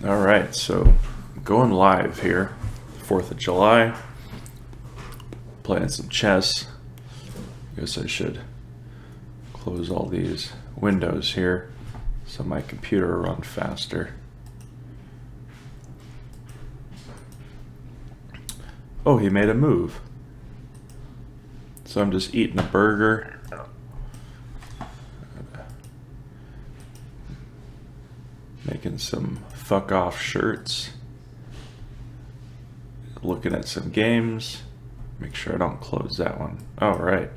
All right, so going live here, 4th of July, playing some chess. Guess I should close all these windows here so my computer will run faster. Oh, he made a move. So I'm just eating a burger. Making some fuck off shirts. Looking at some games. Make sure I don't close that one. All right.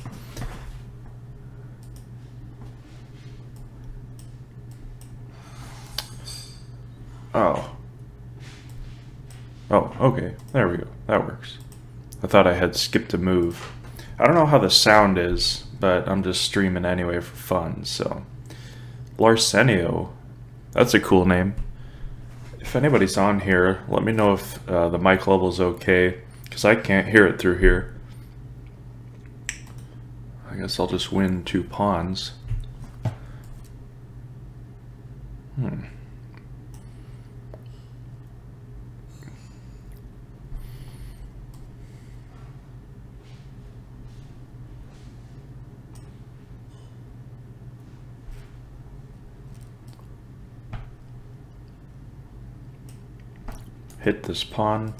Oh. Oh, okay. There we go. That works. I thought I had skipped a move. I don't know how the sound is, but I'm just streaming anyway for fun, so. Larsenio. That's a cool name. If anybody's on here, let me know if the mic level's okay, because I can't hear it through here. I guess I'll just win 2 pawns. Hit this pawn.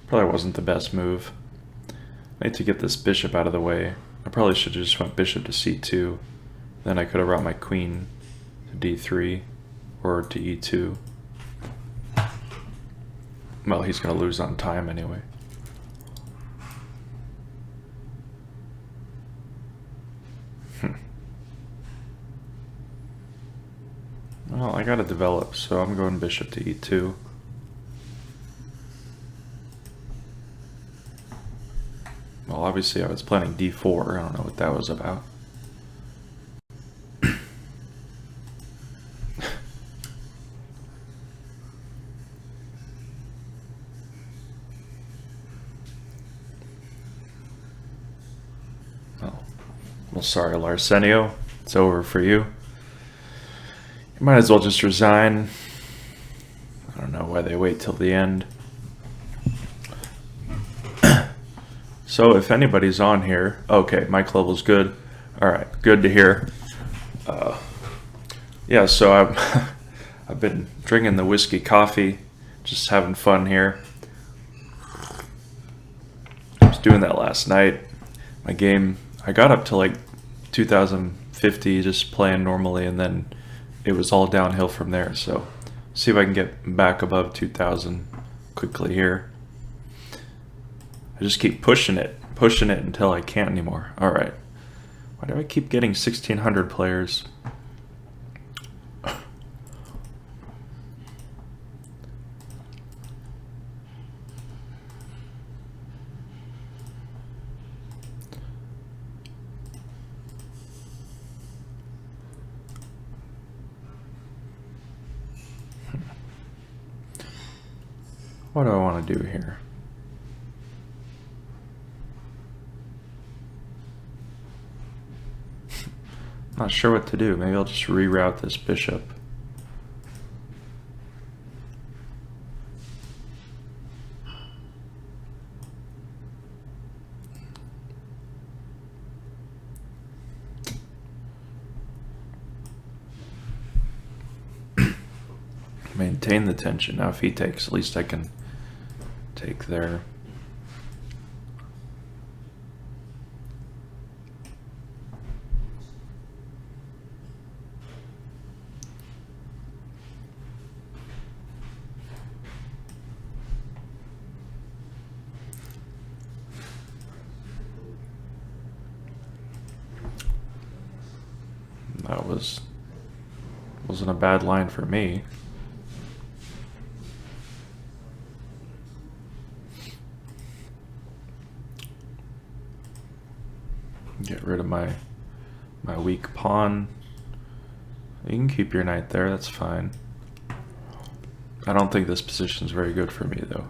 Probably wasn't the best move. I need to get this bishop out of the way. I probably should have just went bishop to c2. Then I could have brought my queen to d3 or to e2. Well, he's going to lose on time anyway. Well, I gotta develop, so I'm going bishop to e2. Well, obviously I was planning d4. I don't know what that was about. Well, sorry, Larsenio. It's over for you. You might as well just resign. I don't know why they wait till the end. So if anybody's on here, okay, mic level's good. All right, good to hear. Yeah, so I've been drinking the whiskey coffee, just having fun here. I was doing that last night. My game, I got up to like 2050 just playing normally, and then it was all downhill from there. So see if I can get back above 2000 quickly here. I just keep pushing it until I can't anymore. All right. Why do I keep getting 1600 players? What do I want to do here? Not sure what to do. Maybe I'll just reroute this bishop. Maintain the tension. Now if he takes, at least I can take there. That wasn't a bad line for me. Get rid of my weak pawn. You can keep your knight there, that's fine. I don't think this position is very good for me though.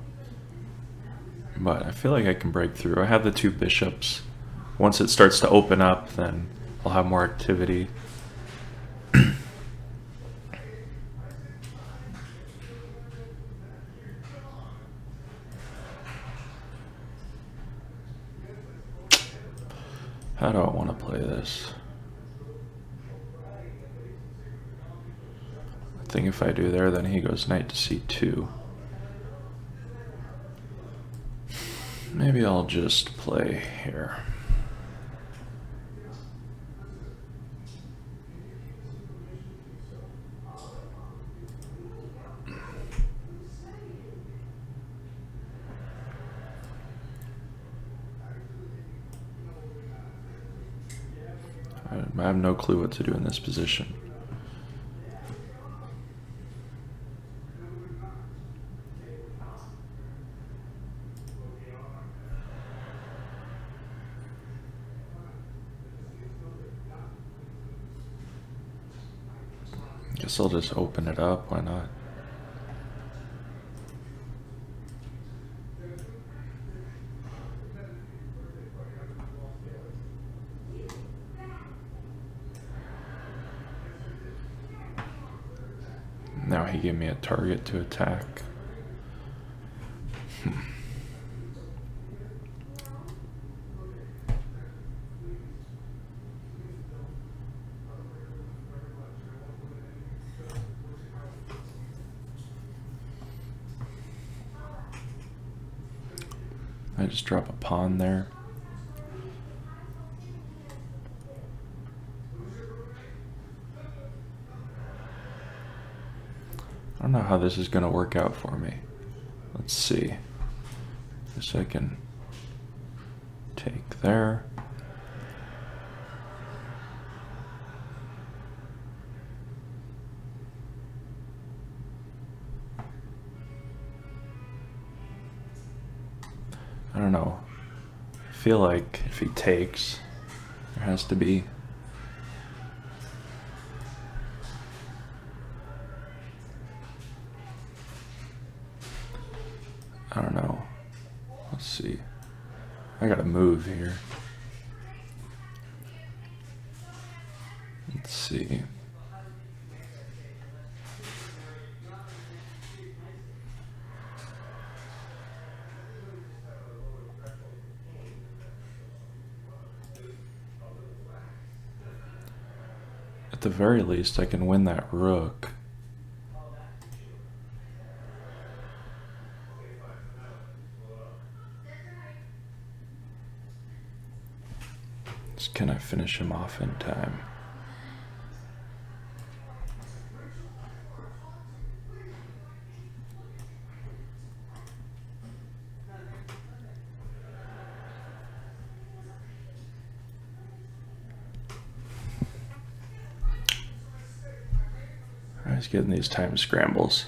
But I feel like I can break through. I have the 2 bishops. Once it starts to open up, then I'll have more activity. How do I want to play this? I think if I do there, then he goes knight to c2. Maybe I'll just play here. I have no clue what to do in this position. Guess I'll just open it up, why not? Now he gave me a target to attack. I just drop a pawn there. I don't know how this is going to work out for me. Let's see. Guess I can take there. I don't know. I feel like if he takes, there has to be I don't know. Let's see. I gotta move here. Let's see. At the very least, I can win that rook. Can I finish him off in time? I was getting these time scrambles.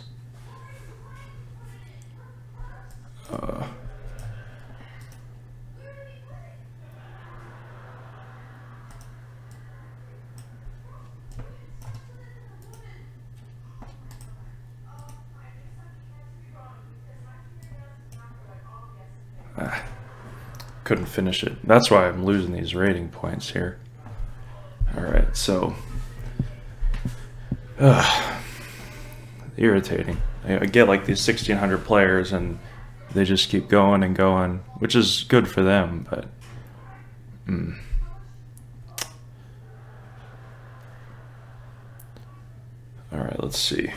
Couldn't finish it. That's why I'm losing these rating points here. Alright, so irritating. I get like these 1,600 players and they just keep going and going, which is good for them, but Alright, let's see.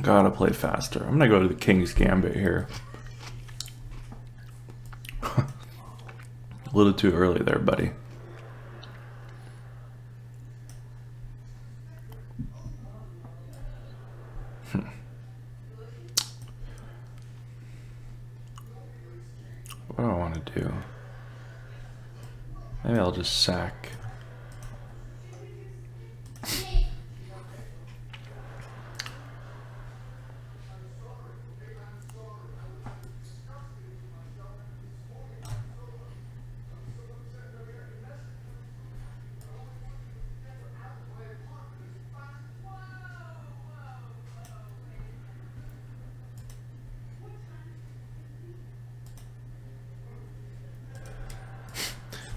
Gotta play faster. I'm gonna go to the King's Gambit here. A little too early there, buddy. What do I want to do? Maybe I'll just sack.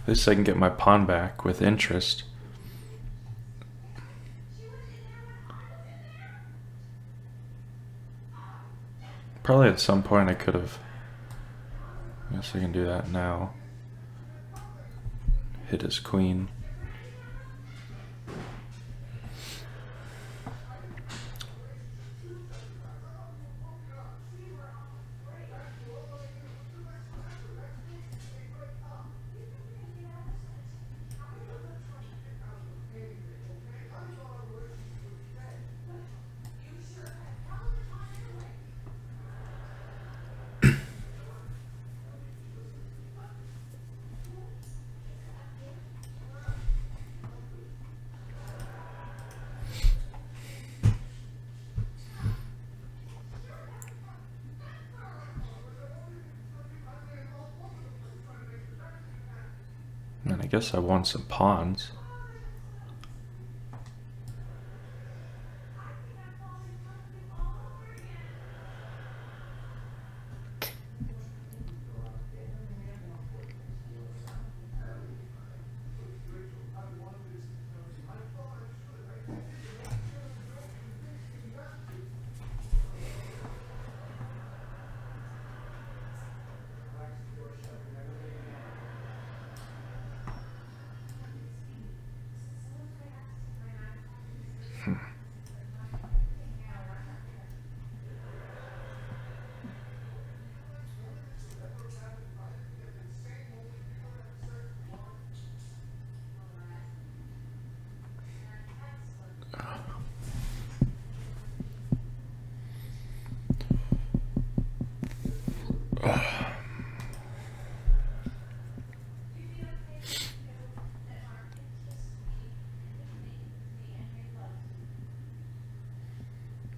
At least I can get my pawn back with interest. Probably at some point I could have. I guess I can do that now. Hit his queen. And I guess I want some pawns.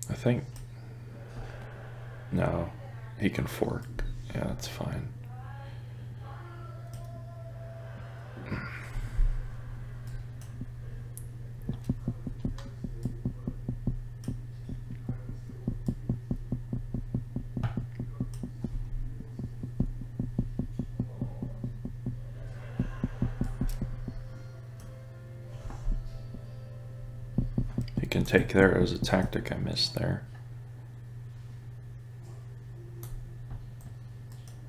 I think. No, he can fork. Yeah, that's fine. He can take there as a tactic I missed there.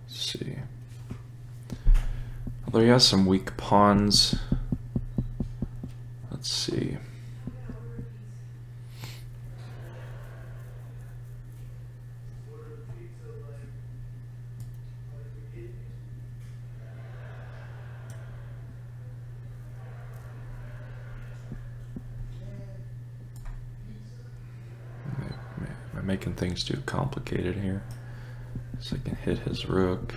Let's see. Although he has some weak pawns. Let's see. Am I making things too complicated here? So I can hit his rook.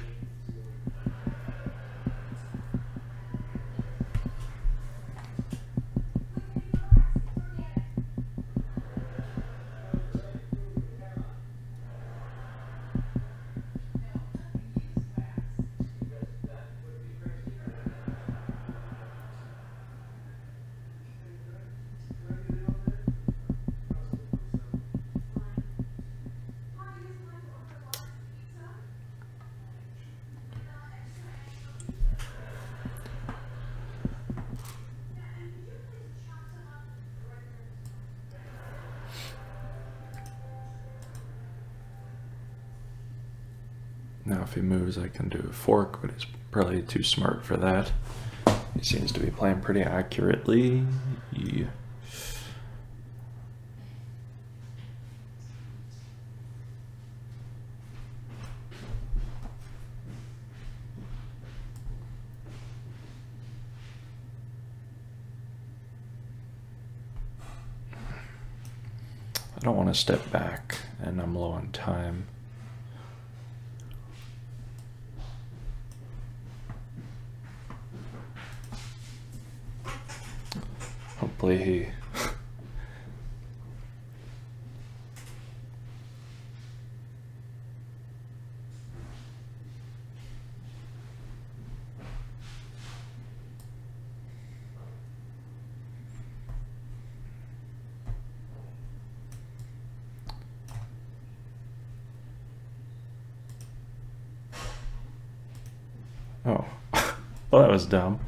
Now if he moves I can do a fork, but he's probably too smart for that. He seems to be playing pretty accurately. Yeah. I don't want to step back, and I'm low on time. Hopefully he... Oh, well, that was dumb.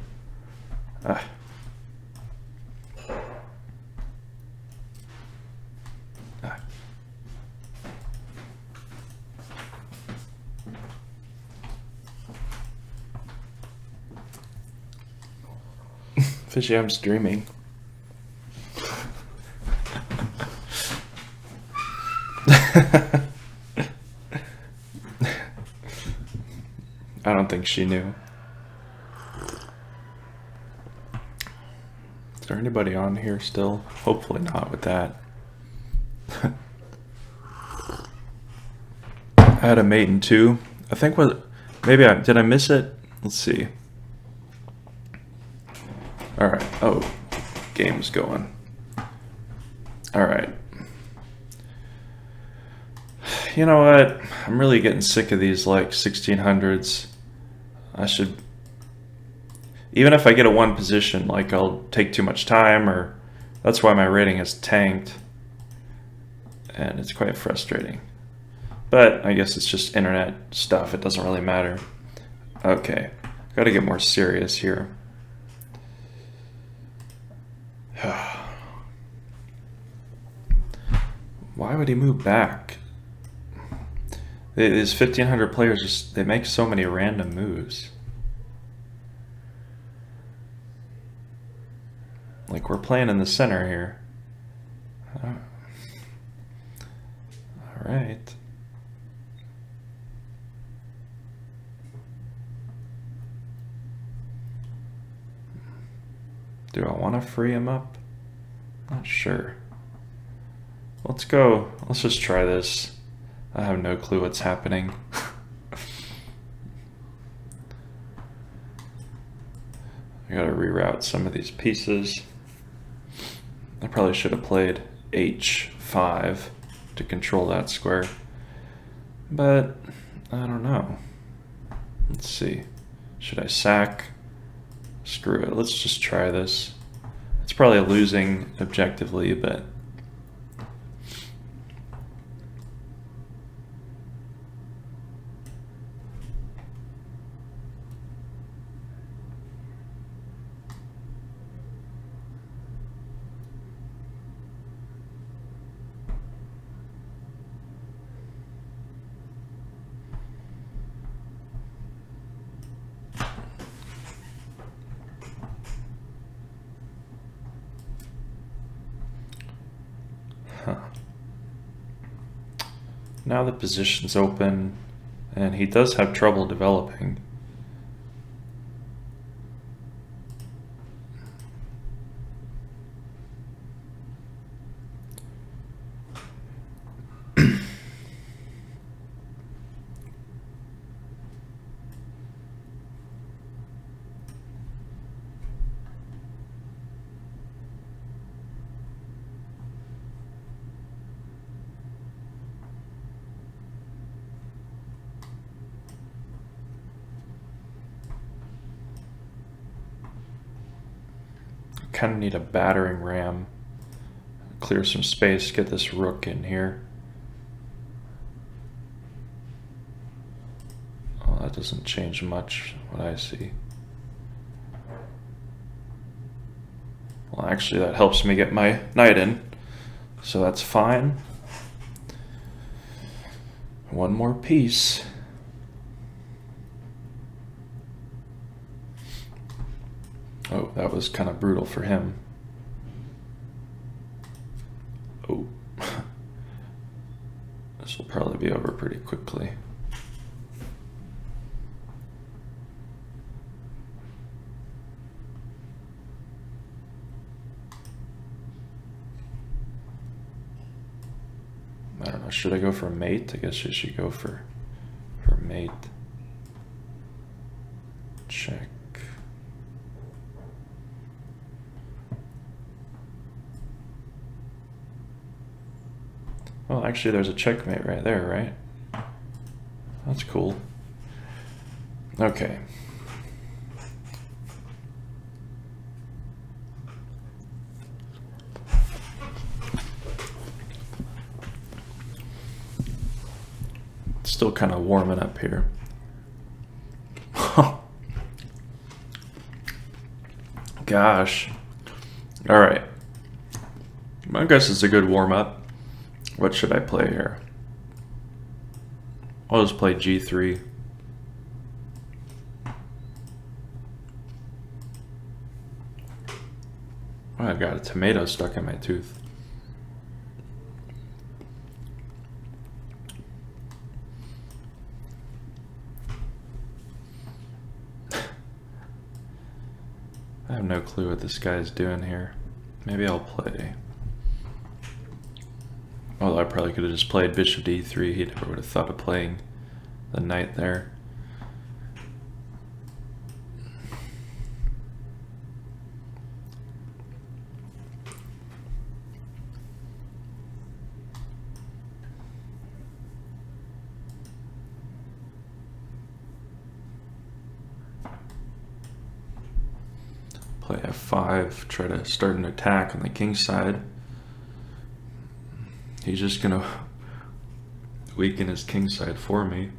Ah. Fishy, I'm streaming. I don't think she knew. Is there anybody on here still? Hopefully not with that. I had a mate in 2. I think did I miss it? Let's see. Alright, oh, game's going. Alright. You know what? I'm really getting sick of these like 1600s. I should, even if I get a 1 position, like I'll take too much time, or that's why my rating has tanked. And it's quite frustrating. But I guess it's just internet stuff. It doesn't really matter. Okay, gotta get more serious here. Why would he move back? These 1,500 players, they make so many random moves. Like, we're playing in the center here. Alright. Do I want to free him up? Not sure. Let's go. Let's just try this. I have no clue what's happening. I gotta reroute some of these pieces. I probably should have played H5 to control that square. But I don't know. Let's see. Should I sack? Screw it. Let's just try this. It's probably losing objectively, but now the position's open, and he does have trouble developing. Kind of need a battering ram. Clear some space, get this rook in here. Oh, that doesn't change much what I see. Well, actually that helps me get my knight in, so that's fine. One more piece. Oh, that was kind of brutal for him. Oh. This will probably be over pretty quickly. I don't know, should I go for mate? I guess I should go for mate. Check. Well, actually, there's a checkmate right there, right? That's cool. Okay. Still kind of warming up here. Gosh. All right. I guess it's a good warm-up. What should I play here? I'll just play G3. Oh, I've got a tomato stuck in my tooth. I have no clue what this guy's doing here. Maybe I'll play. Although I probably could have just played bishop d3. He never would have thought of playing the knight there. Play f5, try to start an attack on the king side. He's just gonna weaken his king side for me.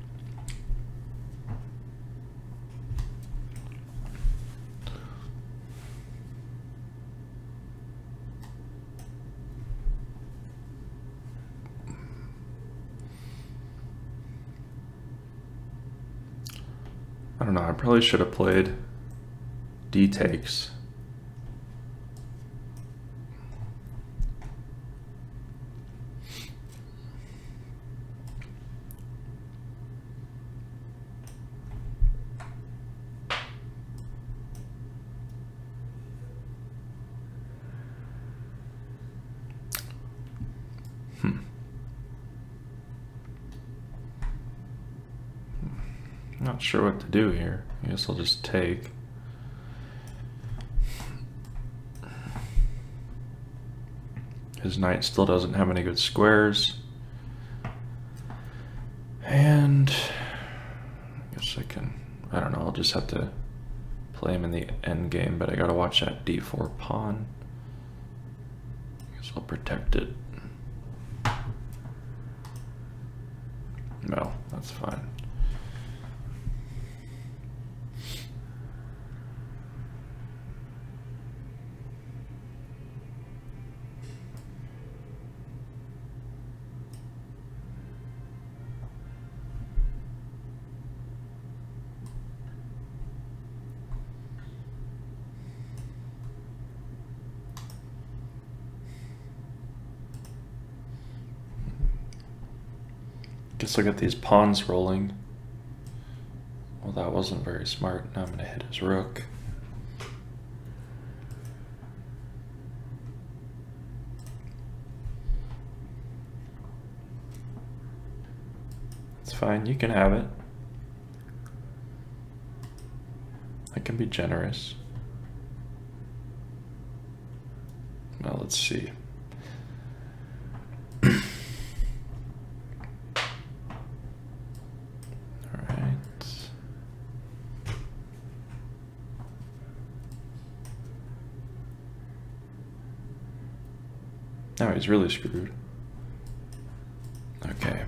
I don't know, I probably should have played d takes. Not sure what to do here. I guess I'll just take. His knight still doesn't have any good squares. And I guess I can, I don't know, I'll just have to play him in the end game, but I gotta watch that d4 pawn. I guess I'll protect it. No, that's fine. Guess I'll get these pawns rolling. Well, that wasn't very smart. Now I'm going to hit his rook. It's fine, you can have it. I can be generous. Now let's see. Now he's really screwed. Okay.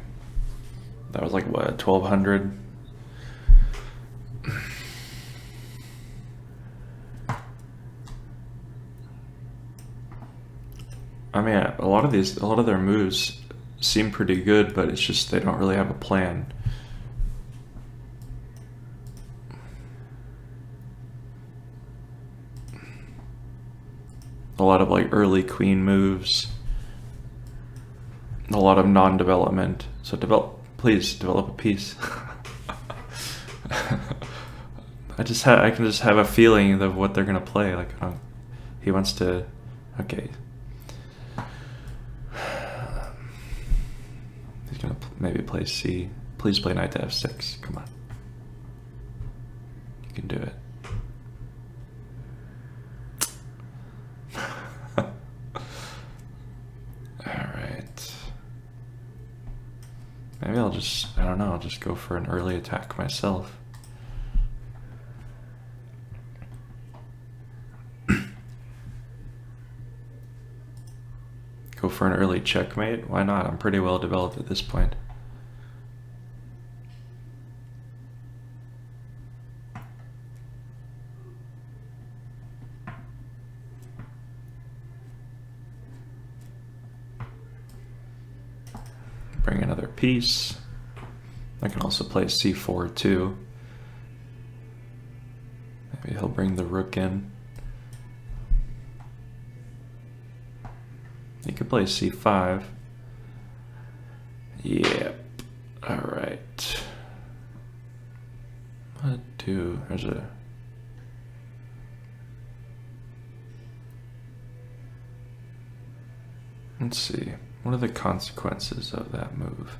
That was like, what, 1200? I mean, a lot of their moves seem pretty good, but it's just they don't really have a plan. A lot of like early queen moves. A lot of non-development. So please develop a piece. I can just have a feeling of what they're gonna play. Like, he wants to. Okay. He's gonna maybe play C. Please play knight to f6. Come on. You can do it. Maybe I'll just, I don't know, I'll just go for an early attack myself. Go for an early checkmate? Why not? I'm pretty well developed at this point. Bring another piece. I can also play c4 too. Maybe he'll bring the rook in. He could play c5. Yep. Alright. What do... There's a... Let's see. What are the consequences of that move?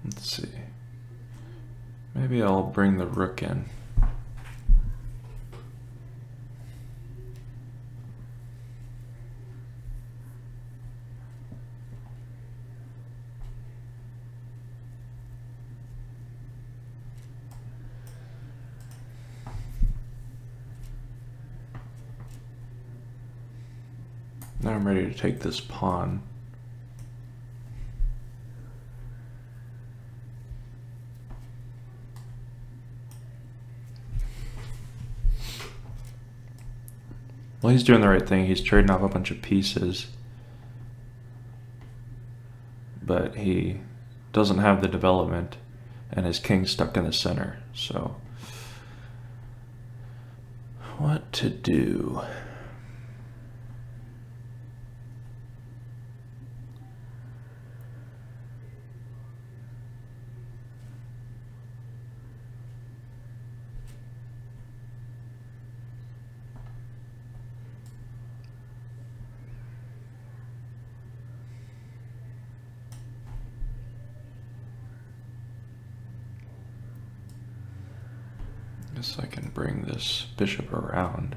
Let's see. Maybe I'll bring the rook in. Now I'm ready to take this pawn. Well, he's doing the right thing. He's trading off a bunch of pieces. But he doesn't have the development, and his king's stuck in the center. So, what to do? Guess I can bring this bishop around.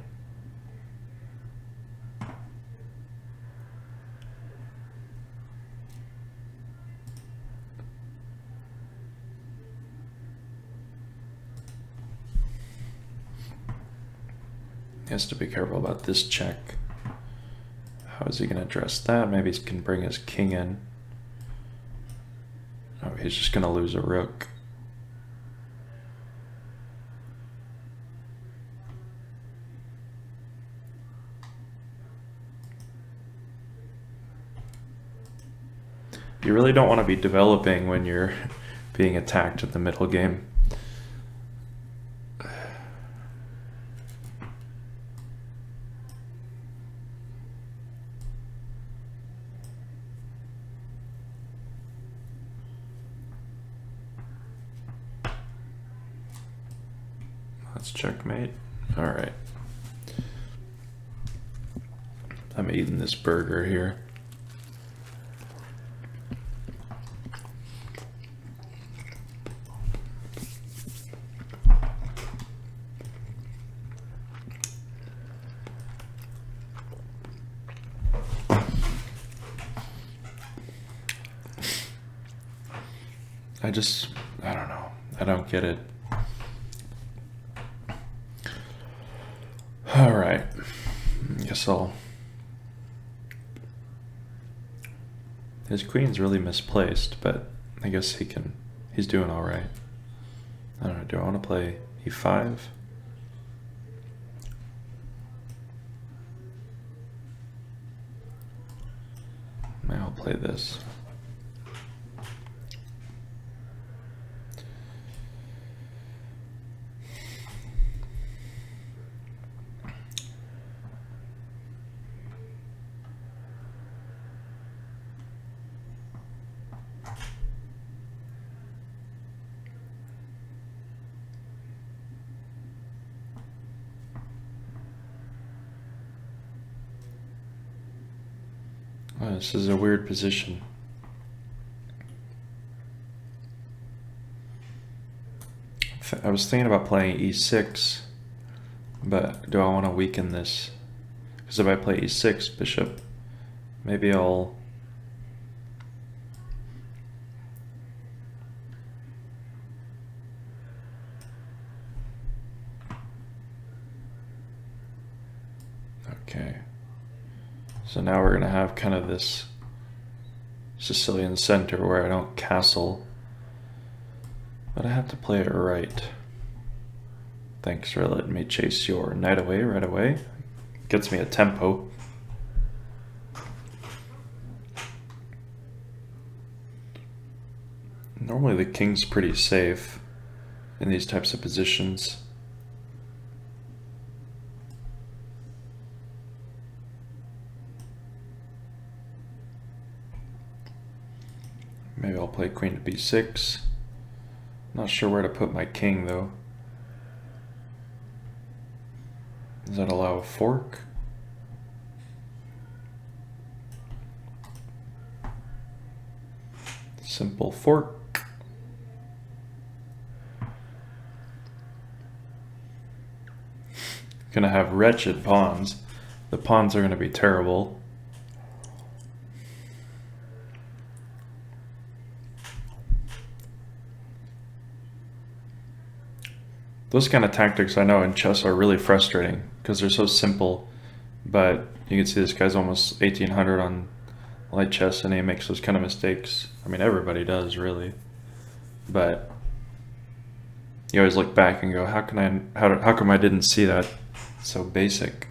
He has to be careful about this check. How is he going to address that? Maybe he can bring his king in. Oh, he's just going to lose a rook. You really don't want to be developing when you're being attacked in the middle game. Let's checkmate. All right. I'm eating this burger here. I don't know. I don't get it. All right. Guess I'll... His queen's really misplaced, but I guess he's doing all right. I don't know. Do I want to play e5? Maybe I'll play this. Oh, this is a weird position. I was thinking about playing e6, but do I want to weaken this? Because if I play e6, bishop, maybe I'll... Okay. So now we're gonna have kind of this Sicilian center where I don't castle, but I have to play it right. Thanks for letting me chase your knight away right away. Gets me a tempo. Normally the king's pretty safe in these types of positions. Maybe I'll play queen to b6. Not sure where to put my king though. Does that allow a fork? Simple fork. Gonna have wretched pawns. The pawns are gonna be terrible. Those kind of tactics I know in chess are really frustrating because they're so simple, but you can see this guy's almost 1800 on light chess and he makes those kind of mistakes. I mean, everybody does really, but you always look back and go, how come I didn't see that? It's so basic.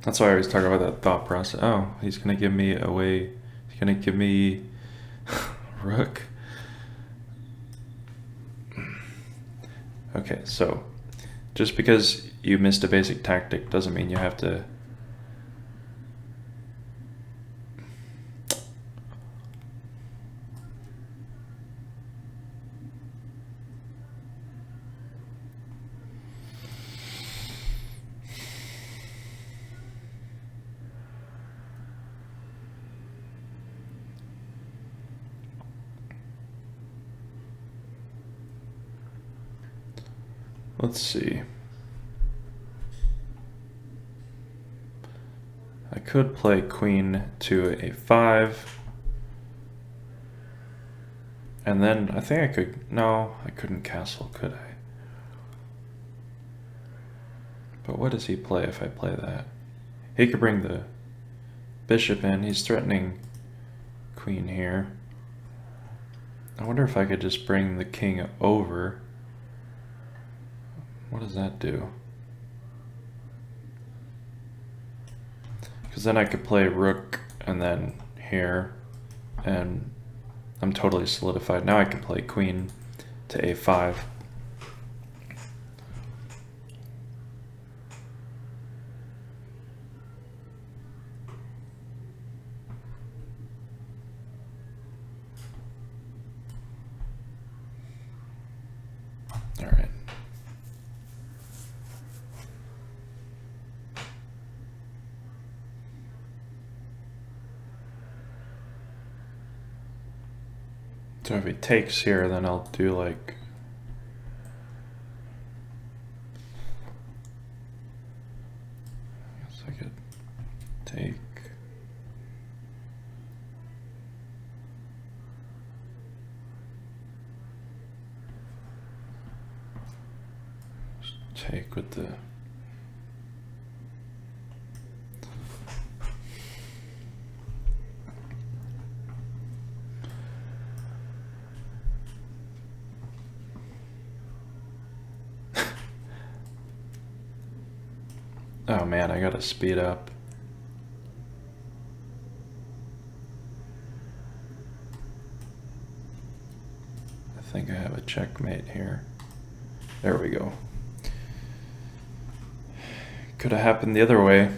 That's why I always talk about that thought process. Oh, he's gonna give me away. He's gonna give me rook. Okay, so just because you missed a basic tactic doesn't mean you have to let's see. I could play queen to a5. And then I think I could, no, I couldn't castle, could I? But what does he play if I play that? He could bring the bishop in. He's threatening queen here. I wonder if I could just bring the king over. What does that do? Because then I could play rook and then here, and I'm totally solidified. Now I can play queen to a5. All right. So if he takes here, then I'll do like, I guess I could take, just take with the, oh man, I gotta speed up. I think I have a checkmate here. There we go. Could have happened the other way.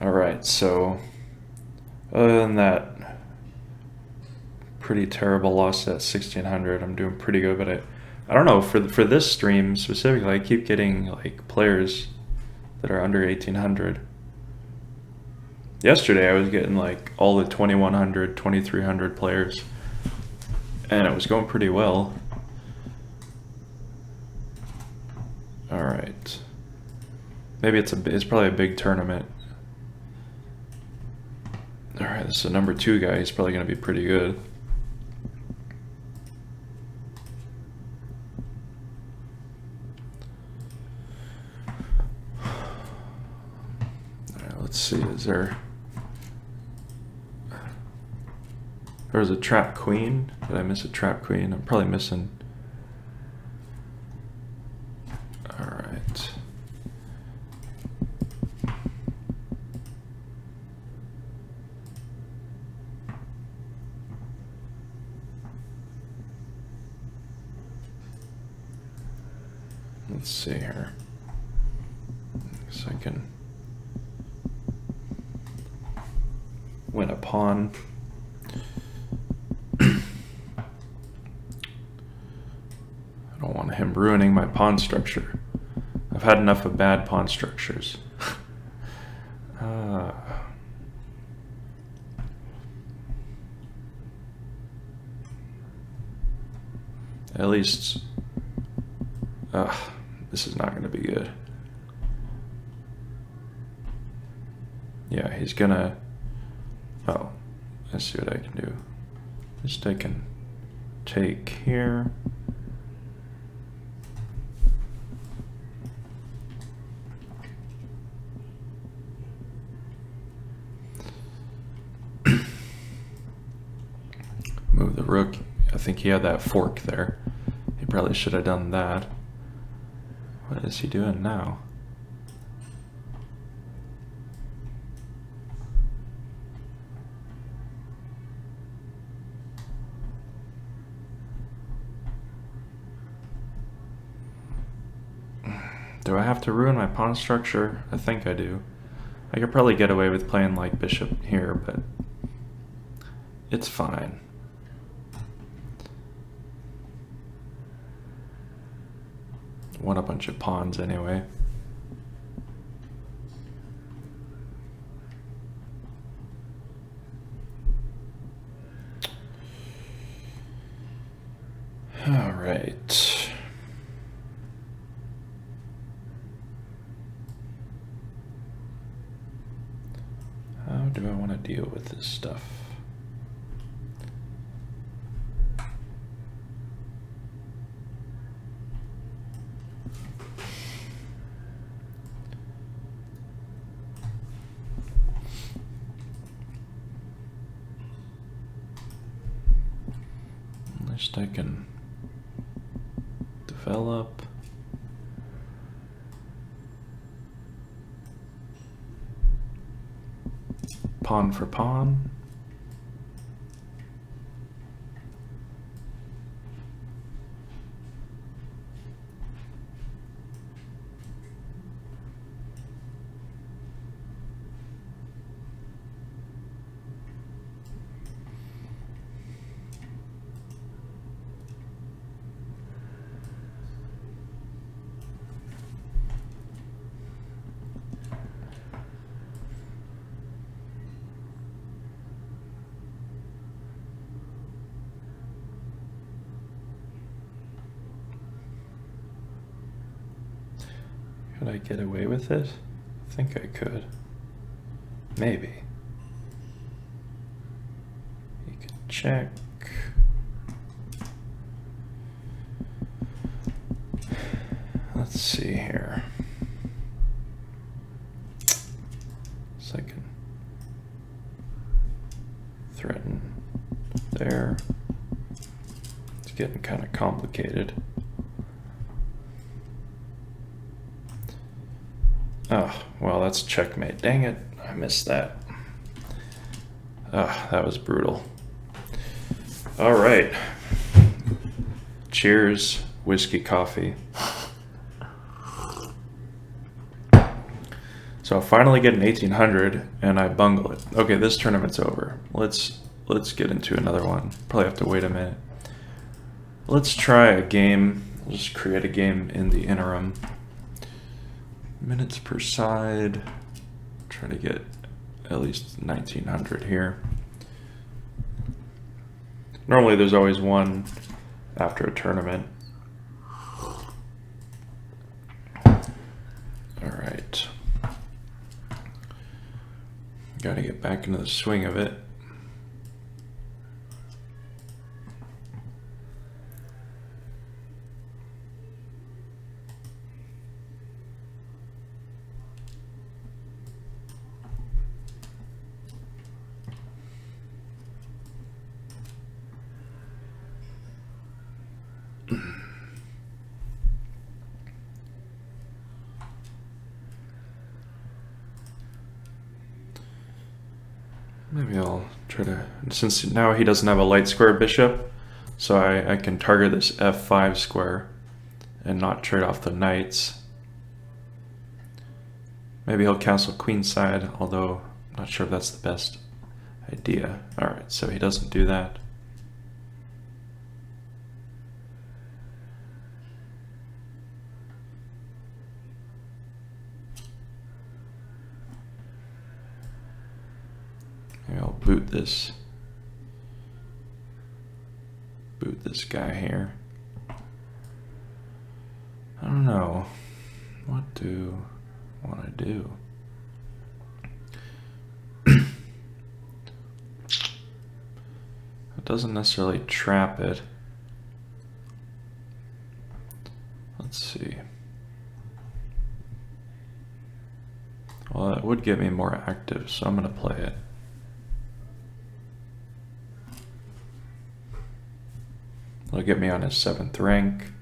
All right, so other than that pretty terrible loss at 1600, I'm doing pretty good, but I don't know, for this stream specifically, I keep getting like players that are under 1800. Yesterday I was getting like all the 2100, 2300 players, and it was going pretty well. All right, maybe it's probably a big tournament. All right, this is a number 2 guy. He's probably going to be pretty good. see, is there... There was a trap queen. Did I miss a trap queen? I'm probably missing... Alright. Let's see here. So I can win a pawn. I don't want him ruining my pawn structure. I've had enough of bad pawn structures. At least... this is not going to be good. Yeah, he's gonna... Oh, let's see what I can do. Just I can take here. Move the rook. I think he had that fork there. He probably should have done that. What is he doing now? Do I have to ruin my pawn structure? I think I do. I could probably get away with playing like bishop here, but it's fine. Won a bunch of pawns anyway. All right. How do I want to deal with this stuff? I can develop. Pawn for pawn. Could I get away with it? I think I could. Maybe. You can check. Let's see here. So I can threaten there. It's getting kind of complicated. Oh, well, that's checkmate. Dang it, I missed that. Ah, that was brutal. All right. Cheers, whiskey, coffee. So I finally get an 1800 and I bungle it. Okay, this tournament's over. Let's get into another one. Probably have to wait a minute. Let's try a game. We'll just create a game in the interim. Minutes per side. Try to get at least 1900 here. Normally there's always one after a tournament. All right. Got to get back into the swing of it. Maybe I'll try to, since now he doesn't have a light square bishop, so I can target this f5 square and not trade off the knights. Maybe he'll castle queenside, although I'm not sure if that's the best idea. Alright, so he doesn't do that. Maybe I'll boot this guy here. I don't know. What do I want to do? It doesn't necessarily trap it. Let's see. Well, that would get me more active, so I'm going to play it. It'll get me on his 7th rank.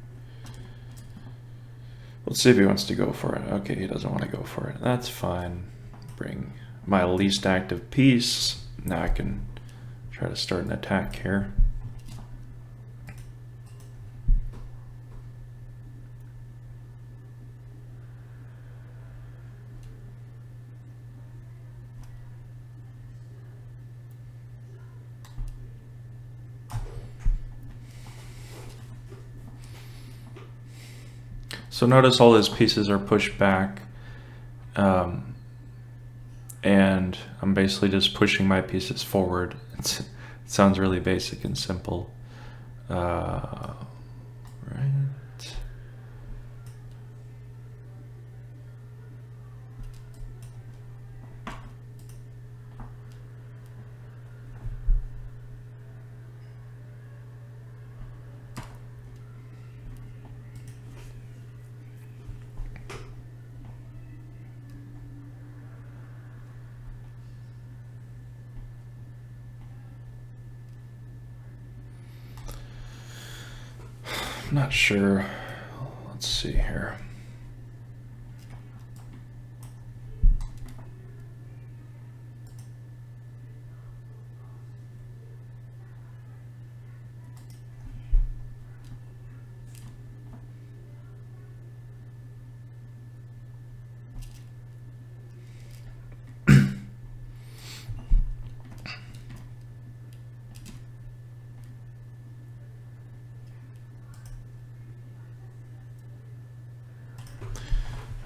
Let's see if he wants to go for it. Okay, he doesn't want to go for it. That's fine. Bring my least active piece. Now I can try to start an attack here. So notice all his pieces are pushed back, and I'm basically just pushing my pieces forward. It sounds really basic and simple. Right. I'm not sure. Let's see here.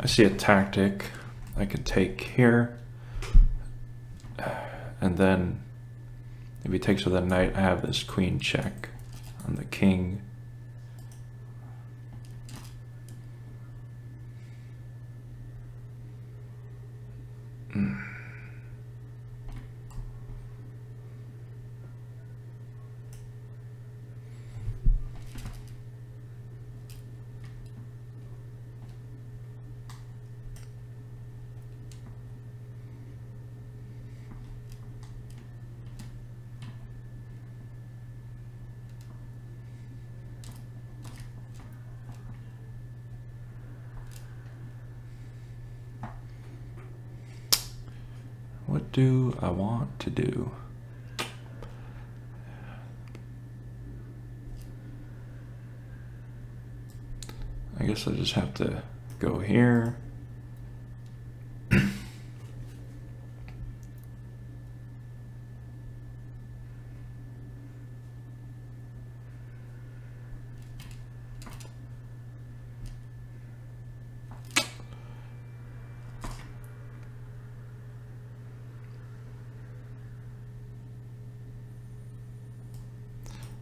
I see a tactic I can take here, and then if he takes with a knight, I have this queen check on the king. What do I want to do? I guess I just have to go here.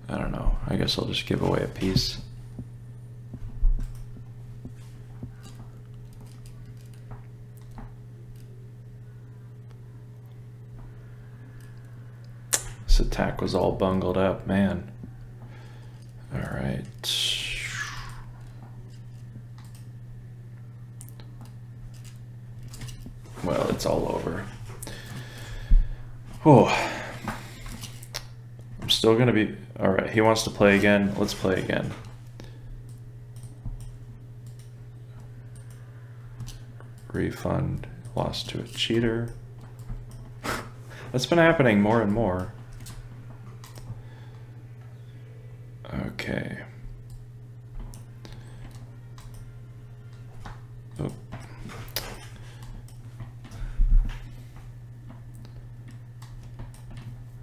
I don't know. I guess I'll just give away a piece. This attack was all bungled up, man. All right. Well, it's all over. Oh. Still gonna be all right. He wants to play again. Let's play again. Refund. Lost to a cheater. That's been happening more and more. Okay. Oh.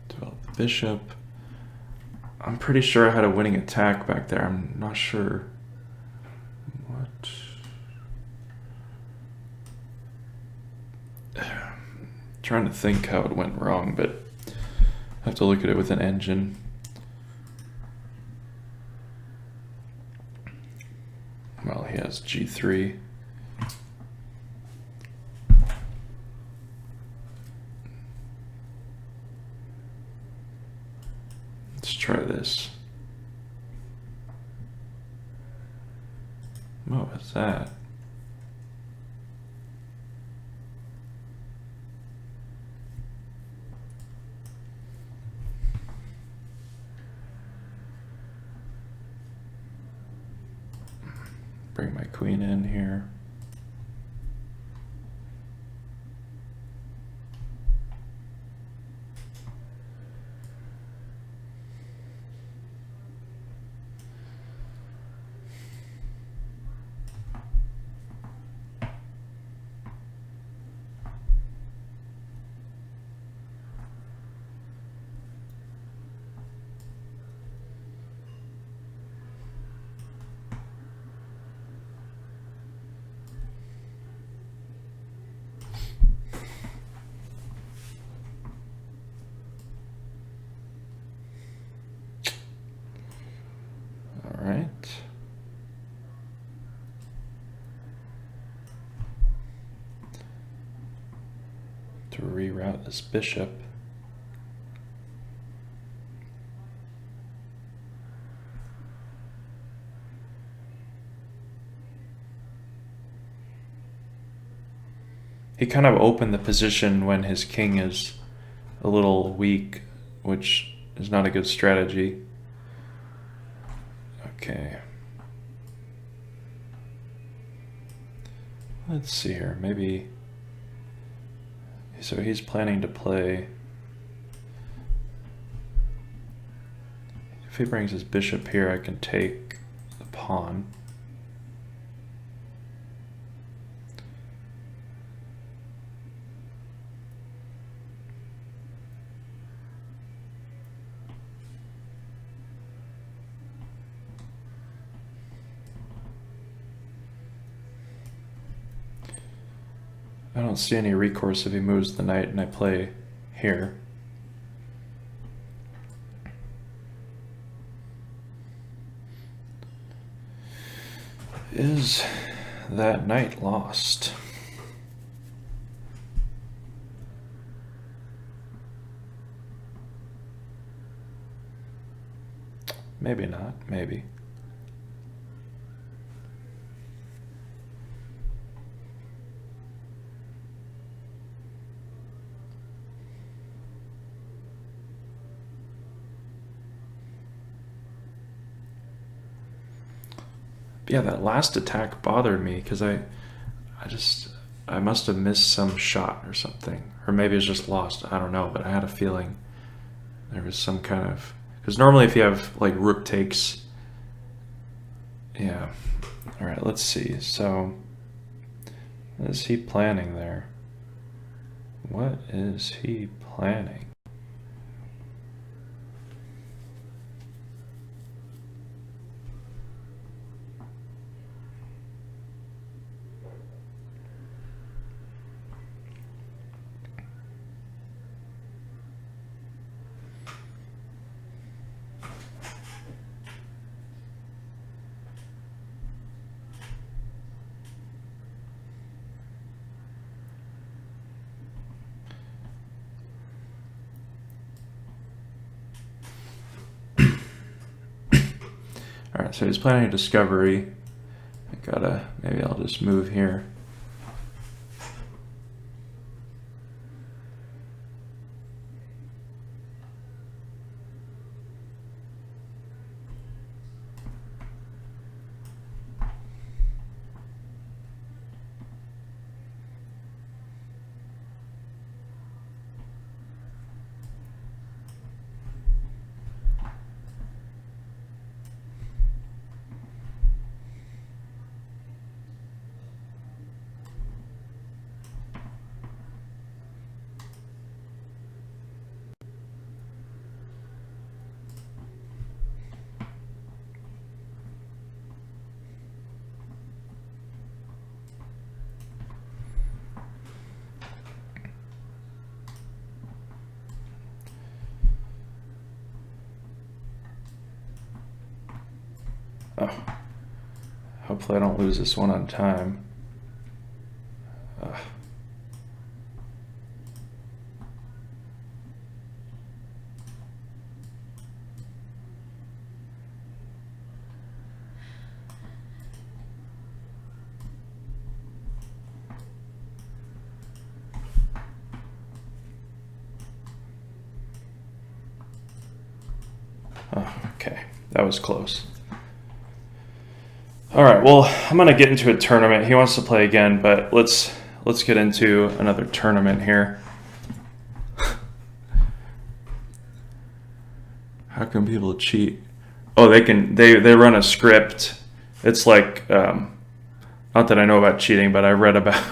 Develop the bishop. I'm pretty sure I had a winning attack back there. I'm not sure. What? Trying to think how it went wrong, but I have to look at it with an engine. Well, he has g3. Let's try this. What was that? Bring my queen in here. To reroute this bishop. He kind of opened the position when his king is a little weak, which is not a good strategy. Okay. Let's see here, maybe... So he's planning to play... If he brings his bishop here, I can take the pawn. I don't see any recourse if he moves the knight and I play here. Is that knight lost? Maybe not, maybe. Yeah, that last attack bothered me because I must have missed some shot or something, or maybe it's just lost. I don't know, but I had a feeling there was some kind of, because normally if you have like rook takes, yeah. All right, let's see. So, what is he planning there? What is he planning? All right, so he's planning a discovery. Maybe I'll just move here. Oh, hopefully I don't lose this one on time. Oh, okay, that was close. All right, well, I'm gonna get into a tournament. He wants to play again, but let's get into another tournament here. How can people cheat? Oh, they run a script. It's like not that I know about cheating, but I read about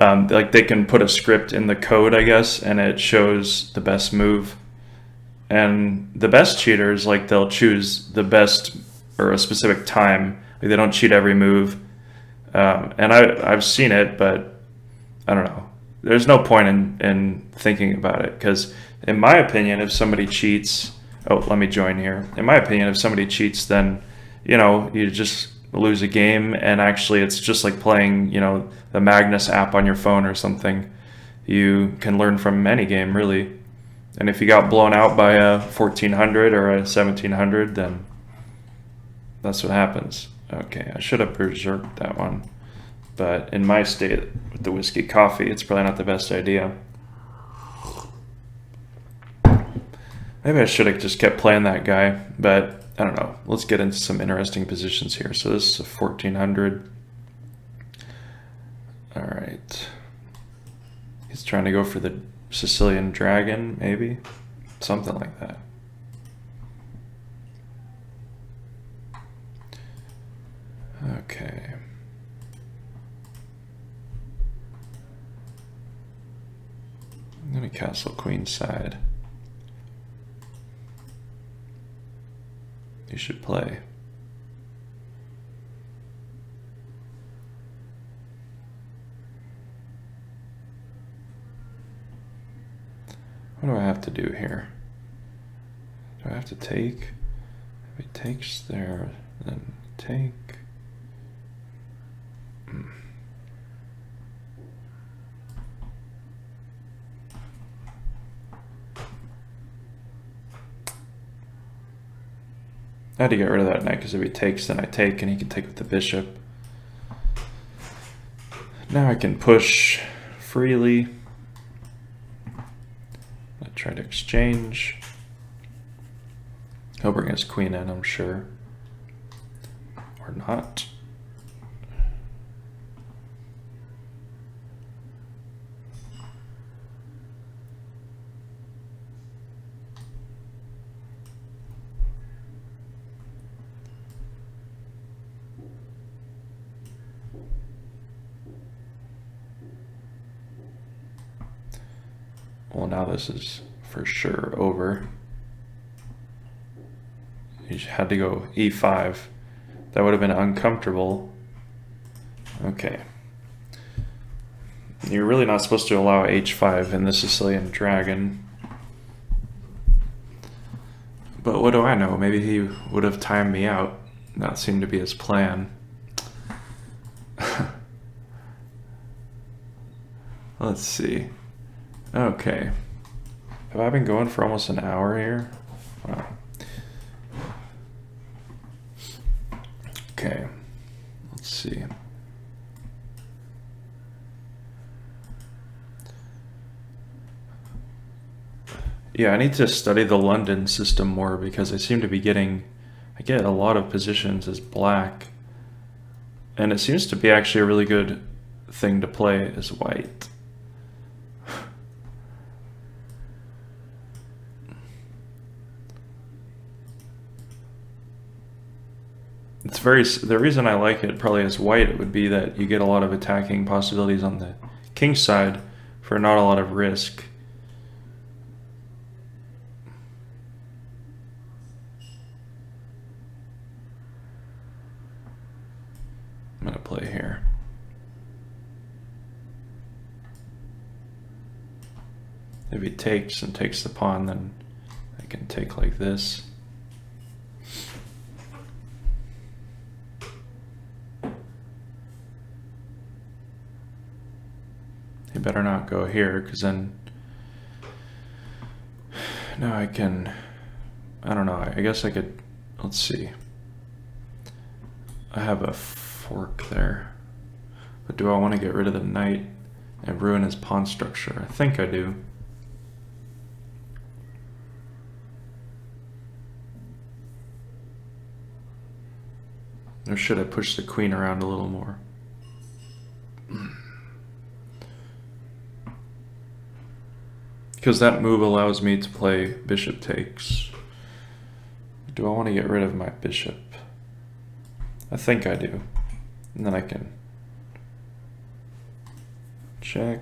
like they can put a script in the code, I guess, and it shows the best move. And the best cheaters, like they'll choose the best or a specific time. Like they don't cheat every move. And I've seen it, but I don't know. There's no point in thinking about it because, in my opinion, if somebody cheats, oh, let me join here. In my opinion, if somebody cheats, then you just lose a game, and actually, it's just like playing the Magnus app on your phone or something. You can learn from any game, really. And if you got blown out by a 1400 or a 1700, then that's what happens. Okay, I should have berserked that one. But in my state with the whiskey coffee, it's probably not the best idea. Maybe I should have just kept playing that guy, but I don't know. Let's get into some interesting positions here. So this is a 1400. All right. He's trying to go for the Sicilian dragon, maybe? Something like that. Okay. I'm gonna castle queenside. You should play. What do I have to do here? Do I have to take? If he takes there, then take. I had to get rid of that knight because if he takes, then I take, and he can take with the bishop. Now I can push freely. I try to exchange. He'll bring his queen in, I'm sure. Or not. Well, now this is for sure over. You had to go e5. That would have been uncomfortable. Okay. You're really not supposed to allow h5 in the Sicilian dragon. But what do I know? Maybe he would have timed me out. That seemed to be his plan. Let's see. Okay. Have I been going for almost an hour here? Wow. Okay. Let's see. Yeah, I need to study the London system more because I seem to be I get a lot of positions as black. And it seems to be actually a really good thing to play as white. The reason I like it probably as white, it would be that you get a lot of attacking possibilities on the king side for not a lot of risk. I'm gonna play here. If he takes and takes the pawn, then I can take like this. He better not go here, because then... No, I can... I don't know, I guess I could... Let's see. I have a fork there. But do I want to get rid of the knight and ruin his pawn structure? I think I do. Or should I push the queen around a little more? Because that move allows me to play bishop takes. Do I want to get rid of my bishop? I think I do. And then I can check.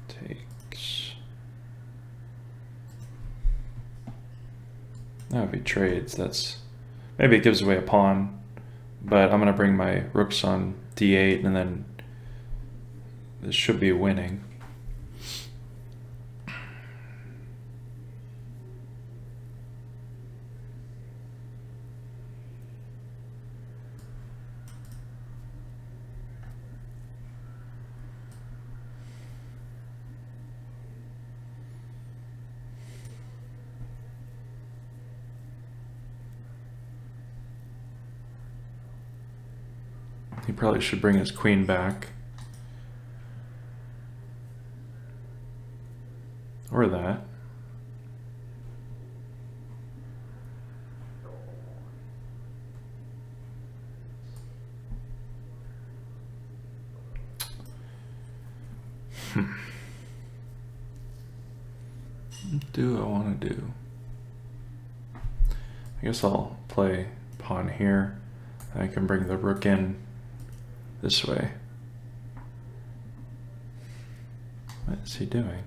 Takes. Now if he trades, that's... Maybe it gives away a pawn. But I'm going to bring my rooks on d8 and then this should be winning. He probably should bring his queen back. Or that. What do I want to do? I guess I'll play pawn here. I can bring the rook in this way. What is he doing?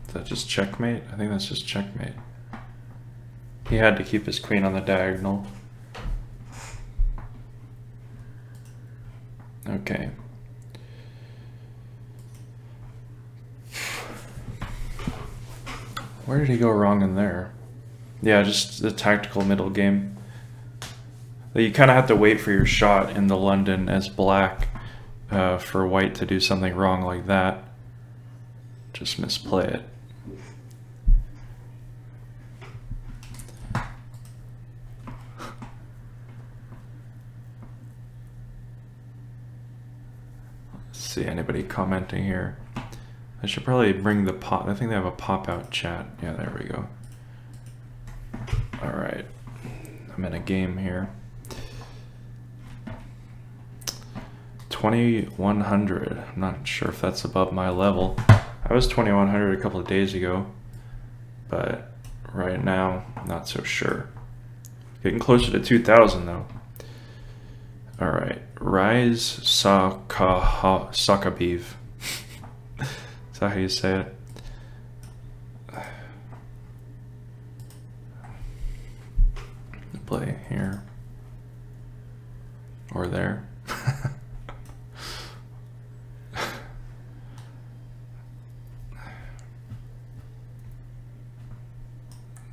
Is that just checkmate? I think that's just checkmate. He had to keep his queen on the diagonal. Okay. Where did he go wrong in there? Yeah, just the tactical middle game. You kind of have to wait for your shot in the London as black for white to do something wrong like that. Just misplay it. Let's see, anybody commenting here? I should probably bring the pop. I think they have a pop-out chat. Yeah, there we go. All right, I'm in a game here. 2100. I'm not sure if that's above my level. I was 2100 a couple of days ago, but right now, I'm not so sure. Getting closer to 2000 though. All right, Rise Sakabiv. Is that how you say it? Play here or there.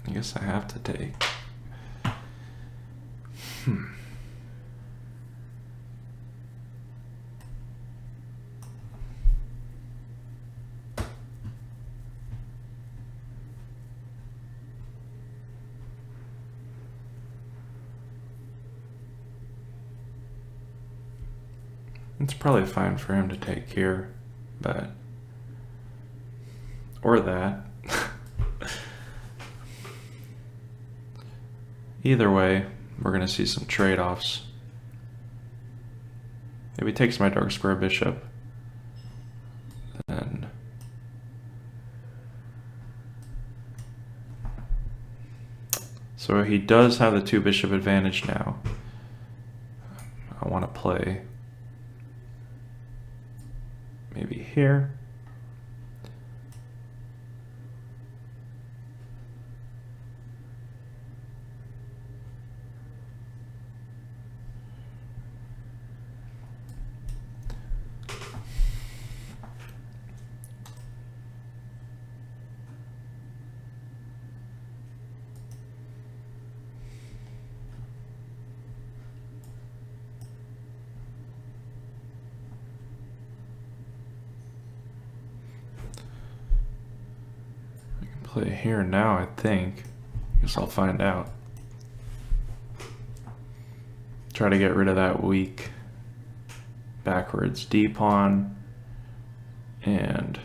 I guess I have to take. It's probably fine for him to take here, but... Or that. Either way, we're going to see some trade-offs. If he takes my dark square bishop, then... So he does have the two bishop advantage now. I want to play... maybe here. Play here now, I think. Guess I'll find out. Try to get rid of that weak backwards D pawn and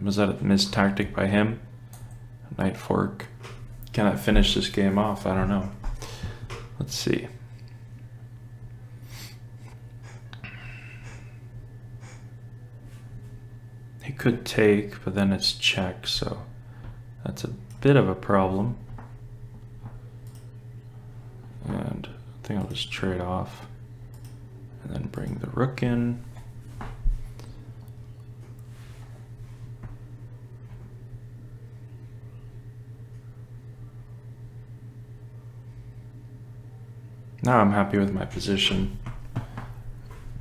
was that a missed tactic by him? Knight fork. Can I finish this game off? I don't know. Let's see. He could take, but then it's check, so that's a bit of a problem. And I think I'll just trade off and then bring the rook in. Now I'm happy with my position,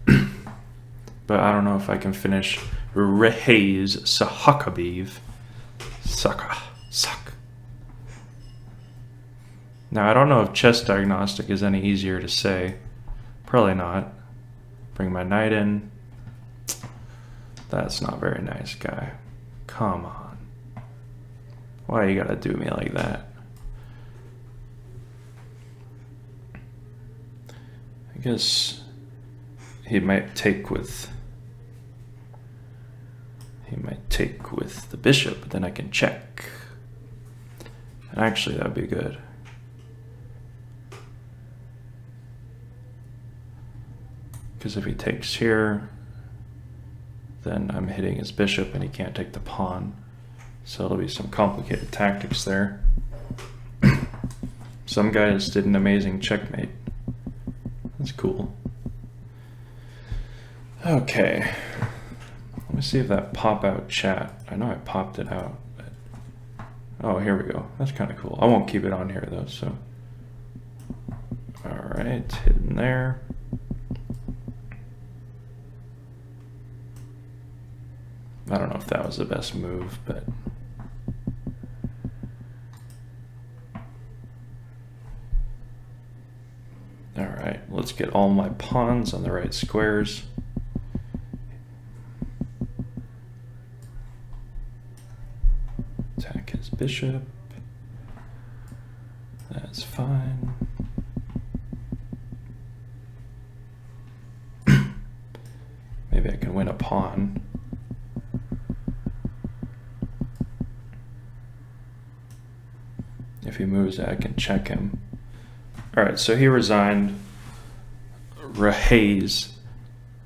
but I don't know if I can finish Hurray's Sahakabeev. Suck. Now I don't know if chess diagnostic is any easier to say. Probably not. Bring my knight in. That's not very nice, guy. Come on. Why you gotta do me like that? I guess he might take with the bishop, but then I can check. And actually that'd be good. Because if he takes here, then I'm hitting his bishop and he can't take the pawn. So it'll be some complicated tactics there. Some guys did an amazing checkmate. That's cool. Okay. Let me see if that pop out chat. I know I popped it out. But... oh, here we go. That's kind of cool. I won't keep it on here though, so. All right, hidden there. I don't know if that was the best move, but. All right, let's get all my pawns on the right squares. Attack his bishop. That's fine. Maybe I can win a pawn. If he moves, I can check him. All right, so he resigned. Rahays.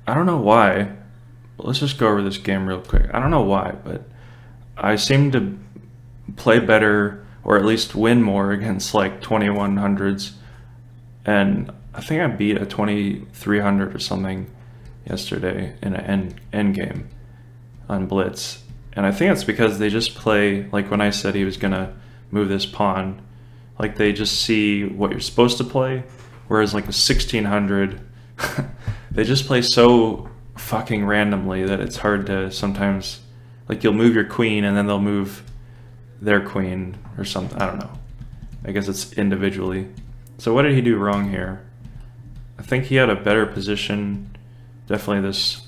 I don't know why. But let's just go over this game real quick. I don't know why, but I seem to play better, or at least win more against like 2100s. And I think I beat a 2300 or something yesterday in an end game on Blitz. And I think it's because they just play, like when I said he was gonna move this pawn, like they just see what you're supposed to play, whereas like a 1600 they just play so fucking randomly that it's hard to sometimes, like you'll move your queen and then they'll move their queen or something. I don't know, I guess it's individually. So what did he do wrong here? I think he had a better position, definitely this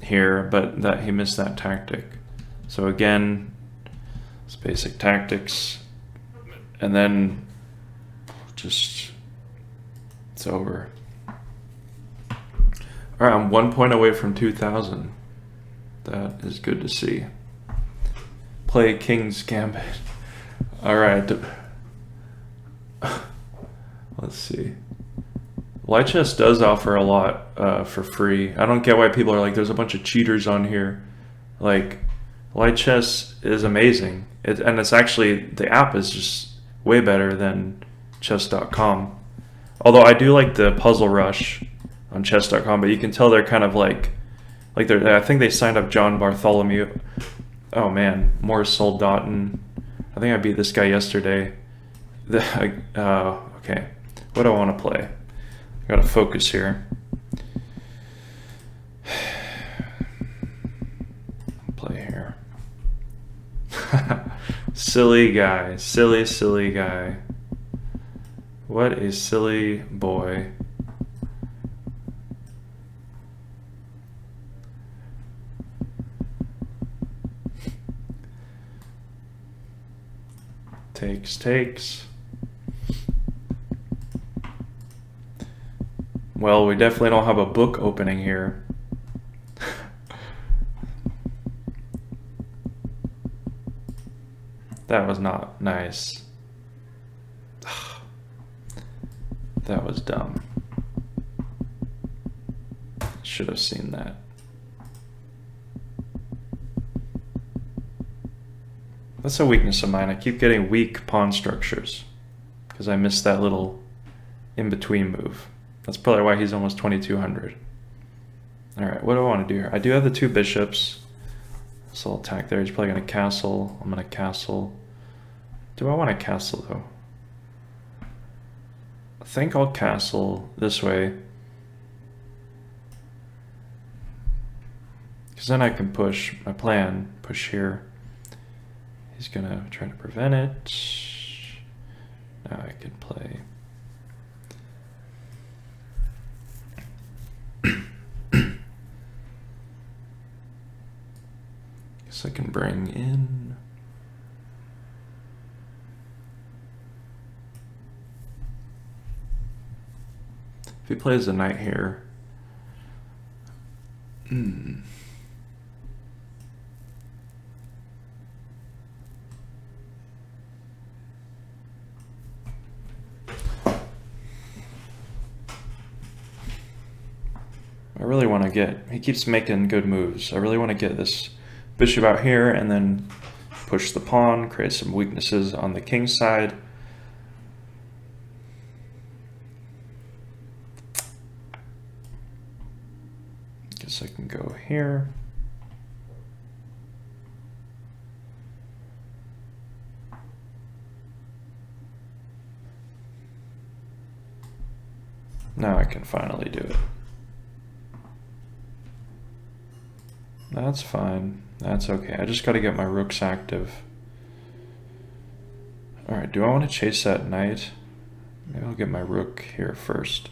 here, but that he missed that tactic. So again, it's basic tactics. And then just, it's over. All right, I'm 1 point away from 2000. That is good to see. Play King's Gambit. All right. Let's see. Light chess does offer a lot for free. I don't get why people are like, there's a bunch of cheaters on here. Like, Light chess is amazing. And it's actually, the app is just way better than chess.com. Although I do like the Puzzle Rush on chess.com, but you can tell they're kind of like they're, I think they signed up John Bartholomew. Oh man, Morris Soldaten. I think I beat this guy yesterday. Okay, what do I want to play? I gotta focus here. Play here. Silly guy. Silly, silly guy. What a silly boy. Takes. Well, we definitely don't have a book opening here. That was not nice. That was dumb. Should have seen that. That's a weakness of mine. I keep getting weak pawn structures because I missed that little in-between move. That's probably why he's almost 2200. All right, what do I want to do here? I do have the two bishops. So I'll attack there. He's probably going to castle. I'm going to castle. Do I want to castle though? I think I'll castle this way. Because then I can push my plan, push here. He's going to try to prevent it. Now I can play. Guess I can bring in. If he plays a knight here. I really want to get, he keeps making good moves. I really want to get this bishop out here and then push the pawn, create some weaknesses on the king side. Guess I can go here. Now I can finally do it. That's fine. That's okay. I just got to get my rooks active. All right, do I want to chase that knight? Maybe I'll get my rook here first.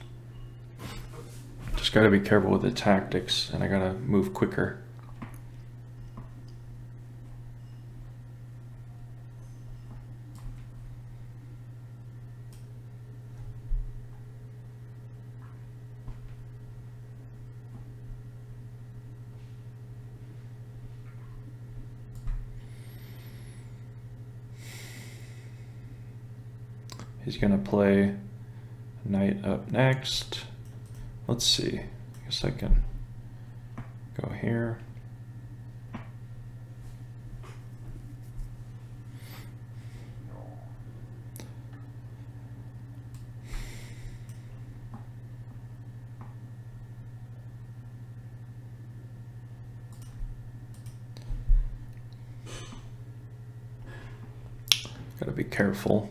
Just got to be careful with the tactics, and I got to move quicker. He's going to play knight up next. Let's see. I guess I can go here. Got to be careful.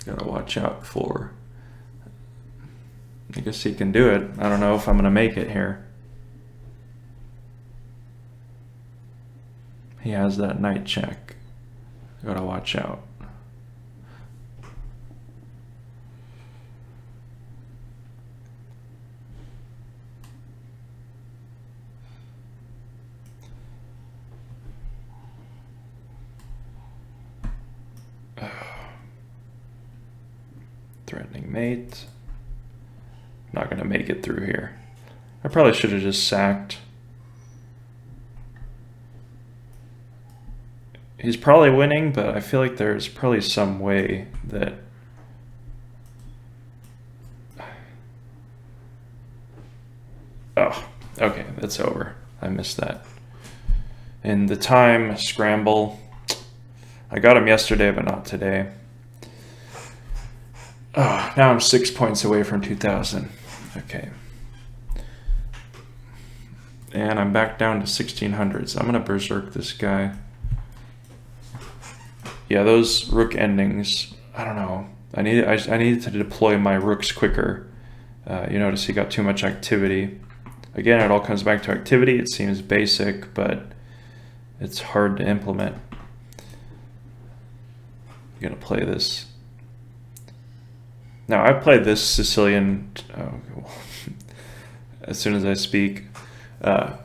Gotta watch out for. I guess he can do it. I don't know if I'm gonna make it here. He has that knight check. Gotta watch out. Threatening mate. Not gonna make it through here. I probably should have just sacked. He's probably winning, but I feel like there's probably some way that oh, okay, that's over. I missed that. In the time scramble, I got him yesterday, but not today. Oh, now I'm 6 points away from 2000. Okay. And I'm back down to 1600s. I'm going to berserk this guy. Yeah, those rook endings, I don't know. I needed to deploy my rooks quicker You notice he got too much activity. Again, it all comes back to activity. It seems basic, but it's hard to implement. I'm gonna play this. Now, I played this Sicilian as soon as I speak. I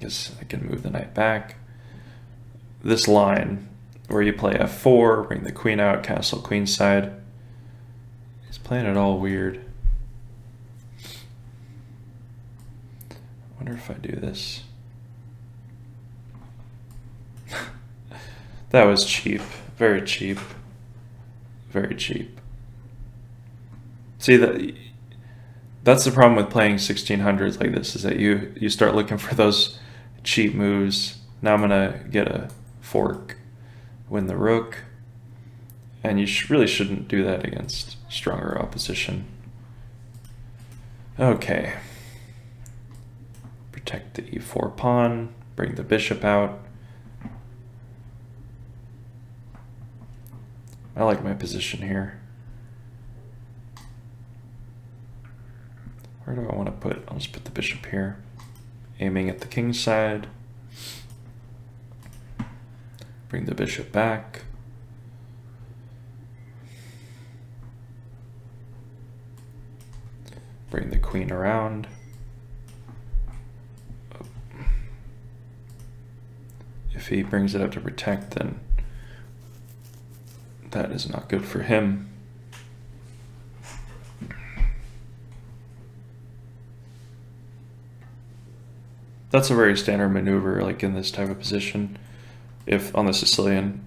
guess I can move the knight back. This line where you play f4, bring the queen out, castle queenside. He's playing it all weird. I wonder if I do this. That was cheap. Very cheap. Very cheap. See, that's the problem with playing 1600s like this, is that you start looking for those cheap moves. Now I'm gonna get a fork, win the rook, and you really shouldn't do that against stronger opposition. Okay. Protect the e4 pawn, bring the bishop out. I like my position here. Where do I want to put? I'll just put the bishop here. Aiming at the king side. Bring the bishop back. Bring the queen around. If he brings it up to protect, then that is not good for him. That's a very standard maneuver, like in this type of position. If on the Sicilian,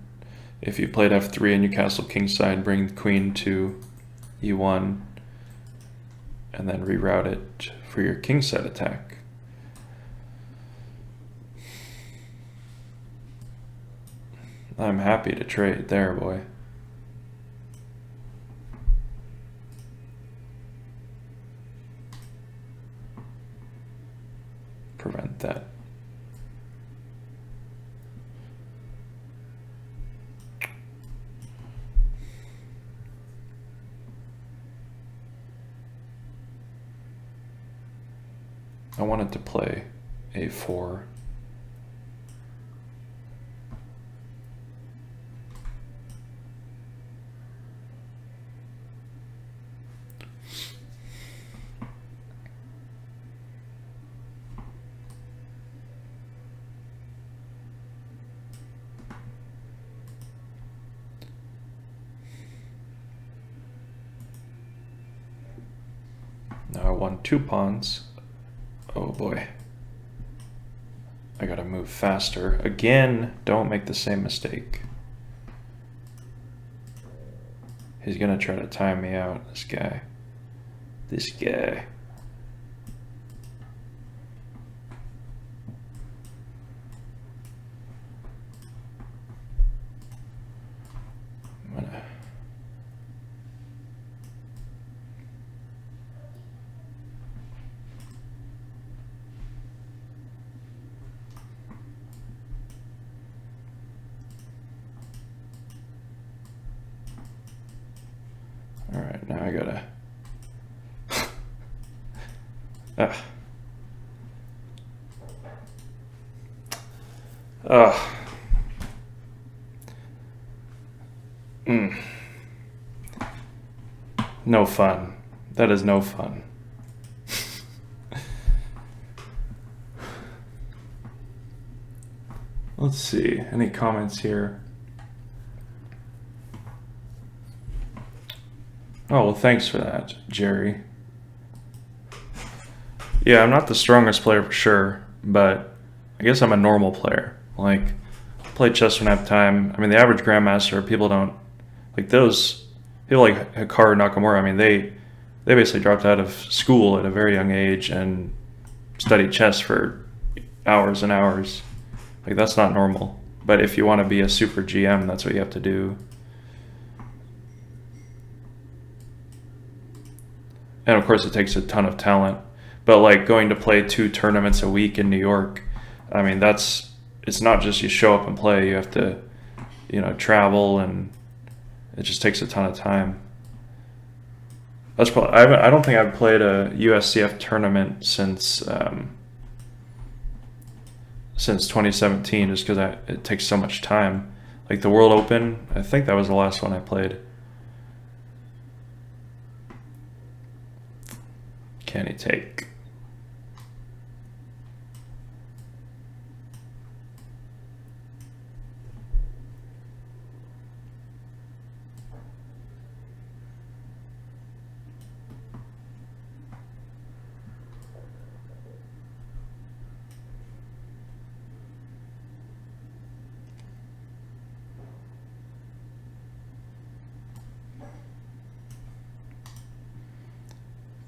if you played f3 and you castle kingside, bring the queen to e1, and then reroute it for your kingside attack. I'm happy to trade there, boy. Prevent that. I wanted to play a4. Now I won 2 pawns. Oh boy. I gotta move faster. Again, don't make the same mistake. He's gonna try to time me out, this guy. This guy. All right, now I gotta. No fun. That is no fun. Let's see, any comments here? Oh, well, thanks for that, Jerry. Yeah, I'm not the strongest player for sure, but I guess I'm a normal player. Like, play chess when I have time. I mean, the average grandmaster, people don't, like those, people like Hikaru Nakamura, I mean, they basically dropped out of school at a very young age and studied chess for hours and hours. Like, that's not normal. But if you want to be a super GM, that's what you have to do. And of course, it takes a ton of talent. But like going to play 2 tournaments a week in New York, I mean, it's not just you show up and play. You have to, travel, and it just takes a ton of time. That's probably. I don't think I've played a USCF tournament since 2017, just because it takes so much time. Like the World Open, I think that was the last one I played. Can he take?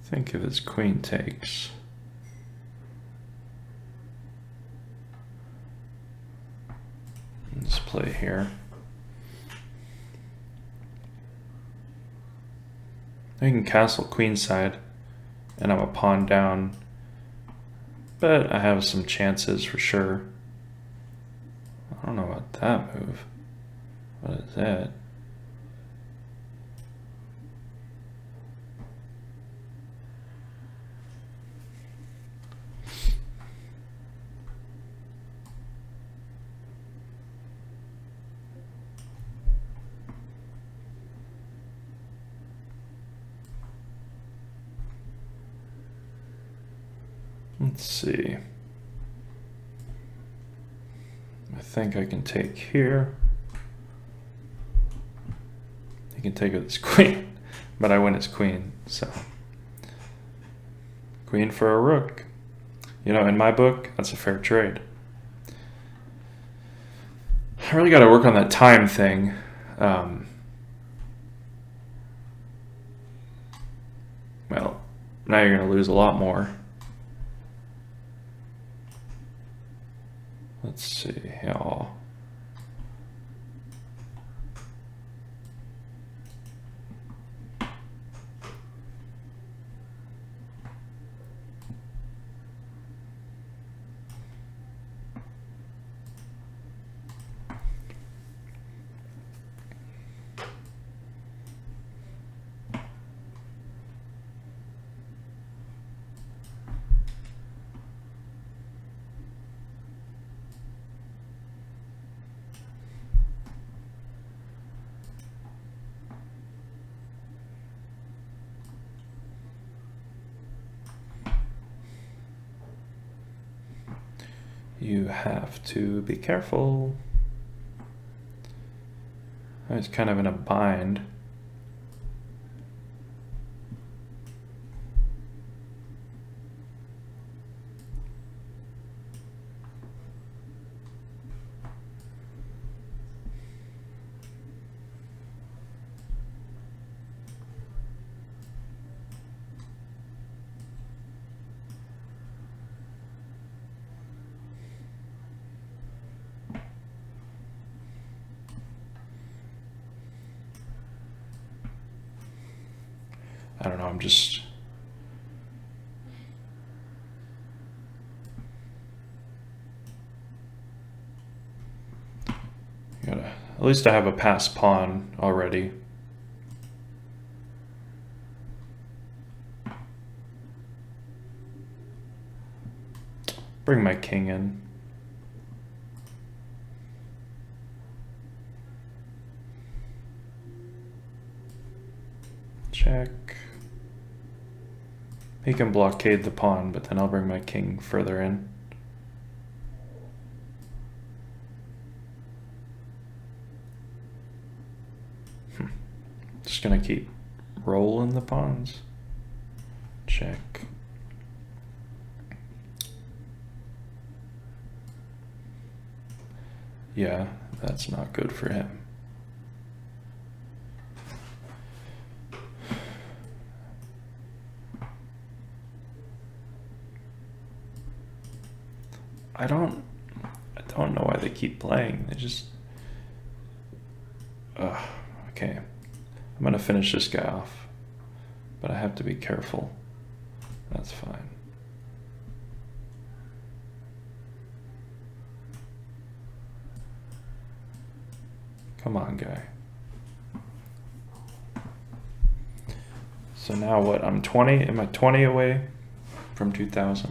Think if his queen takes. Let's play here. I can castle queenside, and I'm a pawn down, but I have some chances for sure. I don't know about that move. What is that? Let's see. I think I can take here. He can take with his queen, but I win his queen, so. Queen for a rook. You know, in my book, that's a fair trade. I really got to work on that time thing. Well, now you're going to lose a lot more. Let's see. Yeah. You have to be careful. I was kind of in a bind. I don't know, I'm just... At least I have a passed pawn already. Bring my king in. Check. He can blockade the pawn, but then I'll bring my king further in. Just gonna keep rolling the pawns. Check. Yeah, that's not good for him. I don't know why they keep playing. They just... okay. I'm gonna finish this guy off, but I have to be careful. That's fine. Come on, guy. So now what? I'm 20. Am I 20 away from 2000?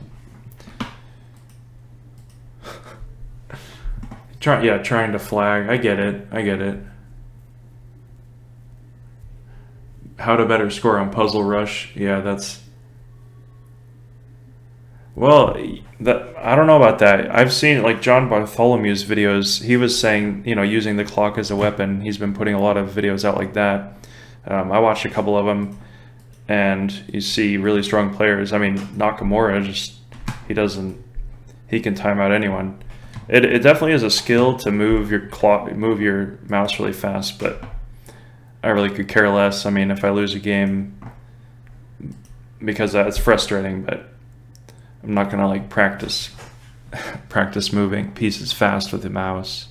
Trying to flag. I get it. How to better score on Puzzle Rush. Yeah, that's... Well, I don't know about that. I've seen like John Bartholomew's videos. He was saying, using the clock as a weapon. He's been putting a lot of videos out like that. I watched a couple of them, and you see really strong players. I mean, Nakamura he can time out anyone. It definitely is a skill to move your mouse really fast, but I really could care less. I mean, if I lose a game, because it's frustrating, but I'm not gonna like practice moving pieces fast with the mouse.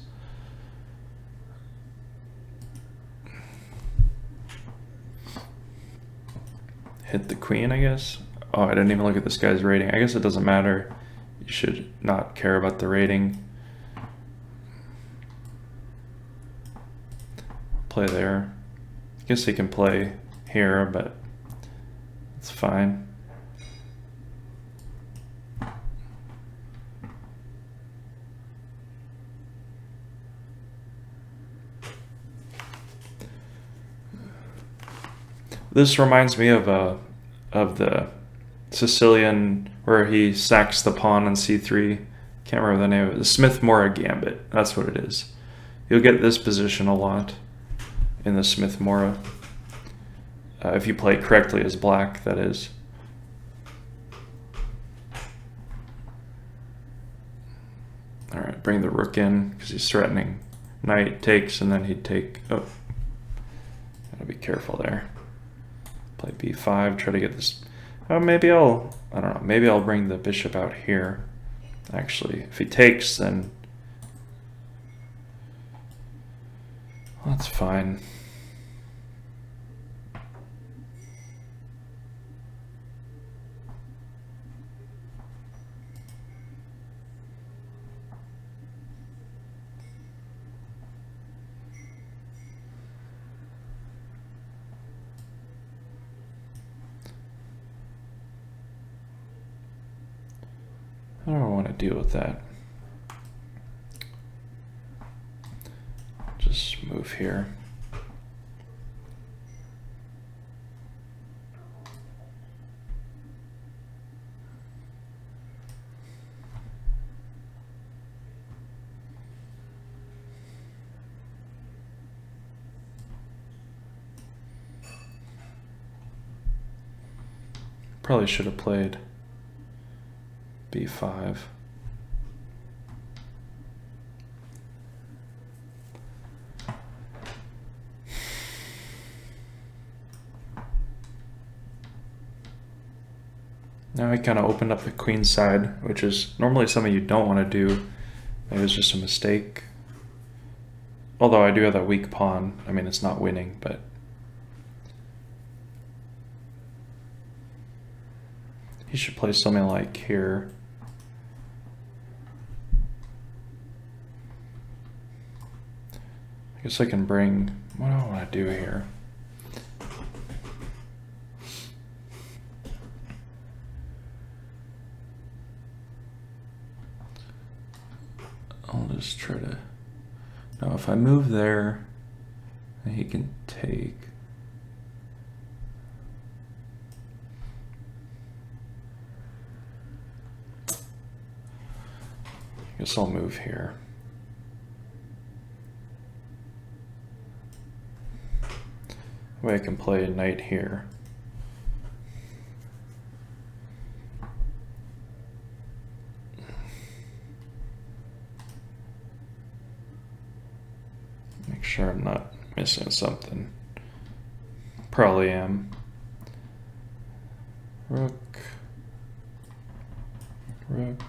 Hit the queen, I guess. Oh, I didn't even look at this guy's rating. I guess it doesn't matter. You should not care about the rating. Play there. I guess he can play here, but it's fine. This reminds me of the Sicilian where he sacks the pawn on c3. Can't remember the name of it. The Smith-Morra Gambit. That's what it is. You'll get this position a lot in the Smith-Morra. If you play correctly as black, that is. All right, bring the rook in because he's threatening. Knight takes, and then he'd take. Oh, gotta be careful there. Play b5. Try to get this. Oh, maybe I don't know. Maybe I'll bring the bishop out here. Actually, if he takes, then that's fine. I don't want to deal with that. Just move here. Probably should have played b5. Now I kind of opened up the queen side, which is normally something you don't want to do. Maybe it's just a mistake. Although I do have that weak pawn. I mean, it's not winning, but he should play something like here. I guess I can bring, what do I want to do here? I'll just try to, now if I move there, he can take. I guess I'll move here. That way I can play a knight here. Make sure I'm not missing something. Probably am. Rook. Rook.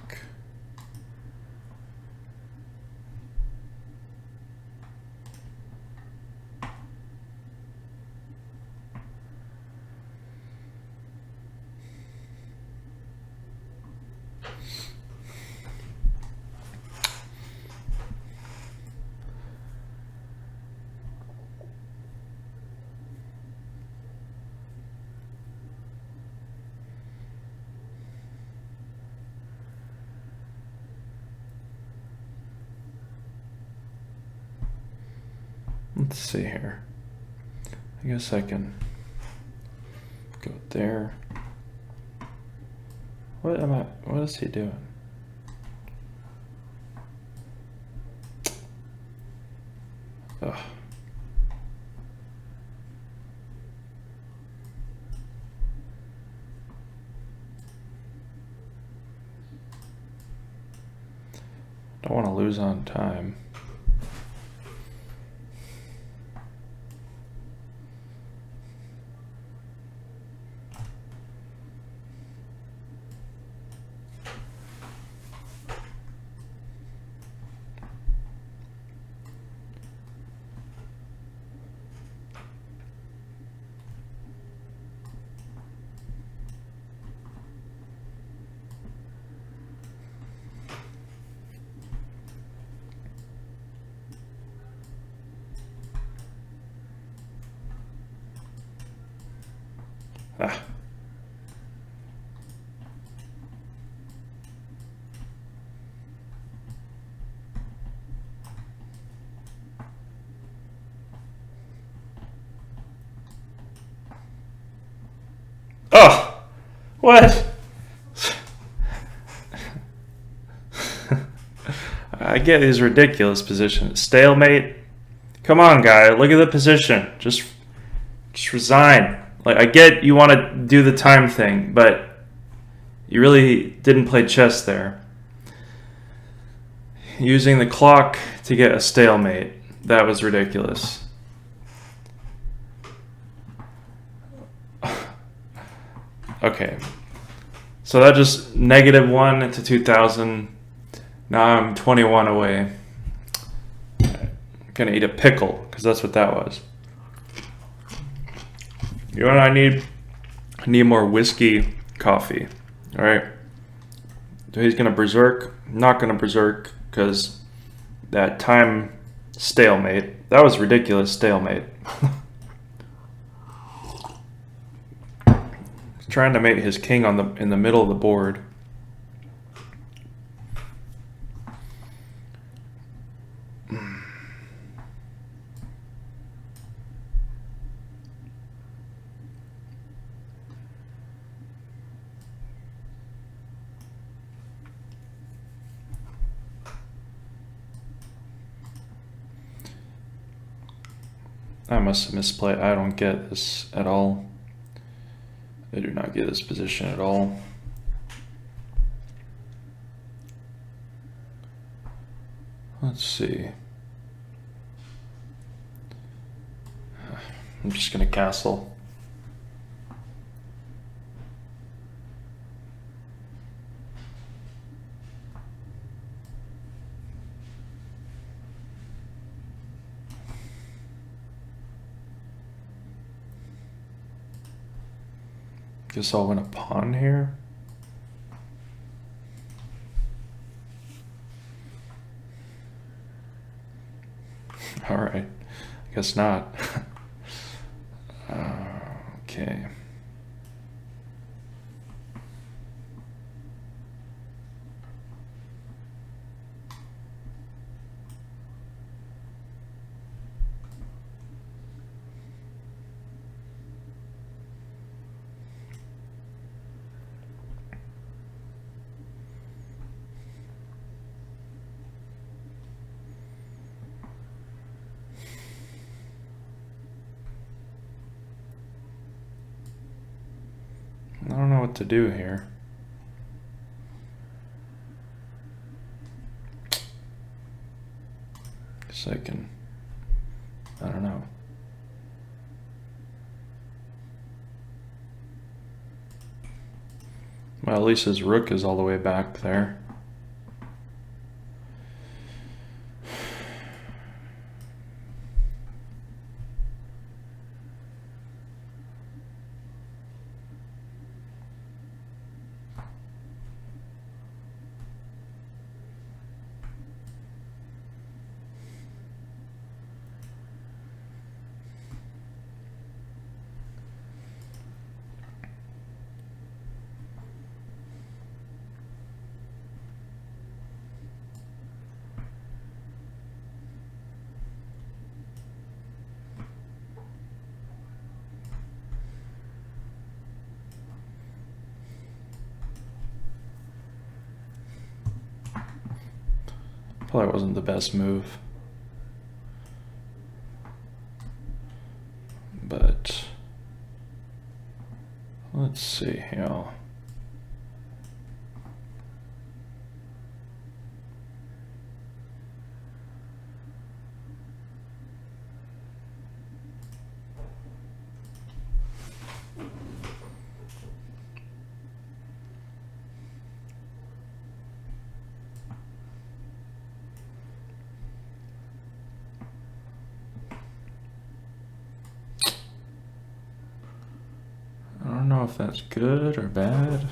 Let's see here. I guess I can go there. What is he doing? Ugh. Don't want to lose on time. Ah. Oh, what? I get his ridiculous position. Stalemate. Come on, guy. Look at the position. Just resign. Like, I get you want to do the time thing, but you really didn't play chess there. Using the clock to get a stalemate. That was ridiculous. Okay. So that just -1 to 2,000. Now I'm 21 away. I'm gonna eat a pickle, because that's what that was. You know what I need? I need more whiskey coffee. Alright. So he's gonna berserk. I'm not gonna berserk, because that time stalemate. That was ridiculous stalemate. He's trying to make his king in the middle of the board. I must have misplayed. I don't get this at all. I do not get this position at all. Let's see. I'm just gonna castle. Guess I'll win a pawn here. All right, I guess not. Okay. I don't know what to do here. Guess I can, I don't know. Well, at least his rook is all the way back there. Probably wasn't the best move. But let's see here. I don't know if that's good or bad.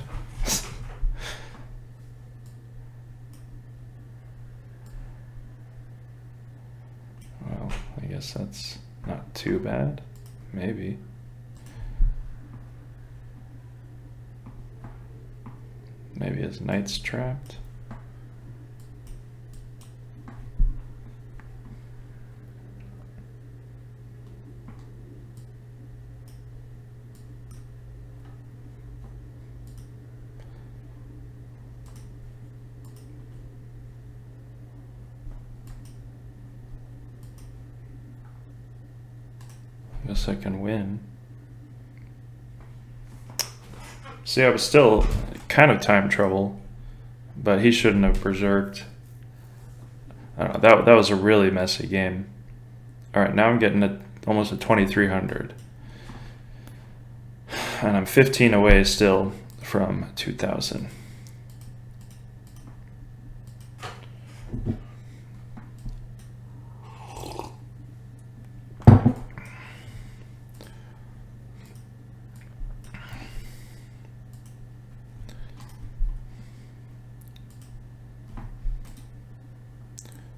Well, I guess that's not too bad. Maybe. Maybe his knight's trapped. Guess I can win. See, I was still kind of time trouble, but he shouldn't have berserked. I don't know, that was a really messy game. All right, now I'm getting almost a 2300. And I'm 15 away still from 2000.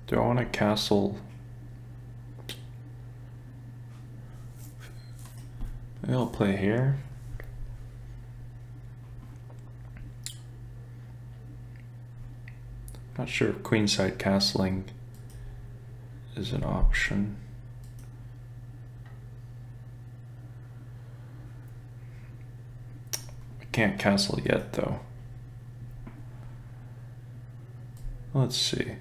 Do I want to castle? Maybe I'll play here. Not sure if queenside castling is an option. I can't castle yet though. Let's see.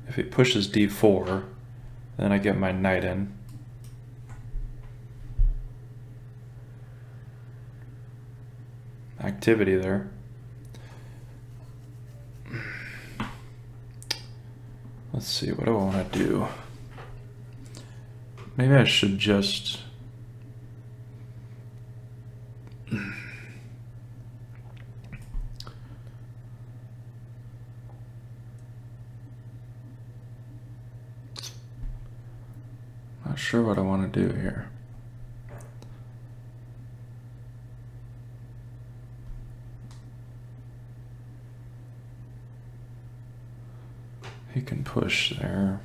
If he pushes d4, then I get my knight in. Activity there. Let's see, what do I want to do? Maybe I should just... Not sure what I want to do here. He can push there.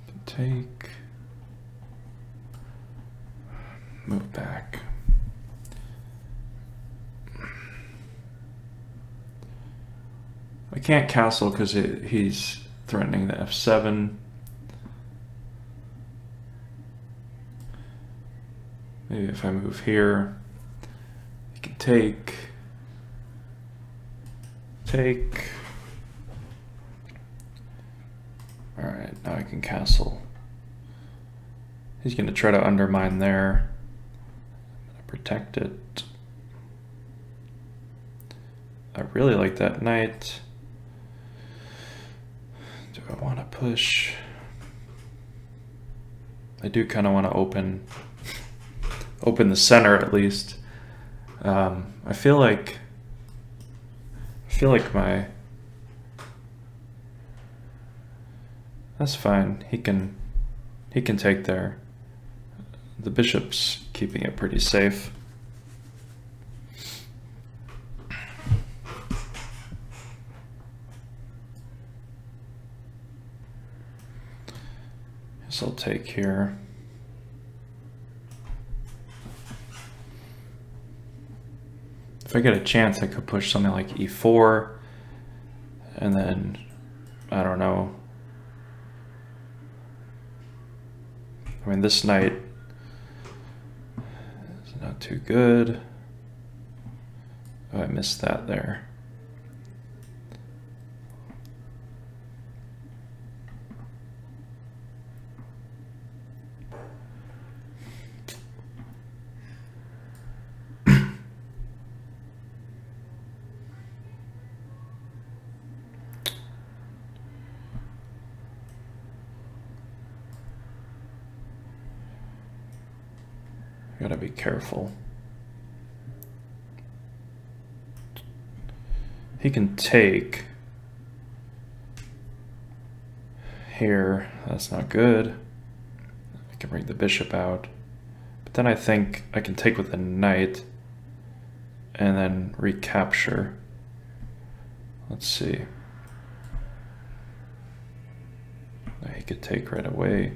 He can take. Move back. I can't castle because he's threatening the f7. Maybe if I move here, he can take. Alright, now I can castle. He's going to try to undermine there. I'm going to protect it. I really like that knight. Do I want to push? I do kind of want to open the center at least. I feel like my... That's fine. He can take there. The bishop's keeping it pretty safe. Guess I'll take here. If I get a chance, I could push something like e4, and then, I don't know. I mean, this knight is not too good. Oh, I missed that there. Gotta be careful. He can take here. That's not good. I can bring the bishop out. But then I think I can take with the knight and then recapture. Let's see. He could take right away.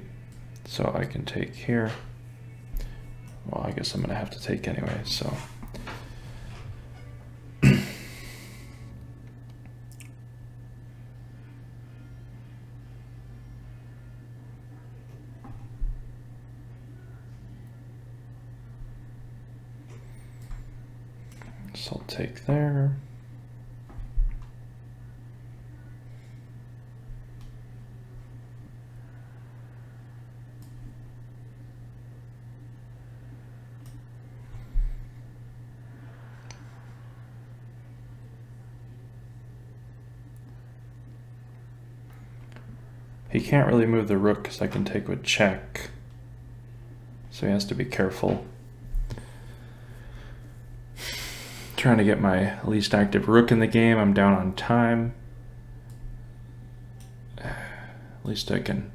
So I can take here. Well, I guess I'm gonna have to take anyway, so. So I'll take there. He can't really move the rook because I can take with check. So he has to be careful. Trying to get my least active rook in the game. I'm down on time. At least I can.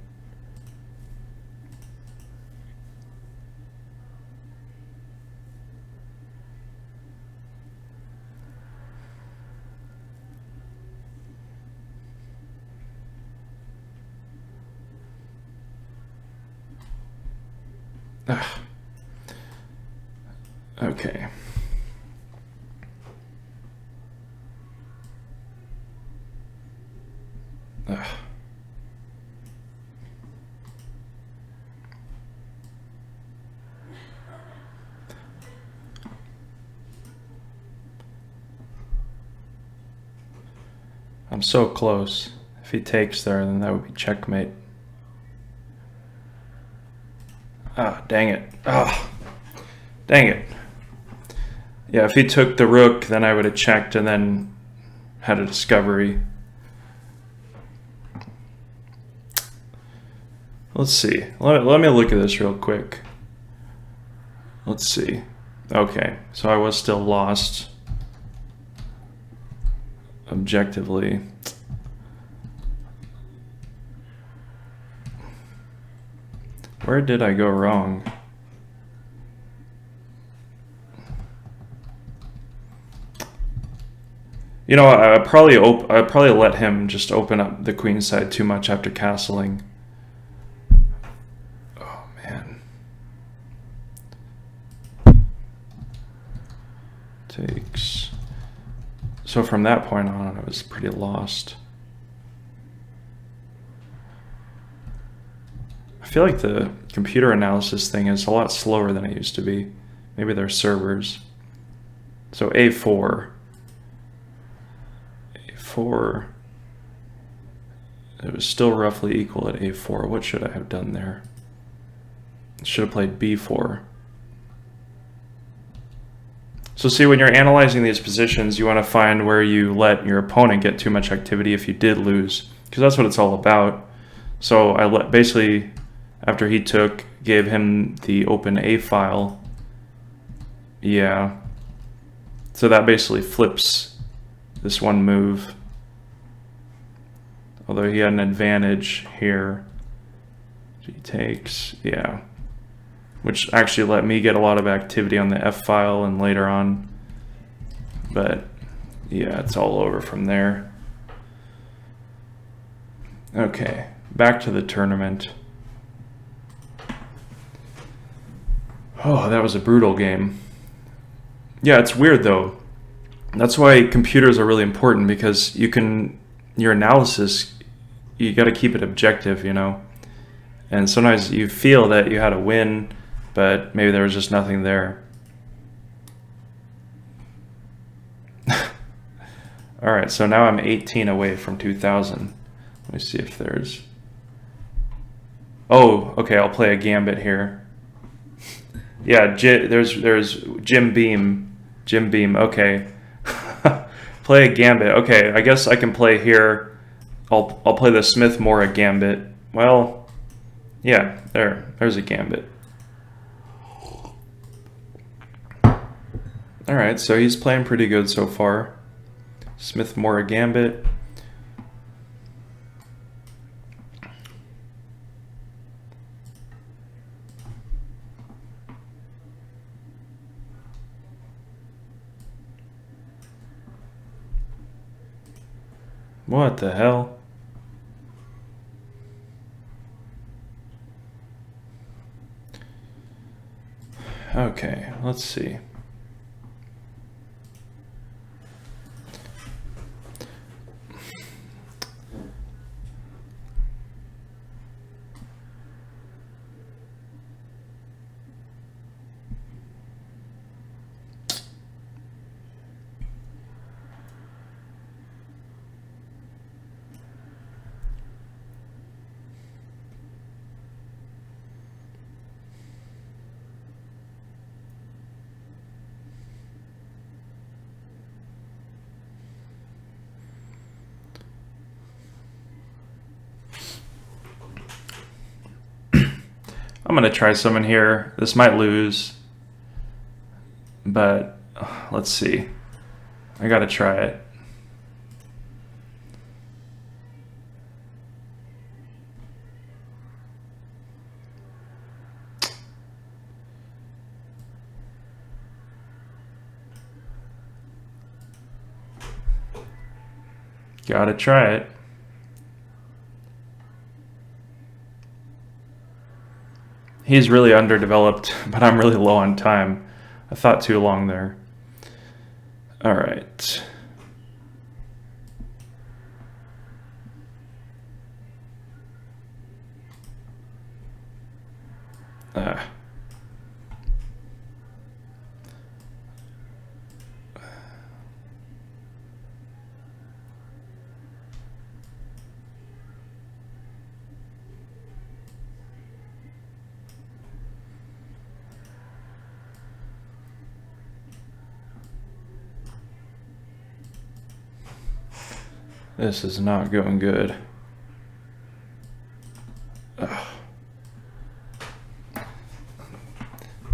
Ugh. Okay. Ugh. I'm so close. If he takes there, then that would be checkmate. Ah, dang it. Ah, dang it. Yeah, if he took the rook, then I would have checked and then had a discovery. Let's see. Let me look at this real quick. Let's see. Okay, so I was still lost objectively. Where did I go wrong? You know, I probably let him just open up the queen side too much after castling. Oh man. Takes. So from that point on, I was pretty lost. I feel like the computer analysis thing is a lot slower than it used to be. Maybe they're servers. So A4. A4. It was still roughly equal at A4. What should I have done there? Should have played B4. So see, when you're analyzing these positions, you want to find where you let your opponent get too much activity if you did lose, because that's what it's all about. So I basically, after he took, gave him the open A file. Yeah. So that basically flips this one move. Although he had an advantage here. He takes, yeah. Which actually let me get a lot of activity on the F file and later on. But yeah, it's all over from there. Okay, back to the tournament. Oh, that was a brutal game. Yeah, it's weird though. That's why computers are really important, because you can, your analysis, you got to keep it objective, you know. And sometimes you feel that you had a win, but maybe there was just nothing there. All right, so now I'm 18 away from 2000. Let me see if there's... Oh, okay, I'll play a gambit here. Yeah, there's Jim Beam. Jim Beam, okay. Play a gambit. Okay, I guess I can play here. I'll play the Smith-Morra gambit. Well, yeah, there's a gambit. Alright, so he's playing pretty good so far. Smith more a gambit. What the hell? Okay, let's see. I'm gonna try someone here. This might lose, but let's see. I gotta try it. Gotta try it. He's really underdeveloped, but I'm really low on time. I thought too long there. All right. This is not going good. Ugh.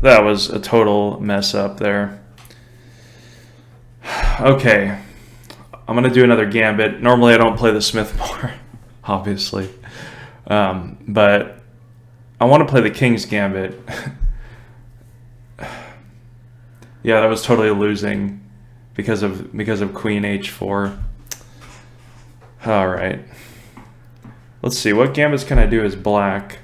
That was a total mess up there. Okay, I'm gonna do another gambit. Normally I don't play the Smith more, obviously. But I want to play the King's Gambit. Yeah, that was totally losing because of Queen H4. All right. Let's see, what gambits can I do as black?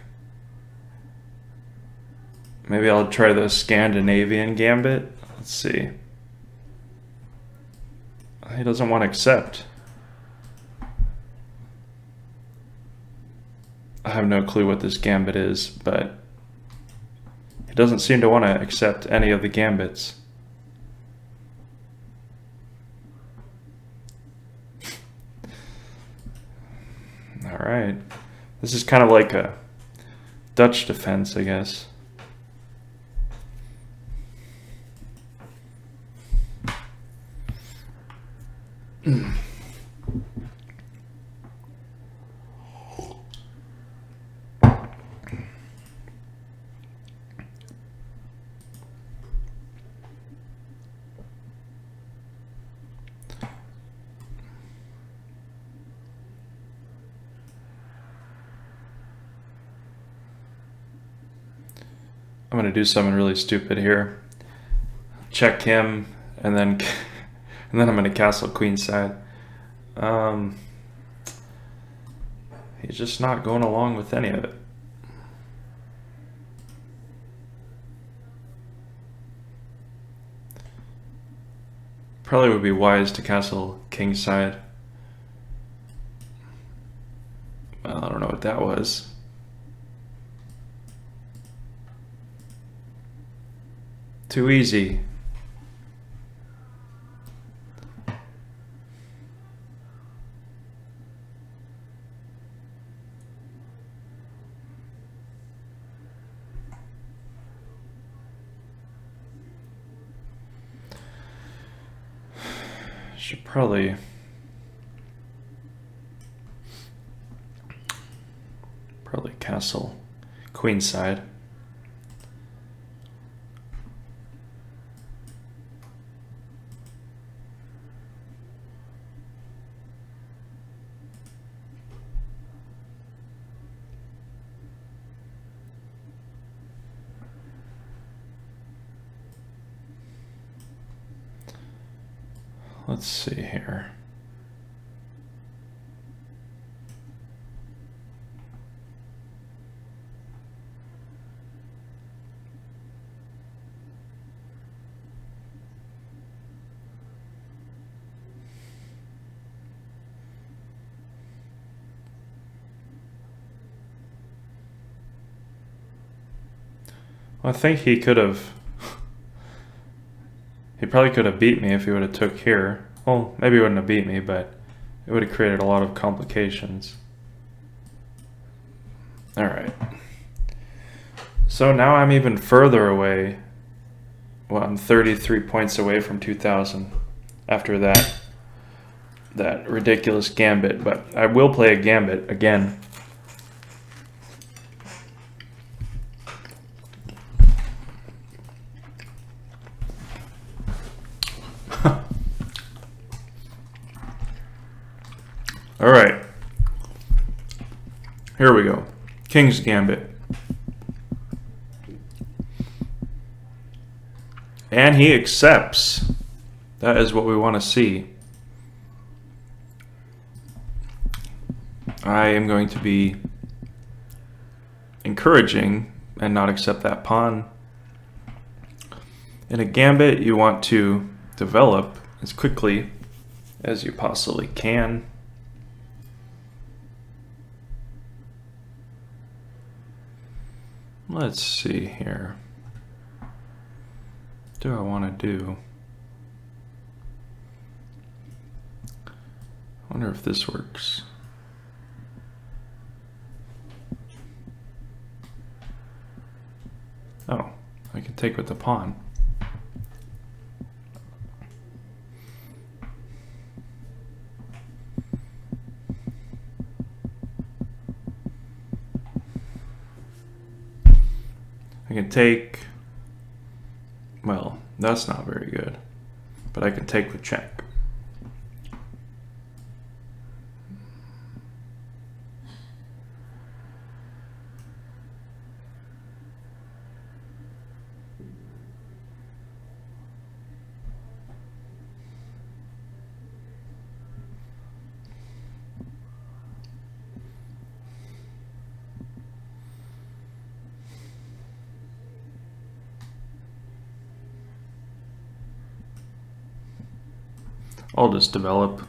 Maybe I'll try the Scandinavian gambit. Let's see. He doesn't want to accept. I have no clue what this gambit is, but he doesn't seem to want to accept any of the gambits. All right. This is kind of like a Dutch defense, I guess. I'm gonna do something really stupid here. Check him, and then I'm gonna castle queenside. He's just not going along with any of it. Probably would be wise to castle kingside. Well, I don't know what that was. Too easy. Should probably castle queenside. Let's see here. I think he could have. He probably could have beat me if he would have took here. Well, maybe he wouldn't have beat me, but it would have created a lot of complications. All right. So now I'm even further away. Well, I'm 33 points away from 2000 after that ridiculous gambit, but I will play a gambit again. All right, here we go. King's Gambit. And he accepts. That is what we want to see. I am going to be encouraging and not accept that pawn. In a gambit, you want to develop as quickly as you possibly can. Let's see here. What do I want to do? I wonder if this works. Oh, I can take with the pawn. I can take, well, that's not very good, but I can take with check. I'll just develop.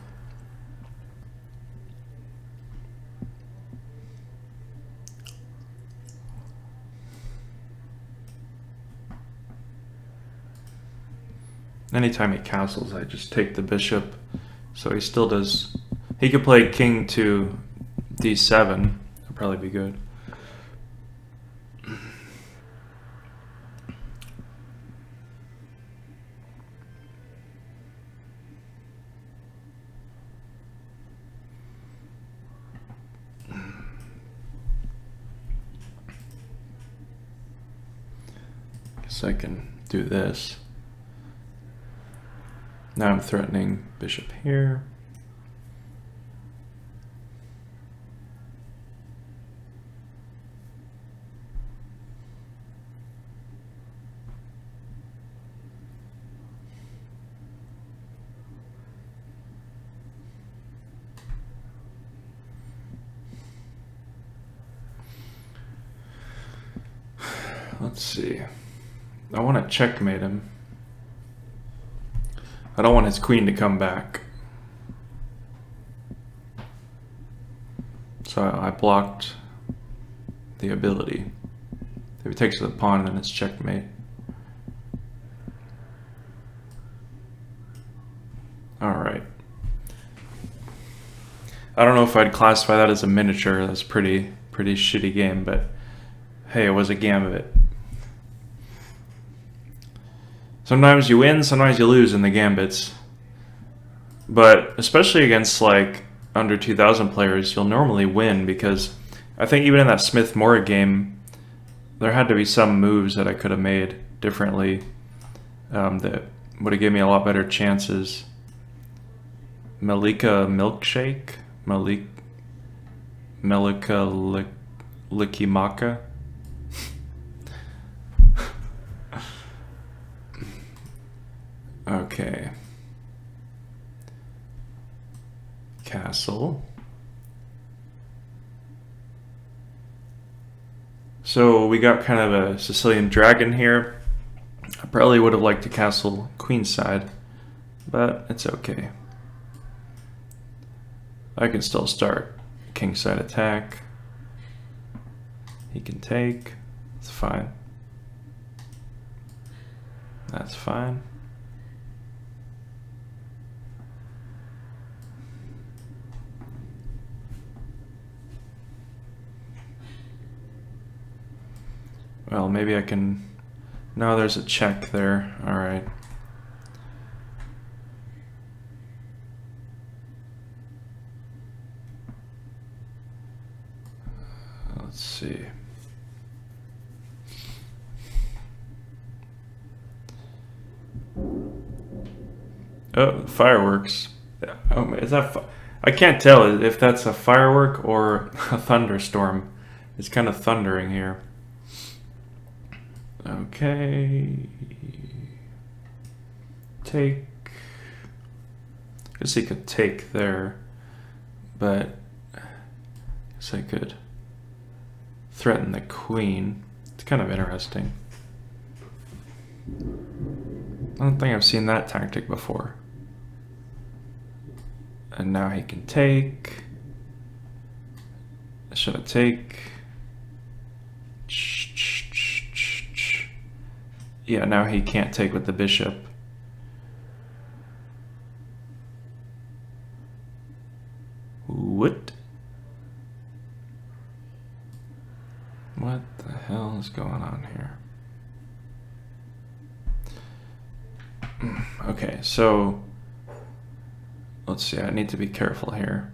Anytime he castles, I just take the bishop. So he still does. He could play king to d7. That'd probably be good. Guess I can do this. Now I'm threatening bishop here. Let's see. I want to checkmate him. I don't want his queen to come back. So I blocked the ability. If he takes the pawn, then it's checkmate. Alright. I don't know if I'd classify that as a miniature. That's pretty shitty game, but hey, it was a gambit. Sometimes you win, sometimes you lose in the gambits. But especially against like under 2,000 players, you'll normally win because I think even in that Smith-Morra game, there had to be some moves that I could have made differently that would have given me a lot better chances. Malika Milkshake? Malika Likimaka? Okay. castle. So we got kind of a Sicilian dragon here. I probably would have liked to castle queenside, but it's okay. I can still start kingside attack. He can take. It's fine. That's fine. Well, maybe I can... No, there's a check there. All right. Let's see. Oh, fireworks. Oh, is that... I can't tell if that's a firework or a thunderstorm. It's kind of thundering here. Okay. Take. I guess he could take there, but I guess I could threaten the queen. It's kind of interesting. I don't think I've seen that tactic before. And now he can take. Should I take? Yeah, now he can't take with the bishop. What? What the hell is going on here? Okay, so let's see. I need to be careful here.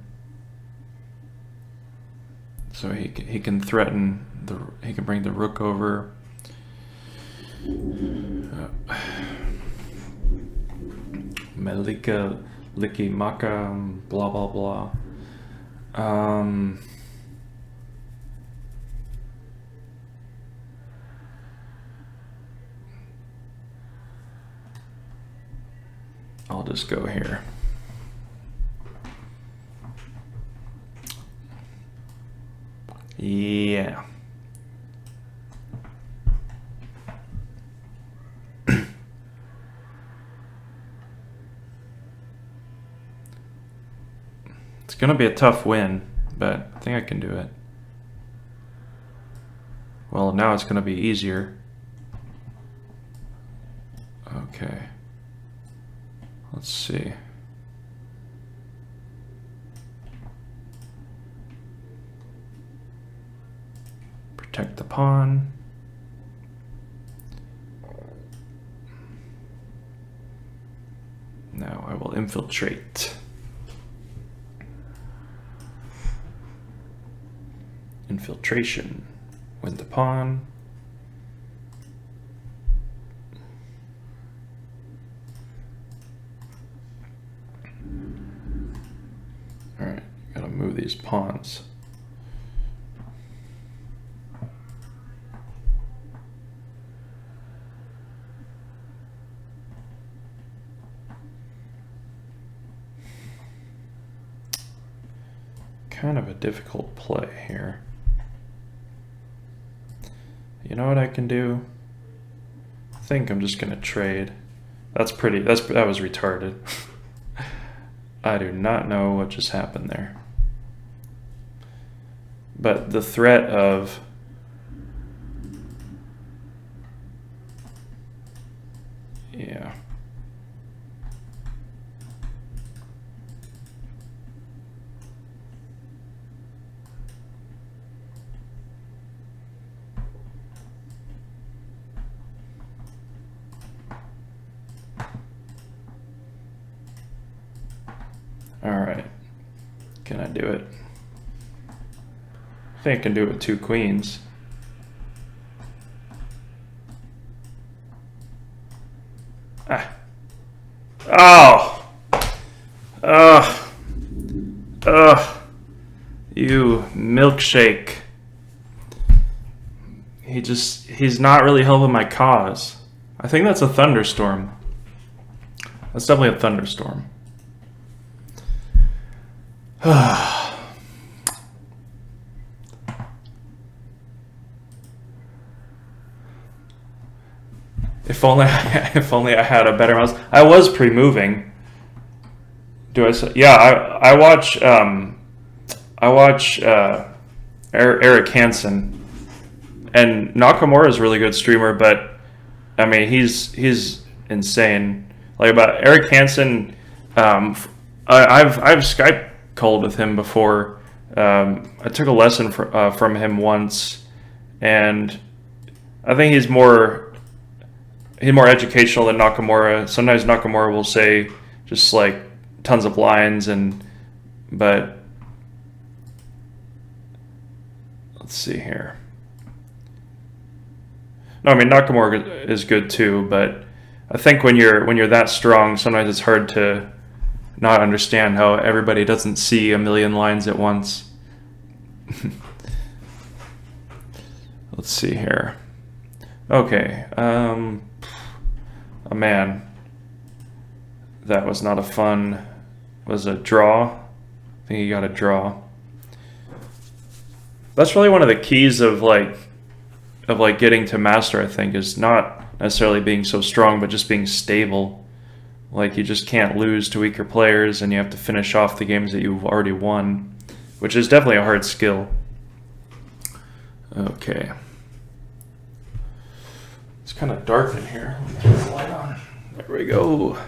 So he can threaten the. He can bring the rook over. Melika Liki Maka blah blah blah. I'll just go here. Yeah. It's gonna be a tough win, but I think I can do it. Well, now it's gonna be easier. Okay. Let's see. Protect the pawn. Now I will infiltrate. Infiltration. Win the pawn. Alright, gotta move these pawns. Kind of a difficult play here. You know what I can do? I think I'm just gonna trade. That was retarded. I do not know what just happened there. But the threat of yeah. All right, can I do it? I think I can do it with two queens. Ah. Oh. You milkshake. He's not really helping my cause. I think that's a thunderstorm. That's definitely a thunderstorm. If only, if only I had a better mouse. I was pre-moving. Do I say? Yeah, I watch Eric Hansen, and Nakamura is a really good streamer, but I mean he's insane. Like about Eric Hansen, I've Skype called with him before. I took a lesson from him once, and I think he's more educational than Nakamura. Sometimes Nakamura will say just like tons of lines, but let's see here. No, I mean Nakamura is good too, but I think when you're that strong, sometimes it's hard to not understand how everybody doesn't see a million lines at once. Let's see here. Okay. Oh man, that was not a fun. Was a draw. I think you got a draw. That's really one of the keys of getting to master, I think, is not necessarily being so strong, but just being stable. Like you just can't lose to weaker players, and you have to finish off the games that you've already won, which is definitely a hard skill. Okay. It's kind of dark in here. Let me turn the light on. There we go.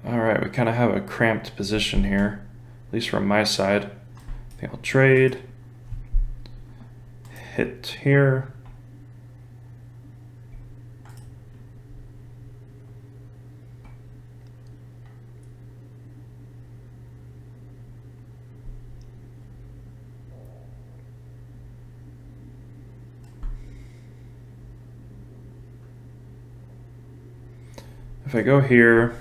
Alright, we kind of have a cramped position here, at least from my side. I think I'll trade. Hit here. If I go here,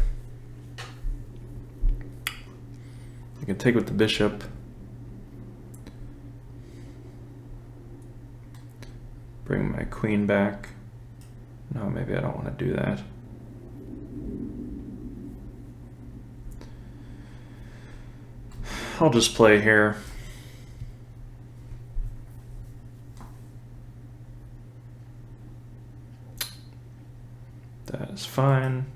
I can take with the bishop. Bring my queen back. No, maybe I don't want to do that. I'll just play here. That is fine.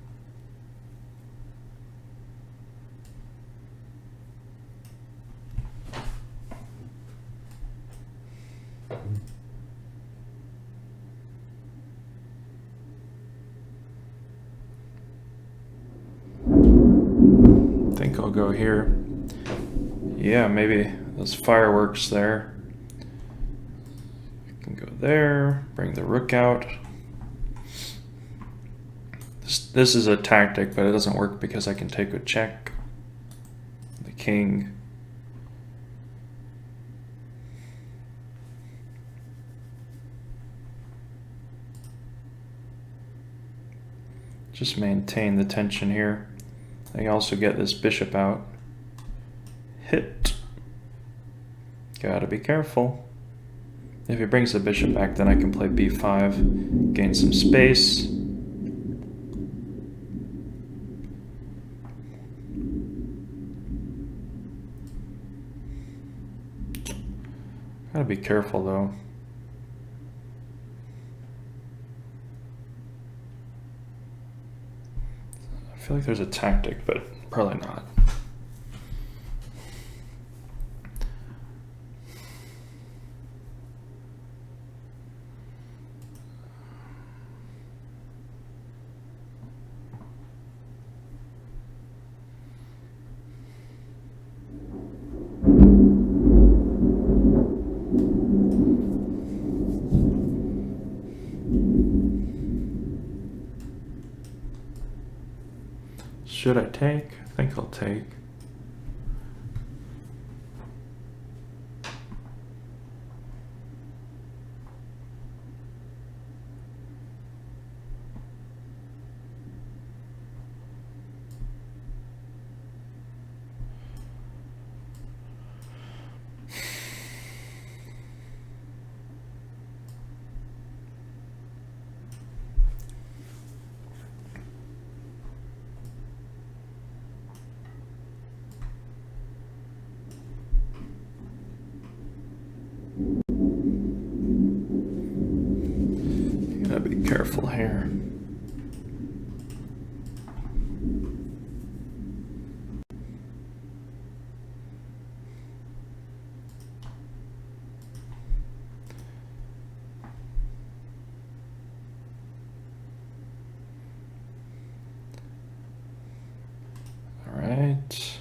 I think I'll go here. Yeah, maybe those fireworks there. I can go there, bring the rook out. This is a tactic, but it doesn't work because I can take a check. The king. Just maintain the tension here. I can also get this bishop out. Hit. Gotta be careful. If he brings the bishop back, then I can play b5, gain some space. Gotta be careful though. I feel like there's a tactic, but probably not. Should I take? I think I'll take. Gotta be careful here. All right.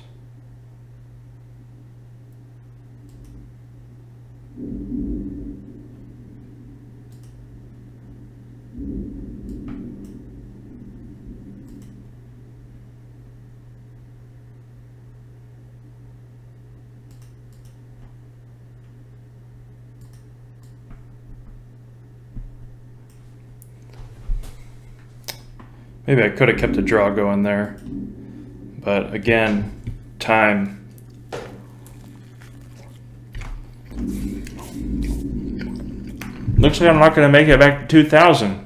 Maybe I could have kept a draw going there. But again, time. Looks like I'm not going to make it back to 2,000.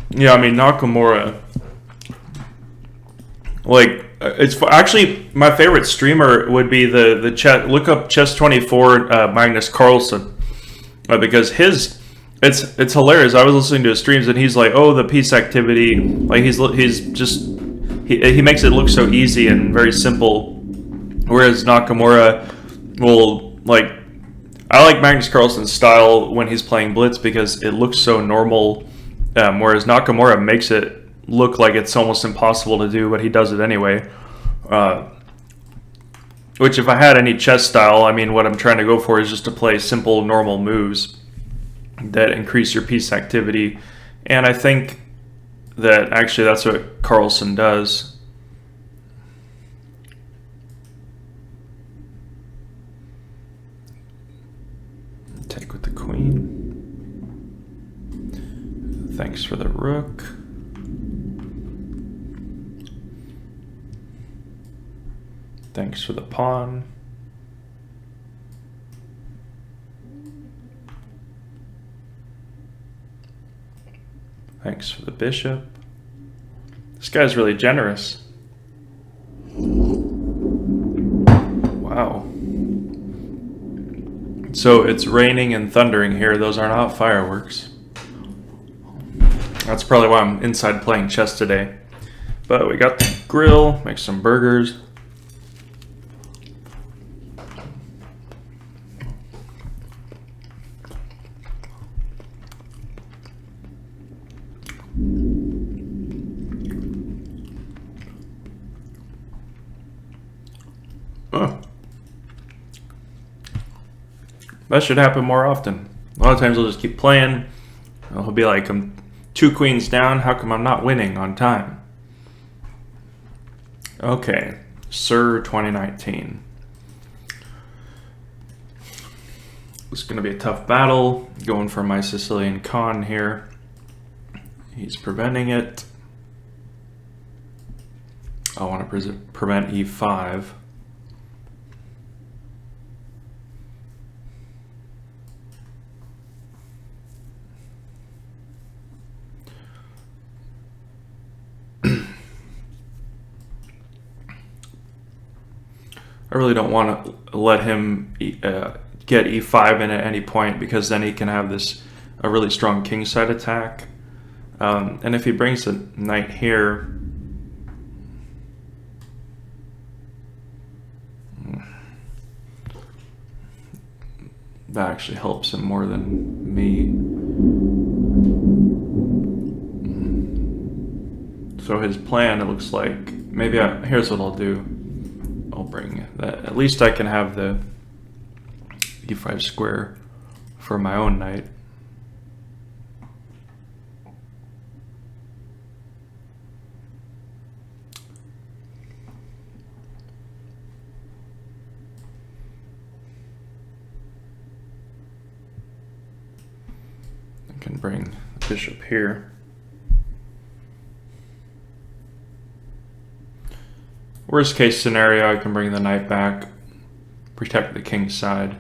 Yeah, I mean, Nakamura. Like, it's actually my favorite streamer would be the chat. Look up Chess24 Magnus Carlsen because it's hilarious. I was listening to his streams and he's like, oh, the piece activity, like he makes it look so easy and very simple, whereas Nakamura will like. I like Magnus Carlsen's style when he's playing Blitz because it looks so normal, whereas Nakamura makes it look like it's almost impossible to do, but he does it anyway. Which, if I had any chess style, I mean, what I'm trying to go for is just to play simple, normal moves that increase your piece activity. And I think that actually that's what Carlsen does. Take with the queen. Thanks for the rook. Thanks for the pawn. Thanks for the bishop. This guy's really generous. Wow. So it's raining and thundering here. Those are not fireworks. That's probably why I'm inside playing chess today. But we got the grill, make some burgers. That should happen more often. A lot of times I'll just keep playing. He'll be like, I'm 2 queens down. How come I'm not winning on time? Okay, Sir 2019. It's going to be a tough battle. Going for my Sicilian Khan here. He's preventing it. I want to prevent e5. I really don't want to let him get e5 in at any point because then he can have a really strong kingside attack. And if he brings a knight here, that actually helps him more than me. So his plan, it looks like, maybe here's what I'll do. I'll bring that. At least I can have the e5 square for my own knight. I can bring the bishop here. Worst case scenario, I can bring the knight back, protect the king's side.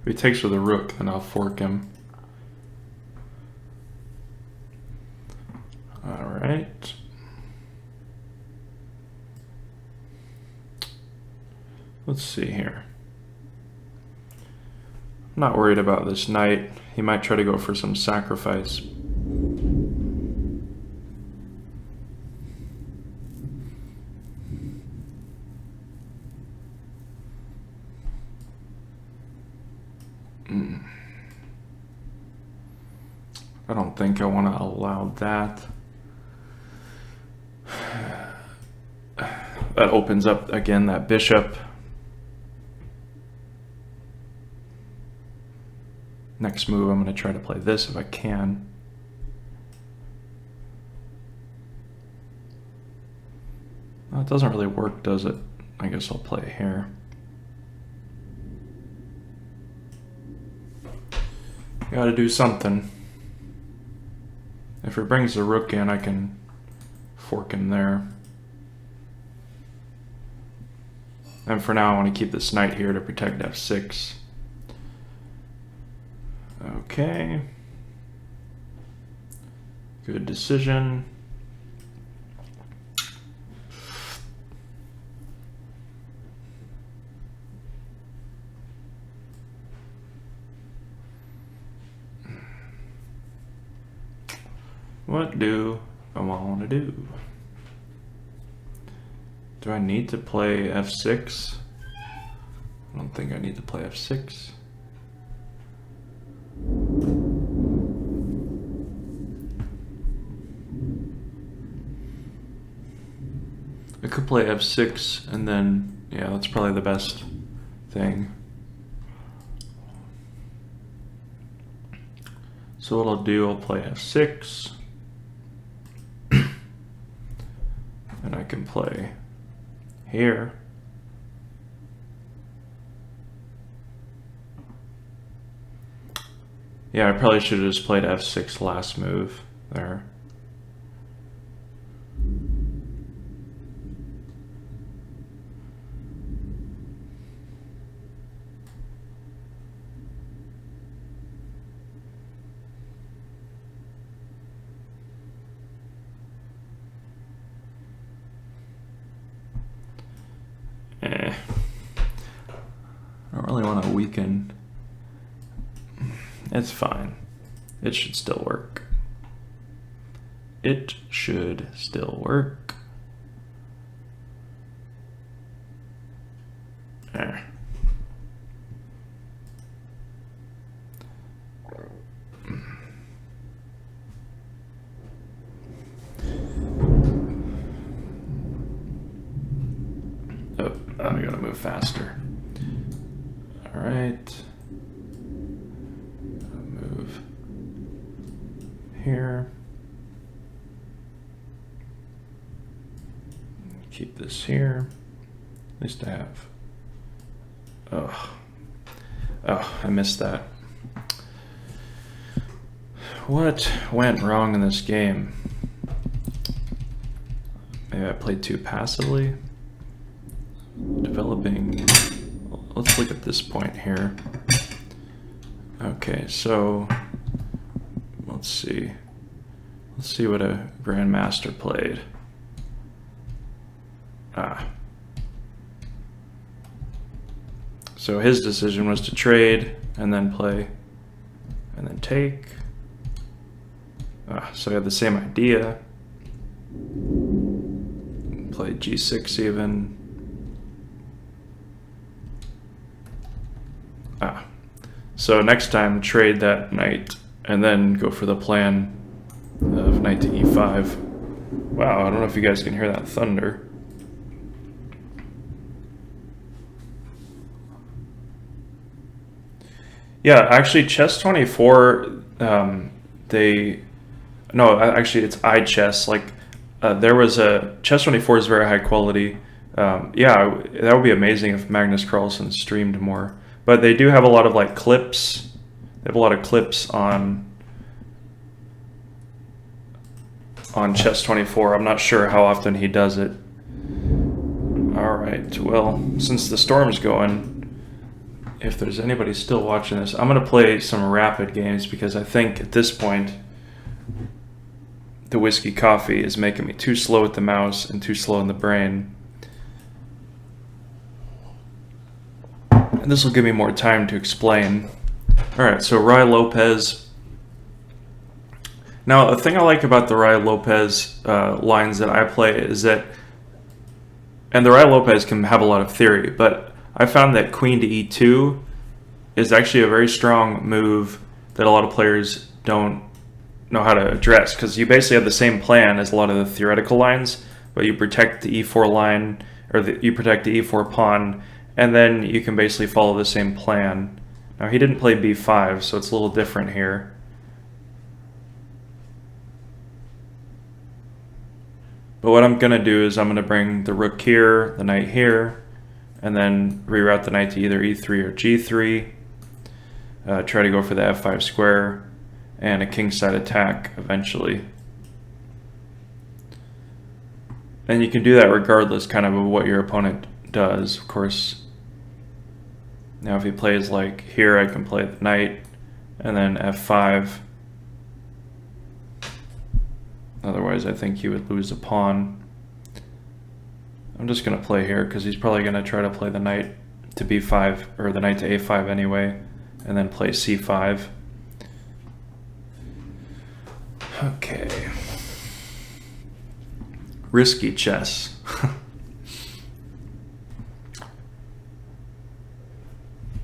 If he takes with a rook, then I'll fork him. Alright. Let's see here. I'm not worried about this knight. He might try to go for some sacrifice. I don't think I want to allow that. That opens up again that bishop. Next move, I'm going to try to play this if I can. Well, it doesn't really work, does it? I guess I'll play here. Gotta do something. If it brings the rook in, I can fork him there. And for now, I want to keep this knight here to protect f6. Okay. Good decision. What do I want to do? Do I need to play f6? I don't think I need to play f6. I could play f6 and then, yeah, that's probably the best thing. So what I'll do, I'll play f6. And I can play here. Yeah, I probably should have just played f6 last move there. I don't really want to weaken. It's fine. It should still work. It should still work. There. Oh, I gotta move faster. All right. Move here. Keep this here. At least I have. Oh, I missed that. What went wrong in this game? Maybe I played too passively. Developing. Let's look at this point here. Okay, so let's see. Let's see what a grandmaster played. So his decision was to trade and then play and then take. So we had the same idea. Played g6 even. So next time trade that knight and then go for the plan of knight to e5. Wow, I don't know if you guys can hear that thunder. Yeah, actually chess 24, actually it's iChess. Like there was a, chess 24 is very high quality. Yeah, that would be amazing if Magnus Carlsen streamed more. But they do have a lot of like clips. They have a lot of clips on chess 24. I'm not sure how often he does it. All right, well, since the storm's going, if there's anybody still watching this, I'm going to play some rapid games because I think at this point the whiskey coffee is making me too slow with the mouse and too slow in the brain. And this will give me more time to explain. Alright, so Rai Lopez. Now, the thing I like about the Rai Lopez lines that I play is that, and the Rai Lopez can have a lot of theory, but I found that queen to e2 is actually a very strong move that a lot of players don't know how to address, because you basically have the same plan as a lot of the theoretical lines, but you protect the e4 line, or you protect the e4 pawn, and then you can basically follow the same plan. Now, he didn't play b5, so it's a little different here. But what I'm going to do is I'm going to bring the rook here, the knight here, and then reroute the knight to either e3 or g3. Try to go for the f5 square and a kingside attack eventually. And you can do that regardless kind of what your opponent does, of course. Now if he plays like here, I can play the knight and then f5. Otherwise I think he would lose a pawn. I'm just going to play here because he's probably going to try to play the knight to b5, or the knight to a5 anyway, and then play c5. Okay. Risky chess.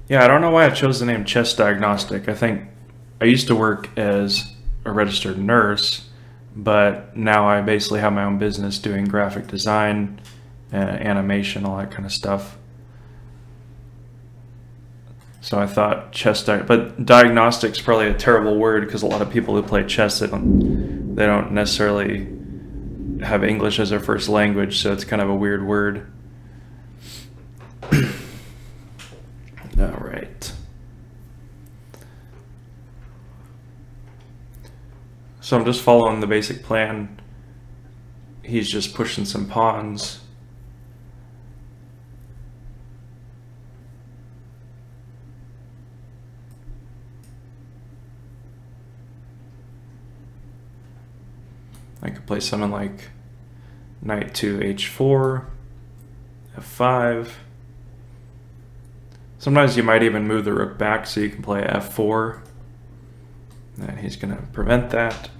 Yeah, I don't know why I chose the name Chess Diagnostic. I think I used to work as a registered nurse, but now I basically have my own business doing graphic design, animation, all that kind of stuff. So I thought but diagnostic's probably a terrible word because a lot of people who play chess, they don't necessarily have English as their first language, so it's kind of a weird word. All right. So I'm just following the basic plan. He's just pushing some pawns. I could play something like knight to h4, f5. Sometimes you might even move the rook back so you can play f4. And he's going to prevent that.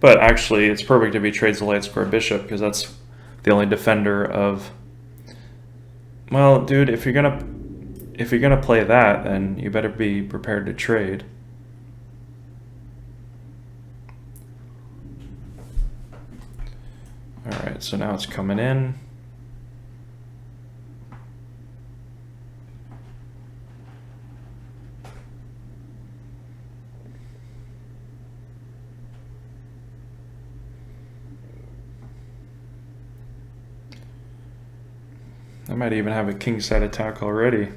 But actually, it's perfect if he trades the light square bishop because that's the only defender of. Well, dude, if you're gonna play that, then you better be prepared to trade. All right, so now it's coming in. I might even have a kingside attack already.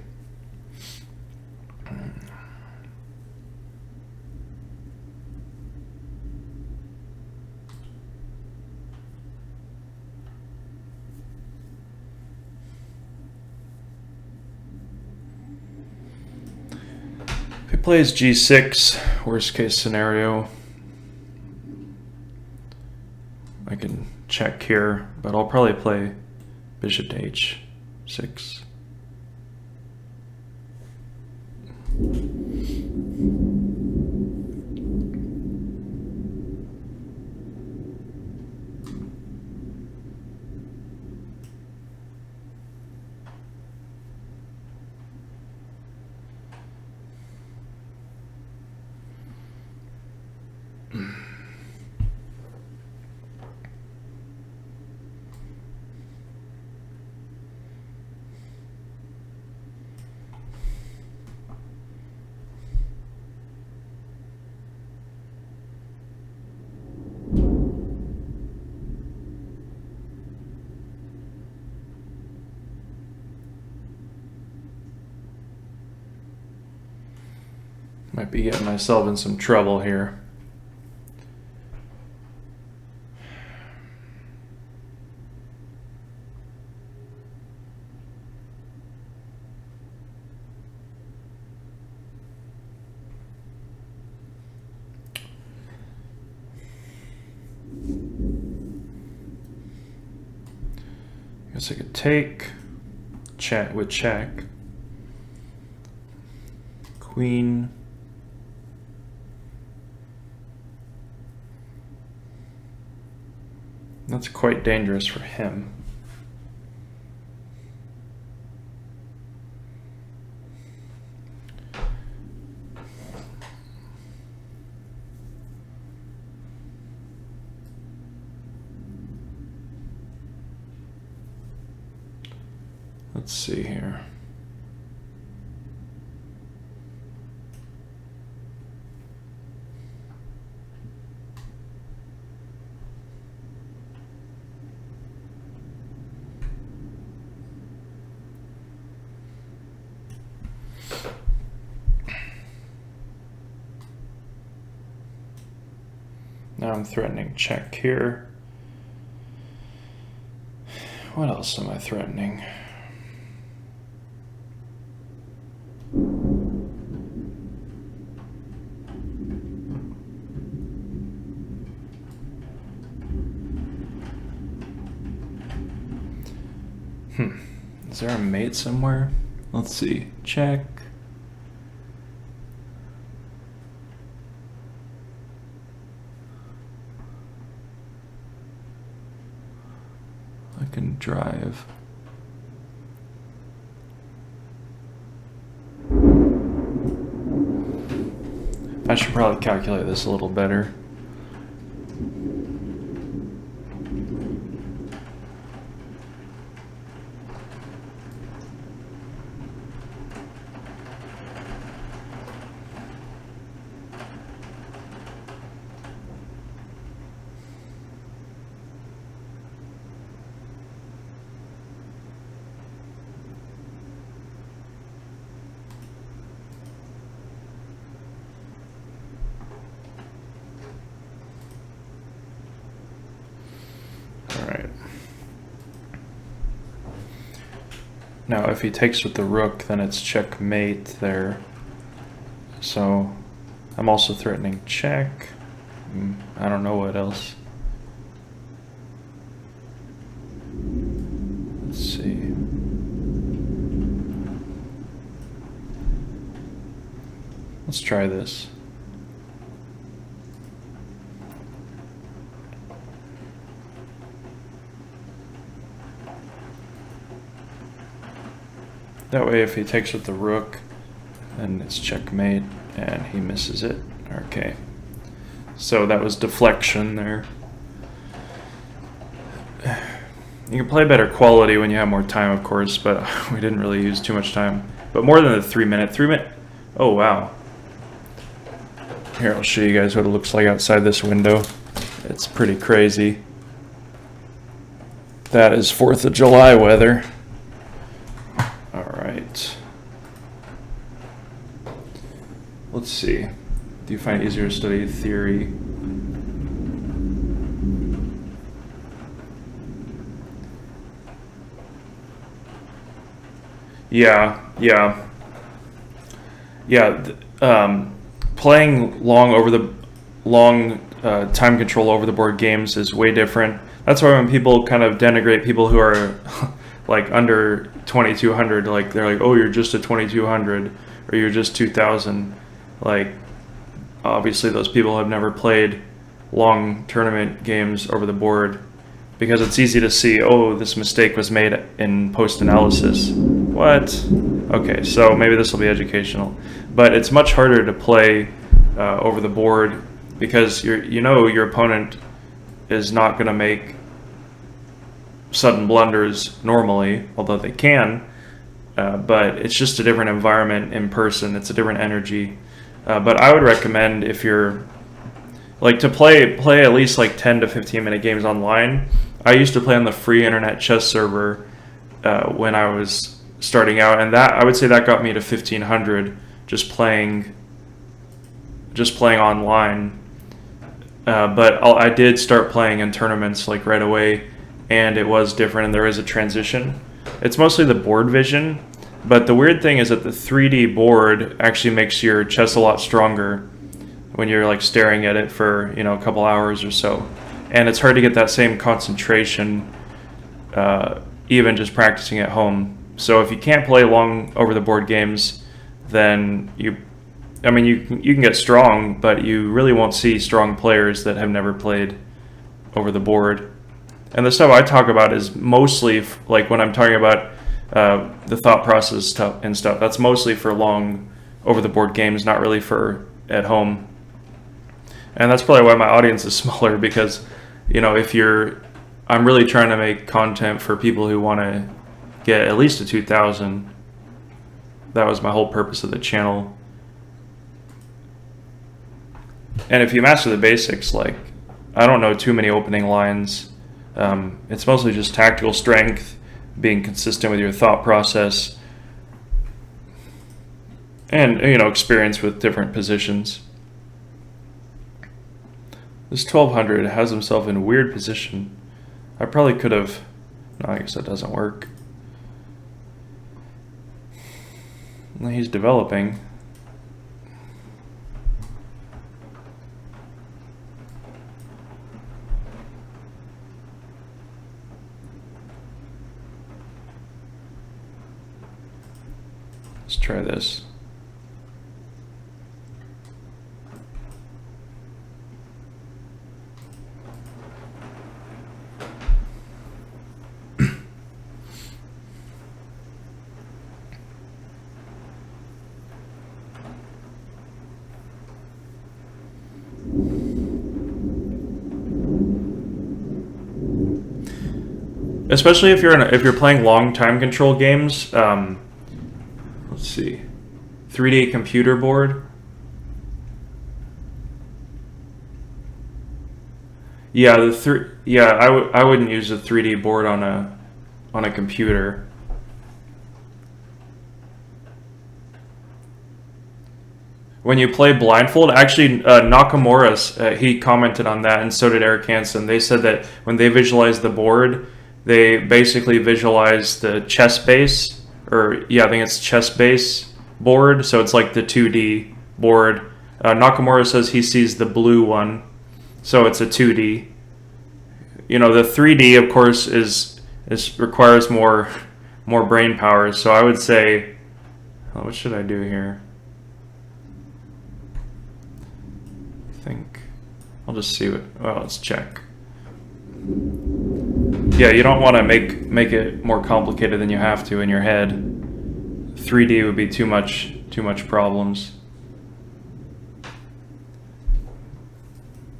If he plays g6, worst case scenario, I can check here, but I'll probably play bishop to h6. Might be getting myself in some trouble here. guess I could take check with check. Queen. That's quite dangerous for him. Let's see here. Now I'm threatening check here. What else am I threatening? Is there a mate somewhere? Let's see. Check. I can drive. I should probably calculate this a little better. Now, if he takes with the rook, then it's checkmate there. So, I'm also threatening check. I don't know what else. Let's see. Let's try this. That way, if he takes with the rook, then it's checkmate, and he misses it. Okay. So that was deflection there. You can play better quality when you have more time, of course, but we didn't really use too much time. But more than the 3 minute. Oh, wow. Here, I'll show you guys what it looks like outside this window. It's pretty crazy. That is 4th of July weather. Let's see. Do you find it easier to study theory? Yeah. Playing long time control over the board games is way different. That's why when people kind of denigrate people who are like under 2200, like they're like, oh, you're just a 2200 or you're just 2000. Like, obviously those people have never played long tournament games over the board because it's easy to see, oh, this mistake was made in post-analysis. What? Okay, so maybe this will be educational. But it's much harder to play over the board because your opponent is not going to make sudden blunders normally, although they can. But it's just a different environment in person. It's a different energy. But I would recommend, if you're like, to play at least like 10 to 15 minute games online. I used to play on the free internet chess server when I was starting out, and that I would say that got me to 1500 just playing online. But I did start playing in tournaments like right away, and it was different, and there is a transition. It's mostly the board vision. But the weird thing is that the 3D board actually makes your chess a lot stronger when you're like staring at it for, a couple hours or so. And it's hard to get that same concentration, even just practicing at home. So if you can't play long over the board games, then you can get strong, but you really won't see strong players that have never played over the board. And the stuff I talk about is mostly like when I'm talking about the thought process stuff and stuff. That's mostly for long over the board games, not really for at home. And that's probably why my audience is smaller, because I'm really trying to make content for people who want to get at least a 2000. That was my whole purpose of the channel. And if you master the basics, like, I don't know too many opening lines. It's mostly just tactical strength, being consistent with your thought process, and experience with different positions. This 1200 has himself in a weird position. I probably could have... No, I guess that doesn't work. He's developing. Let's try this. Especially if you're playing long time control games. Let's see, 3D computer board. Yeah, I wouldn't use a 3D board on a computer. When you play blindfold, actually, Nakamura, he commented on that, and so did Eric Hansen. They said that when they visualize the board, they basically visualize the chess base, I think it's chess base board, so it's like the 2D board. Nakamura says he sees the blue one, so it's a 2D. The 3D, of course, requires more brain power, so I would say, what should I do here? I think I'll just see let's check. Yeah, you don't want to make it more complicated than you have to in your head. 3D would be too much problems.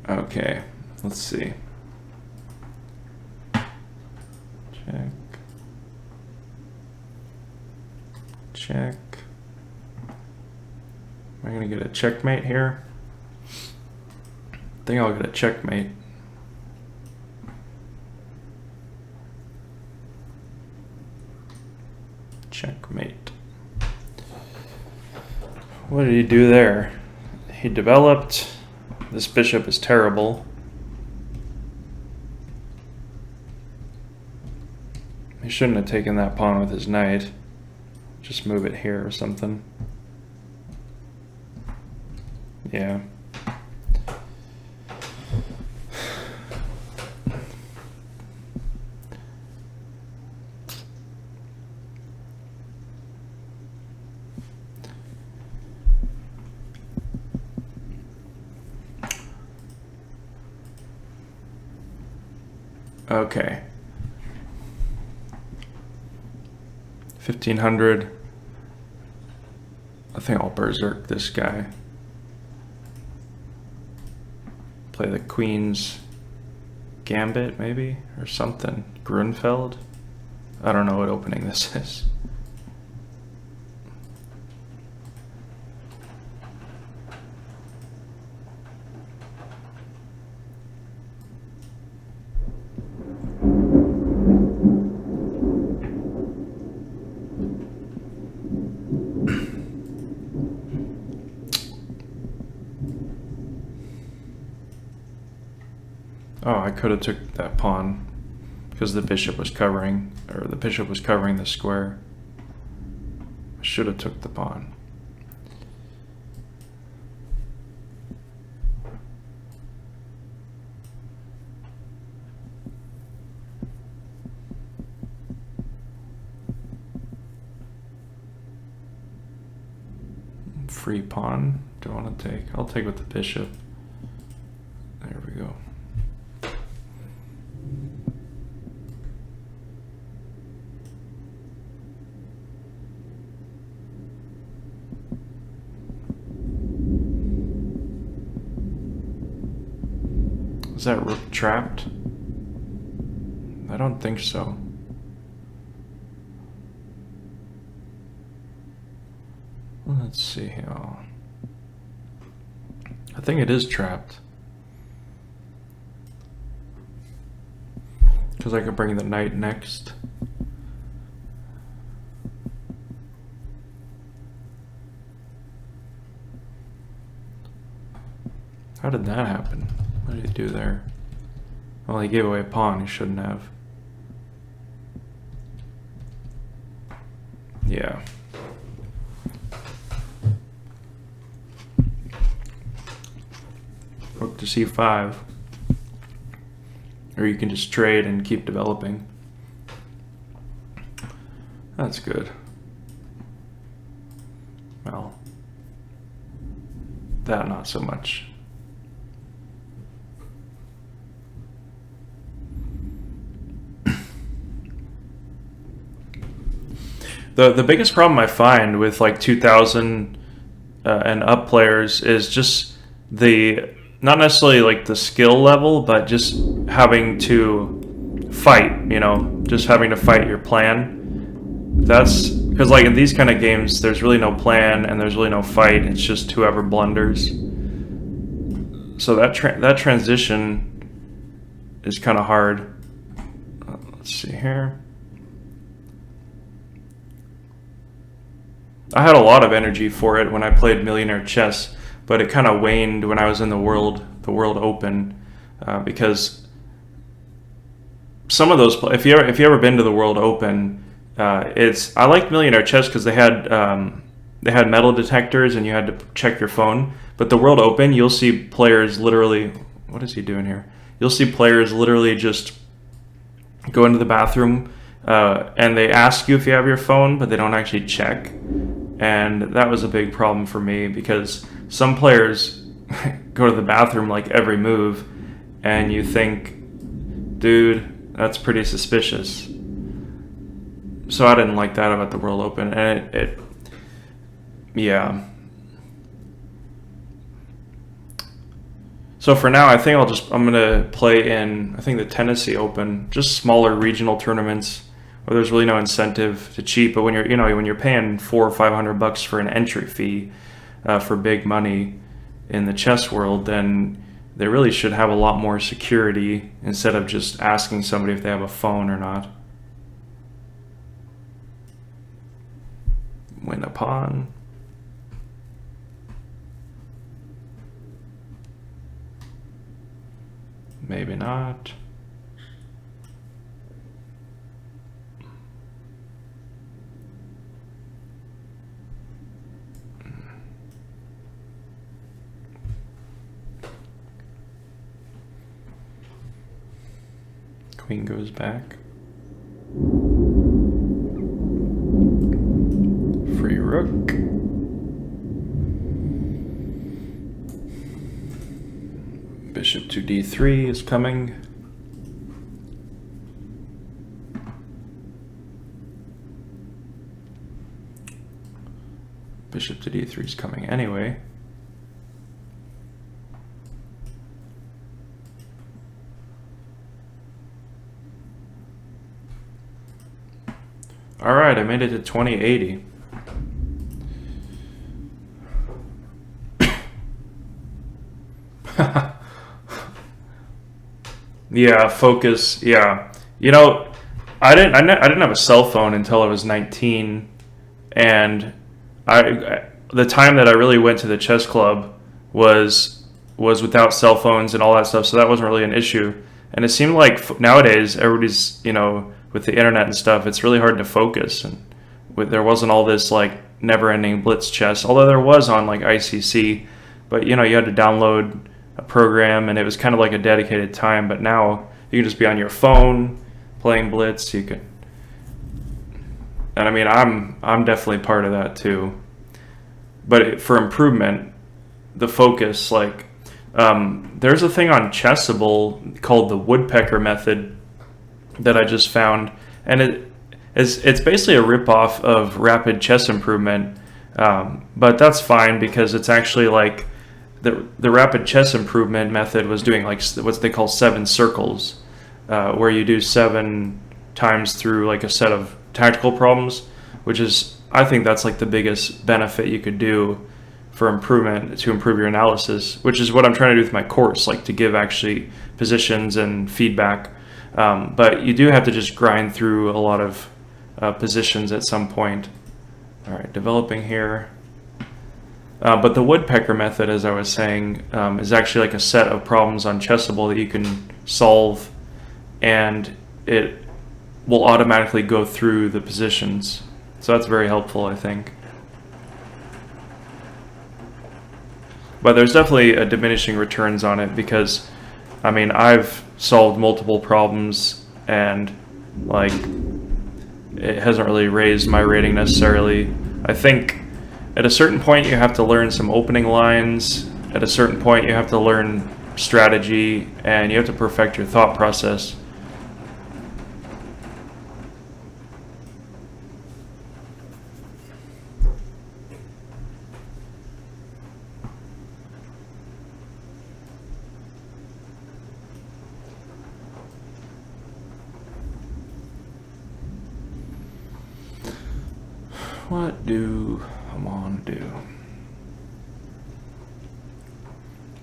Okay, let's see. Check. Am I gonna get a checkmate here? I think I'll get a checkmate. Checkmate. What did he do there? He developed. This bishop is terrible. He shouldn't have taken that pawn with his knight. Just move it here or something. Yeah. Okay. 1500. I think I'll berserk this guy. Play the Queen's Gambit, maybe, or something. Grunfeld? I don't know what opening this is. Oh, I could have took that pawn because the bishop was covering, or the bishop was covering the square. I should have took the pawn. free pawn do I want to take? I'll take with the bishop. There we go. Is that rook trapped? I don't think so. Let's see here. I think it is trapped. Because I could bring the knight next. How did that happen? What did he do there? Well, he gave away a pawn he shouldn't have. Yeah. Rook to c5. Or you can just trade and keep developing. That's good. Well, that not so much. The biggest problem I find with like 2000 and up players is just not necessarily like the skill level, but just having to fight, you know, just having to fight your plan. That's because like in these kind of games, there's really no plan and there's really no fight. It's just whoever blunders. So that transition is kind of hard. Let's see here. I had a lot of energy for it when I played Millionaire Chess, but it kind of waned when I was in the World Open, because some of those, if you ever been to the World Open, I liked Millionaire Chess because they had metal detectors and you had to check your phone. But the World Open, you'll see players literally, what is he doing here? You'll see players literally just go into the bathroom and they ask you if you have your phone, but they don't actually check. And that was a big problem for me because some players go to the bathroom like every move and you think, dude, that's pretty suspicious. So I didn't like that about the World Open, and yeah. So for now, I think I'm gonna play in, I think, the Tennessee Open, just smaller regional tournaments where there's really no incentive to cheat. But when you're paying $400 or $500 for an entry fee for big money in the chess world, then they really should have a lot more security instead of just asking somebody if they have a phone or not. Win a pawn. Maybe not. Queen goes back. Free rook. Bishop to d3 is coming. Bishop to d3 is coming anyway. All right, I made it to 2080. Yeah, focus. Yeah, you know, I didn't have a cell phone until I was 19, and the time that I really went to the chess club was without cell phones and all that stuff, so that wasn't really an issue. And it seemed like nowadays everybody's, you know, with the internet and stuff, it's really hard to focus, and there wasn't all this like never-ending blitz chess, although there was on like ICC, but you know, you had to download a program and it was kind of like a dedicated time. But now you can just be on your phone playing blitz. You can, and I mean, I'm definitely part of that too. but for improvement, the focus, like, there's a thing on Chessable called the woodpecker method that I just found, and it's basically a ripoff of rapid chess improvement, but that's fine because it's actually like the rapid chess improvement method was doing like what they call 7 circles, where you do 7 times through like a set of tactical problems, which is, I think that's like the biggest benefit you could do for improvement, to improve your analysis, which is what I'm trying to do with my course, like to give actually positions and feedback. But you do have to just grind through a lot of positions at some point. All right, developing here. But the woodpecker method, as I was saying, is actually like a set of problems on Chessable that you can solve, and it will automatically go through the positions. So that's very helpful, I think. But there's definitely a diminishing returns on it because, I mean, I've solved multiple problems and like it hasn't really raised my rating necessarily. I think at a certain point you have to learn some opening lines. At a certain point you have to learn strategy and you have to perfect your thought process. What do I want to do?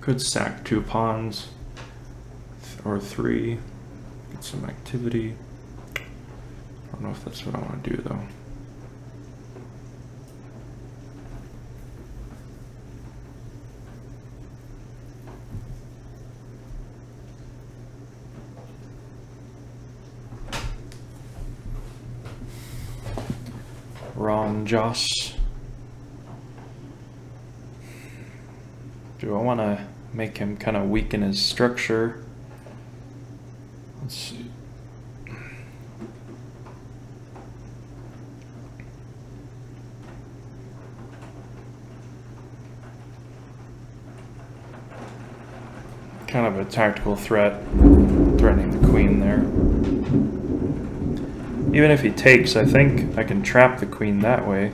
Could sack 2 pawns or 3. Get some activity. I don't know if that's what I want to do though. Ron Joss. Do I want to make him kind of weaken his structure? Let's see. Kind of a tactical threat, threatening the queen there. Even if he takes, I think I can trap the queen that way.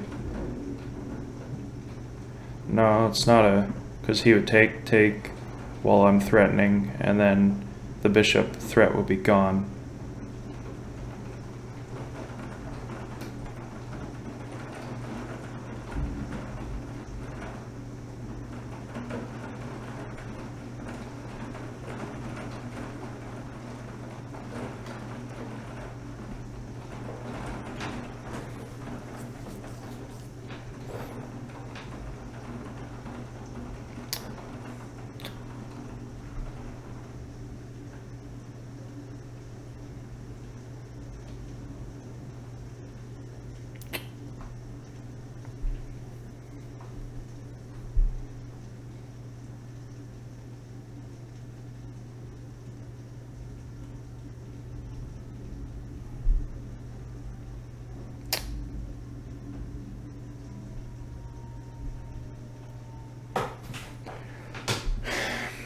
No, it's not a... because he would take while I'm threatening, and then the bishop threat will be gone.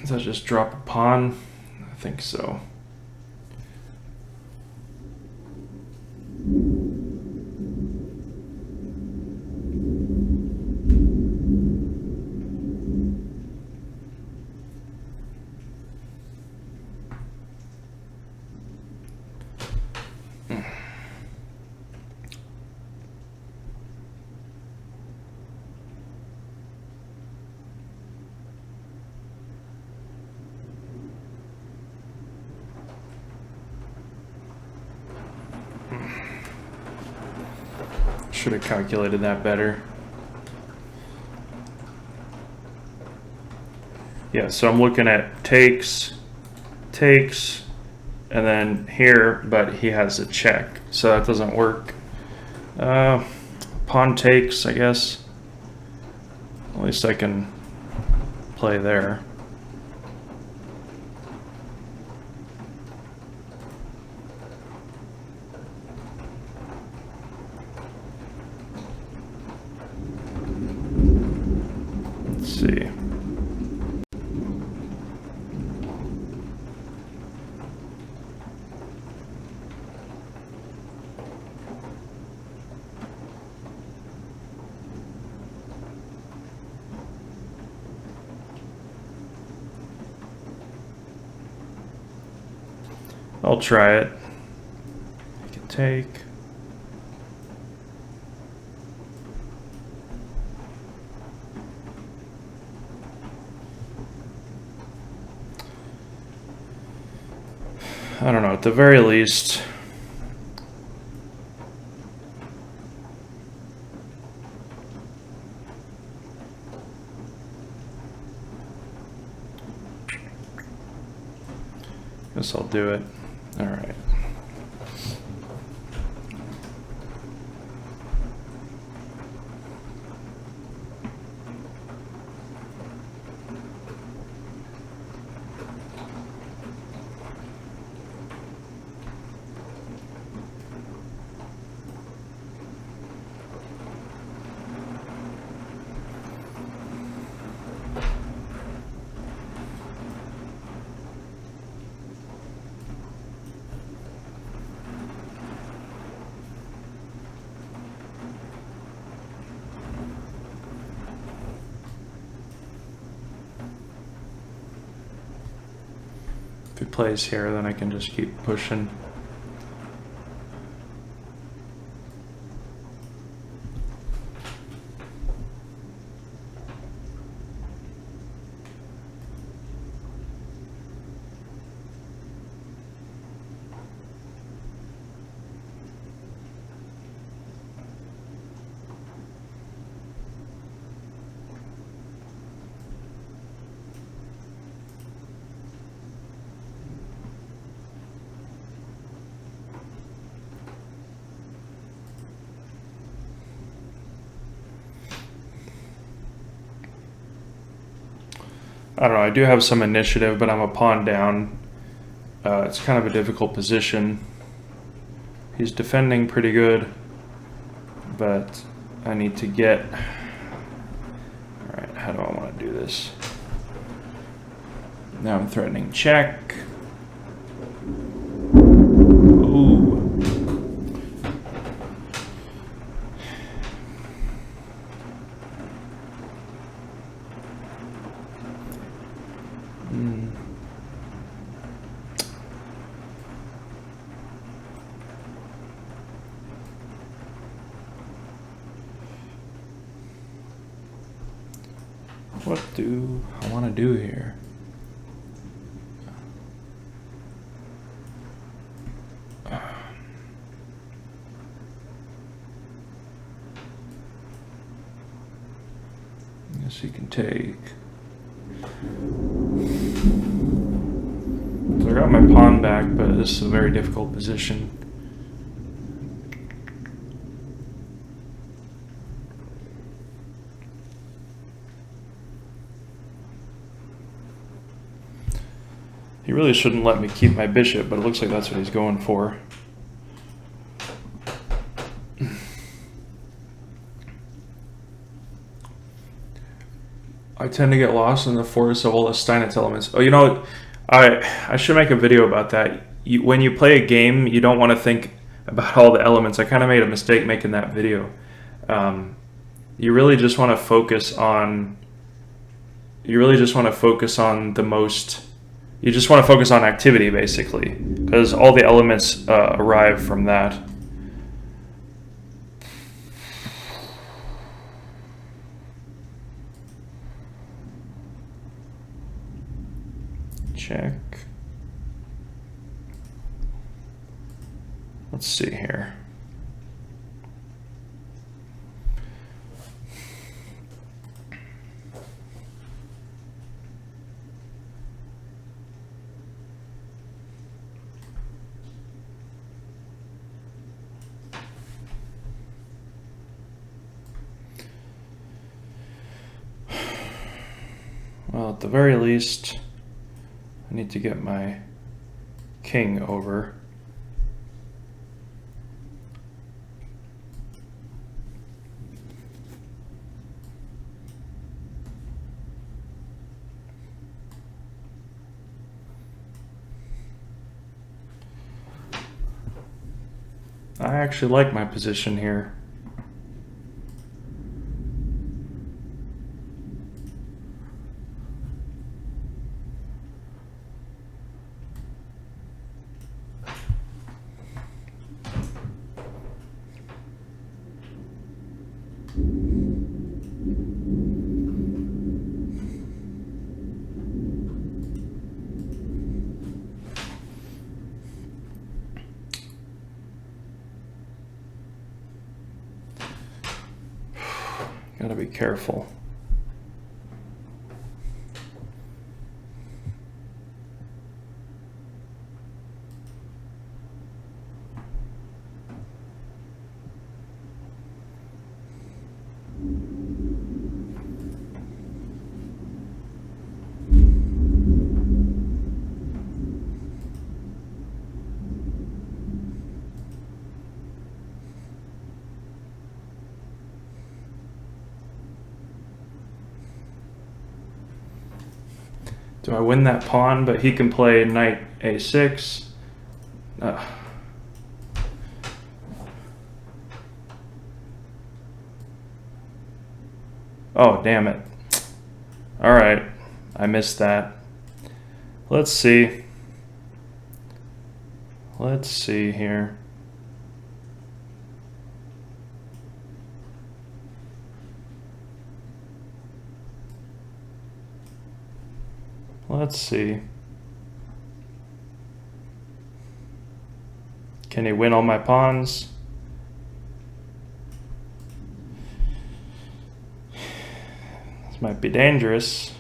Does that just drop a pawn? I think so. Should have calculated that better. Yeah, so I'm looking at takes, and then here, but he has a check, so that doesn't work. Pawn takes, I guess. At least I can play there. see. I'll try it. I can take. I don't know, at the very least, guess I'll do it. All right. If he plays here, then I can just keep pushing. I don't know, I do have some initiative, but I'm a pawn down. It's kind of a difficult position. He's defending pretty good, but I need to get... Alright, how do I want to do this? Now I'm threatening check. Ooh. What do I want to do here? I guess he can take. So I got my pawn back, but this is a very difficult position. He really shouldn't let me keep my bishop, but it looks like that's what he's going for. I tend to get lost in the forest of all the Steinitz elements. Oh, you know, I should make a video about that. When you play a game, you don't want to think about all the elements. I kind of made a mistake making that video. You really just want to focus on... You really just want to focus on the most... You just want to focus on activity, basically, because all the elements arrive from that. Check. Let's see here. Well, at the very least, I need to get my king over. I actually like my position here. Gotta be careful. Do I win that pawn, but he can play knight a6? Oh, damn it. All right, I missed that. Let's see. Let's see here. Let's see. Can he win all my pawns? This might be dangerous.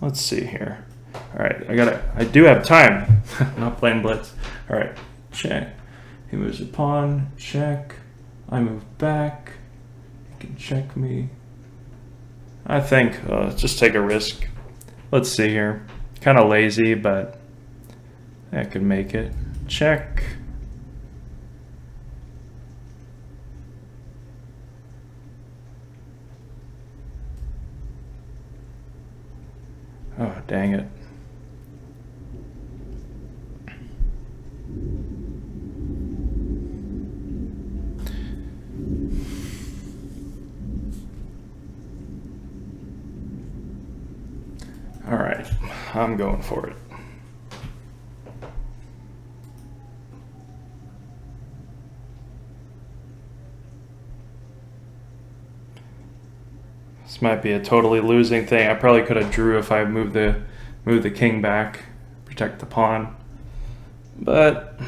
Let's see here. All right, I do have time. I'm not playing blitz. All right, check. He moves a pawn, check. I move back. He can check me. I think let's just take a risk. Let's see here. Kind of lazy, but I could make it. Check. Oh, dang it. All right, I'm going for it. This might be a totally losing thing. I probably could have drew if I moved the king back, protect the pawn. But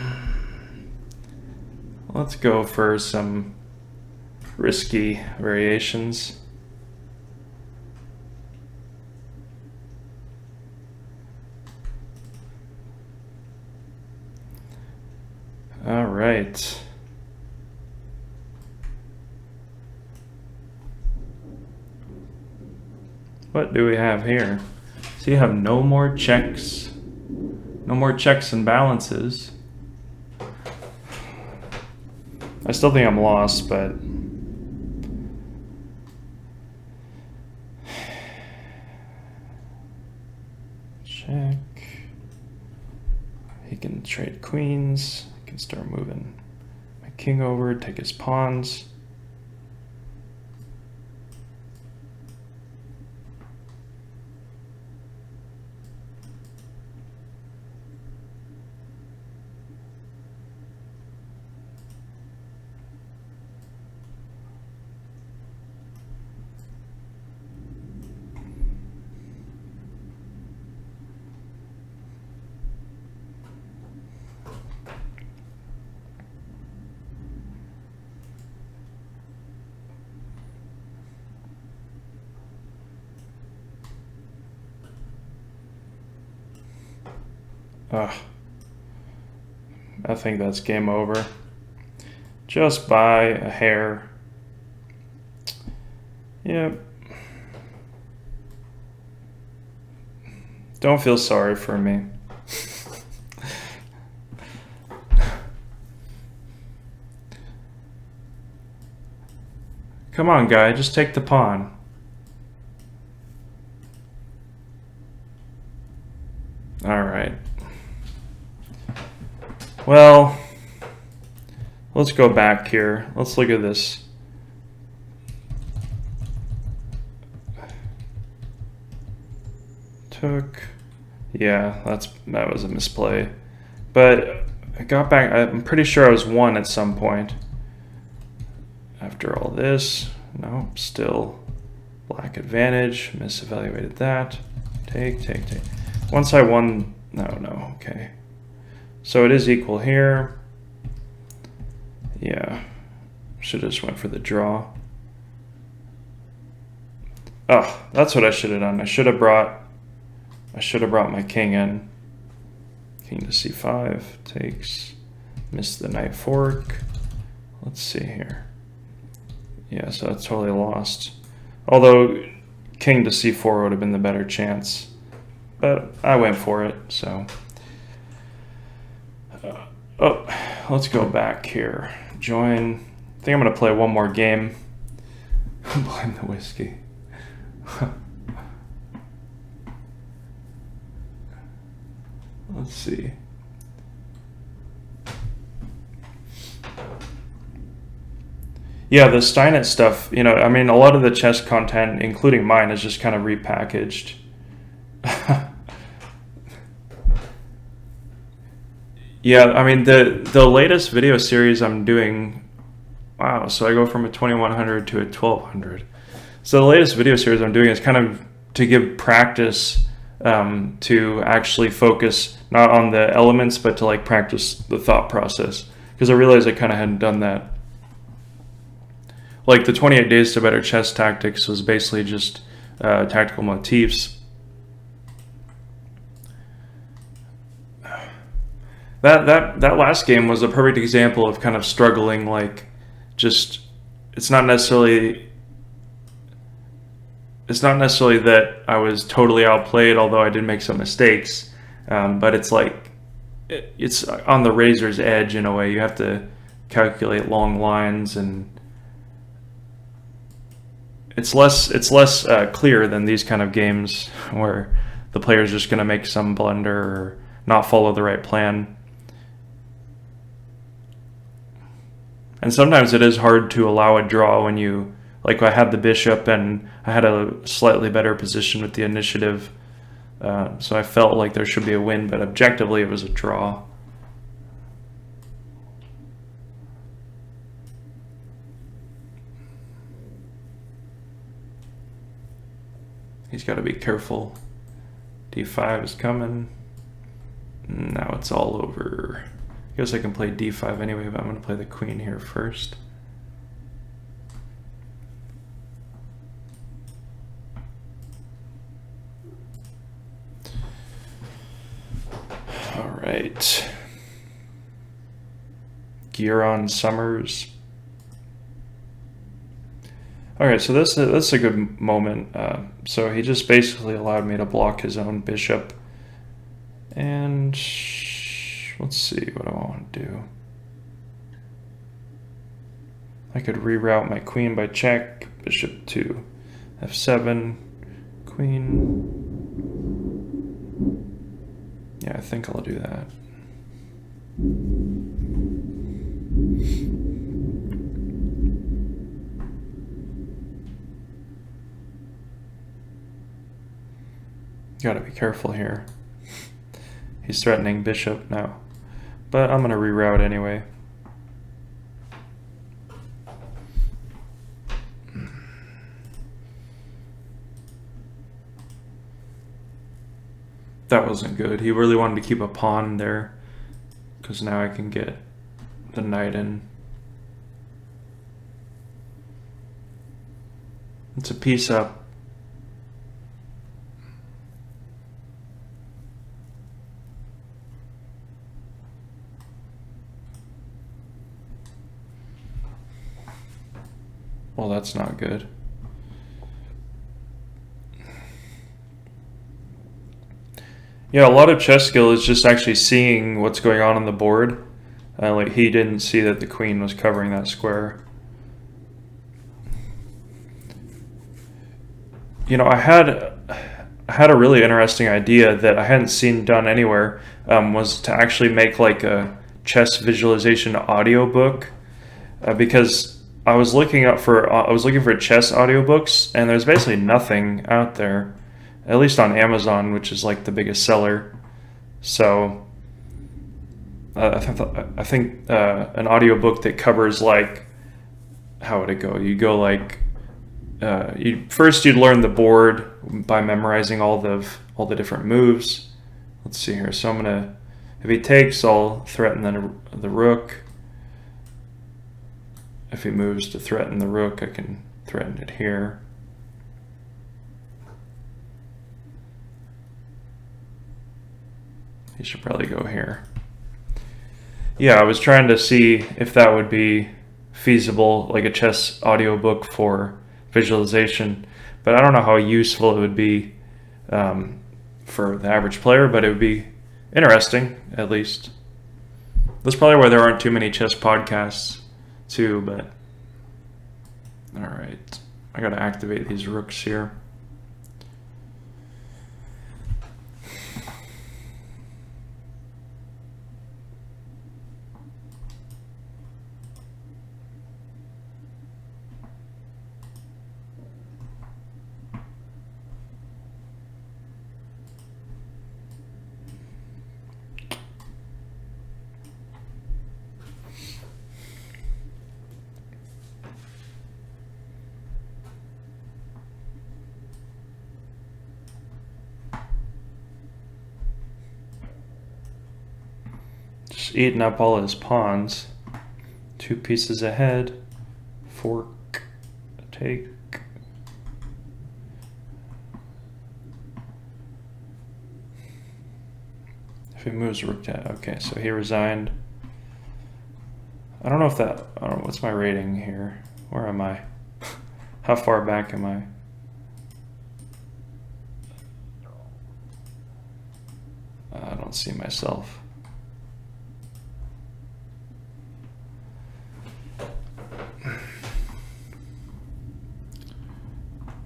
let's go for some risky variations. All right. What do we have here? So you have no more checks. No more checks and balances. I still think I'm lost, but check. He can trade queens. He can start moving my king over, take his pawns. I think that's game over. Just by a hair. Yep. Don't feel sorry for me. Come on, guy, just take the pawn. All right. Well, let's go back here. Let's look at this. Took. Yeah, that was a misplay. But I got back. I'm pretty sure I was 1 at some point. After all this, no, still black advantage. Misevaluated that. Take. Once I won, no, okay. So it is equal here. Yeah, should have just went for the draw. Oh, that's what I should have done. I should have brought my king in. King to c5 takes. Missed the knight fork. Let's see here. Yeah, so that's totally lost. Although king to c4 would have been the better chance. But I went for it, so. Oh, let's go back here. Join. I think I'm going to play one more game. Blame the whiskey. Let's see. Yeah, the Steinitz stuff, you know, I mean, a lot of the chess content, including mine, is just kind of repackaged. Yeah, I mean, the latest video series I'm doing, wow, so I go from a 2100 to a 1200. So the latest video series I'm doing is kind of to give practice to actually focus not on the elements, but to like practice the thought process. Because I realized I kind of hadn't done that. Like the 28 Days to Better Chess Tactics was basically just tactical motifs. That last game was a perfect example of kind of struggling, like just it's not necessarily that I was totally outplayed, although I did make some mistakes, but it's like it's on the razor's edge in a way. You have to calculate long lines, and it's less clear than these kind of games where the player's just going to make some blunder or not follow the right plan. And sometimes it is hard to allow a draw when you, like I had the bishop and I had a slightly better position with the initiative. So I felt like there should be a win, but objectively it was a draw. He's got to be careful. D5 is coming. Now it's all over. I guess I can play D5 anyway, but I'm going to play the queen here first. All right. Giron Summers. All right, so this is a good moment. So he just basically allowed me to block his own bishop. And let's see what I want to do. I could reroute my queen by check, bishop to f7, queen. Yeah, I think I'll do that. Gotta be careful here. He's threatening bishop now, but I'm gonna reroute anyway. That wasn't good. He really wanted to keep a pawn there, because now I can get the knight in. It's a piece up. Well, that's not good. Yeah, a lot of chess skill is just actually seeing what's going on the board. Like he didn't see that the queen was covering that square. You know, I I had a really interesting idea that I hadn't seen done anywhere, was to actually make like a chess visualization audiobook, because I was looking for chess audiobooks, and there's basically nothing out there, at least on Amazon, which is like the biggest seller. So I think an audiobook that covers like, how would it go? You go like, you'd learn the board by memorizing all the different moves. Let's see here. So I'm gonna, if he takes, I'll threaten the rook. If he moves to threaten the rook, I can threaten it here. He should probably go here. Yeah, I was trying to see if that would be feasible, like a chess audiobook for visualization, but I don't know how useful it would be for the average player, but it would be interesting, at least. That's probably why there aren't too many chess podcasts too, but all right, I gotta activate these rooks here. Eating up all his pawns. 2 pieces ahead. Fork. Take. If he moves rook to, okay, so he resigned. I don't know if that, I don't know, what's my rating here? Where am I? How far back am I? I don't see myself.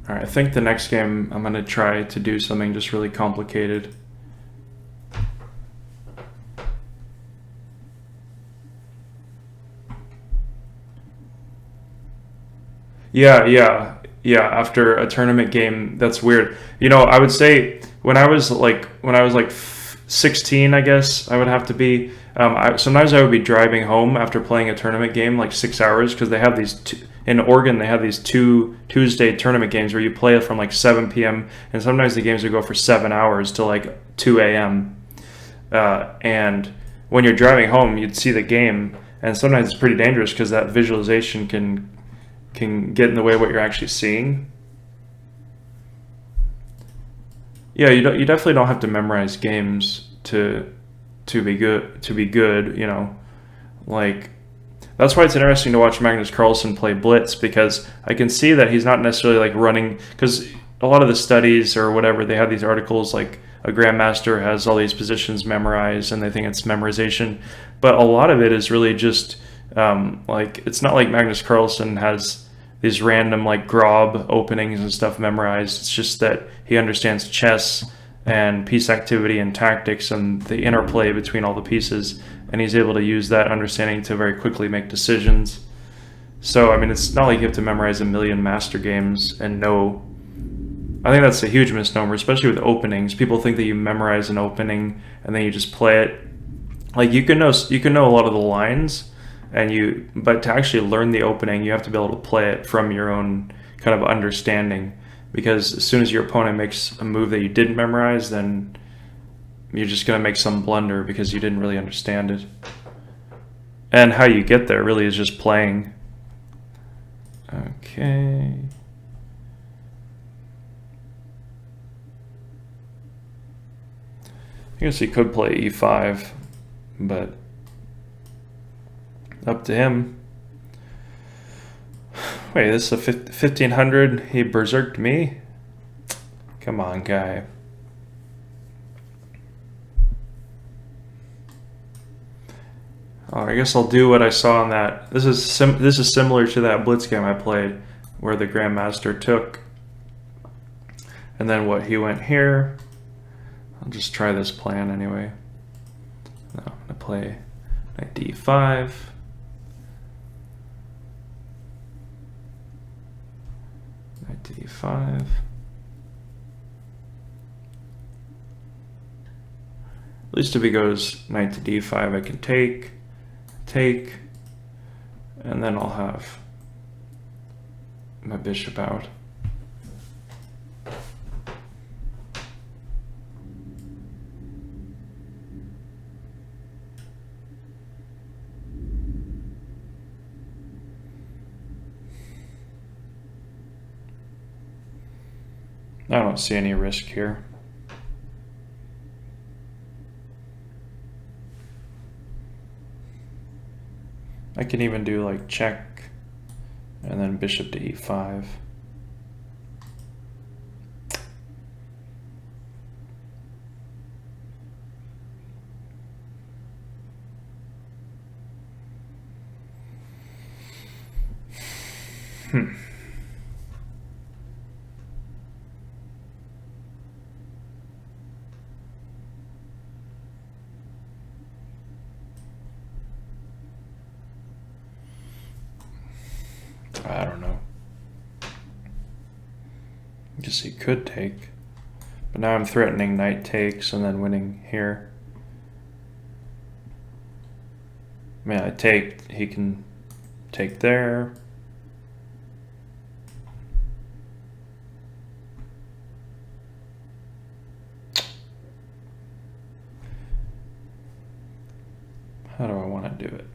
All right, I think the next game I'm gonna try to do something just really complicated. Yeah. After a tournament game, that's weird. You know, I would say when I was like 16, I guess I would have to be. Sometimes I would be driving home after playing a tournament game like 6 hours, because they have these in Oregon. They have these 2 Tuesday tournament games where you play from like 7 p.m. and sometimes the games would go for 7 hours till like 2 a.m. And when you're driving home, you'd see the game, and sometimes it's pretty dangerous because that visualization can get in the way of what you're actually seeing. Yeah, you definitely don't have to memorize games to be good, you know. Like, that's why it's interesting to watch Magnus Carlsen play blitz, because I can see that he's not necessarily like running, because a lot of the studies or whatever, they have these articles like a grandmaster has all these positions memorized and they think it's memorization, but a lot of it is really just like, it's not like Magnus Carlsen has these random like Grob openings and stuff memorized. It's just that he understands chess and piece activity and tactics and the interplay between all the pieces, and he's able to use that understanding to very quickly make decisions. So I mean, it's not like you have to memorize a million master games and know. I think that's a huge misnomer, especially with openings. People think that you memorize an opening and then you just play it. Like, you can know a lot of the lines, but to actually learn the opening, you have to be able to play it from your own kind of understanding. Because as soon as your opponent makes a move that you didn't memorize, then you're just going to make some blunder because you didn't really understand it. And how you get there really is just playing. Okay. I guess he could play e5, but up to him. Wait, this is a 1500. He berserked me? Come on, guy. Oh, I guess I'll do what I saw on that. This is similar to that blitz game I played, where the grandmaster took, And then what, he went here. I'll just try this plan anyway. Now I'm gonna play knight d5. Knight d5. At least if he goes knight to d5, I can take, and then I'll have my bishop out. I don't see any risk here. I can even do like check and then bishop to e5. I don't know. I guess he could take. But now I'm threatening knight takes and then winning here. I mean, I take, he can take there. How do I want to do it?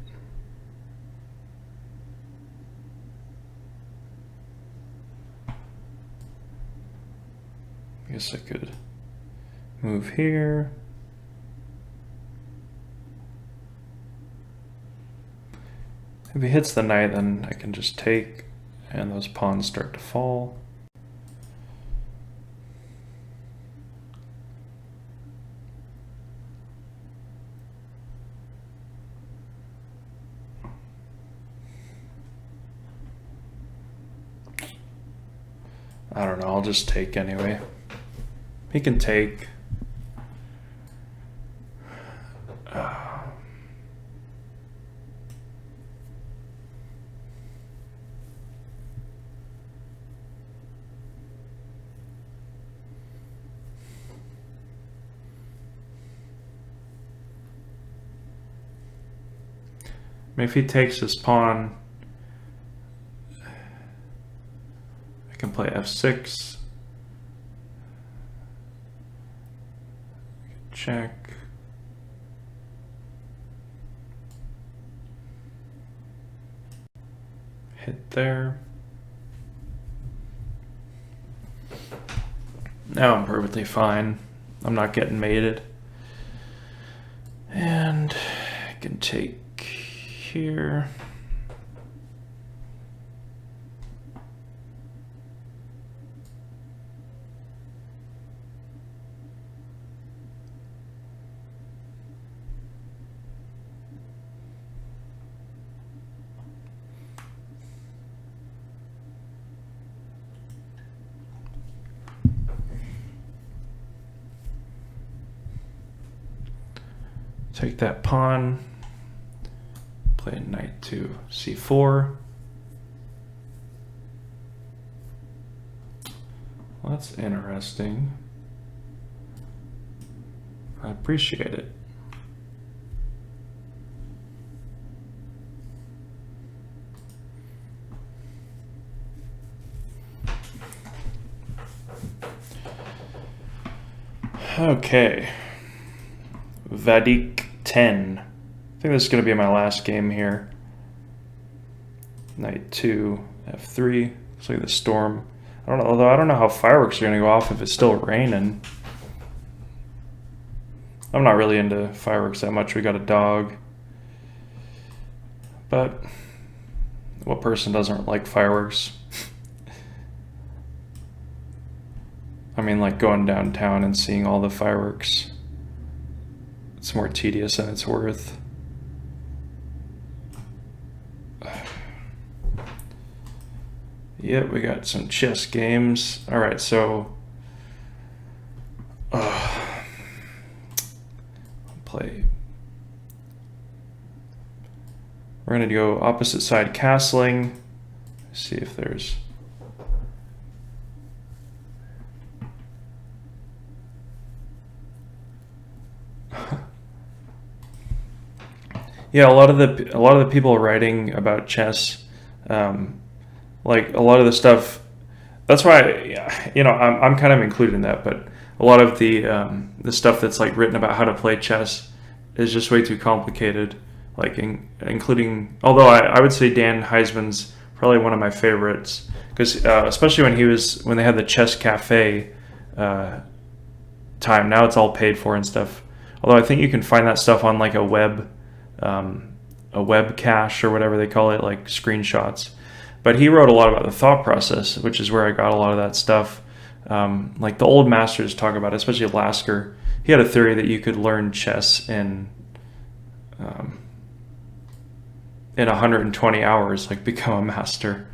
I guess I could move here. If he hits the knight, then I can just take and those pawns start to fall. I don't know, I'll just take anyway. He can take. I mean, if he takes his pawn, I can play f6. Check. Hit there. Now I'm perfectly fine. I'm not getting mated. And I can take here. Take that pawn, play knight to c4. Well, that's interesting. I appreciate it. Okay. Vadik 10. I think this is going to be my last game here. Knight 2, f3. Looks like the storm. I don't know, although I don't know how fireworks are going to go off if it's still raining. I'm not really into fireworks that much. We got a dog. But what person doesn't like fireworks? I mean, like going downtown and seeing all the fireworks. It's more tedious than it's worth. Yep, we got some chess games. All right, so Play. We're going to go opposite side castling. See if there's... Yeah, a lot of the people writing about chess, like a lot of the stuff. That's why, you know, I'm kind of included in that. But a lot of the stuff that's like written about how to play chess is just way too complicated. Like including, although I would say Dan Heisman's probably one of my favorites, because especially when they had the chess cafe time. Now it's all paid for and stuff. Although I think you can find that stuff on like a web cache or whatever they call it, like screenshots. But he wrote a lot about the thought process, which is where I got a lot of that stuff. Like the old masters talk about it, especially Lasker. He had a theory that you could learn chess in 120 hours, like become a master,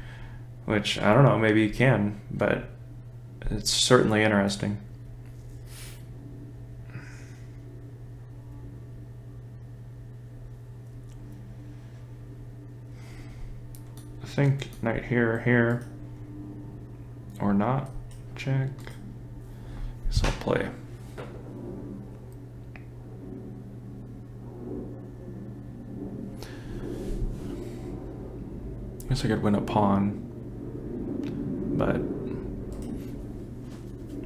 which I don't know, maybe you can, but it's certainly interesting. I think knight here, or not. Check. Guess I'll play. Guess I could win a pawn, but I'm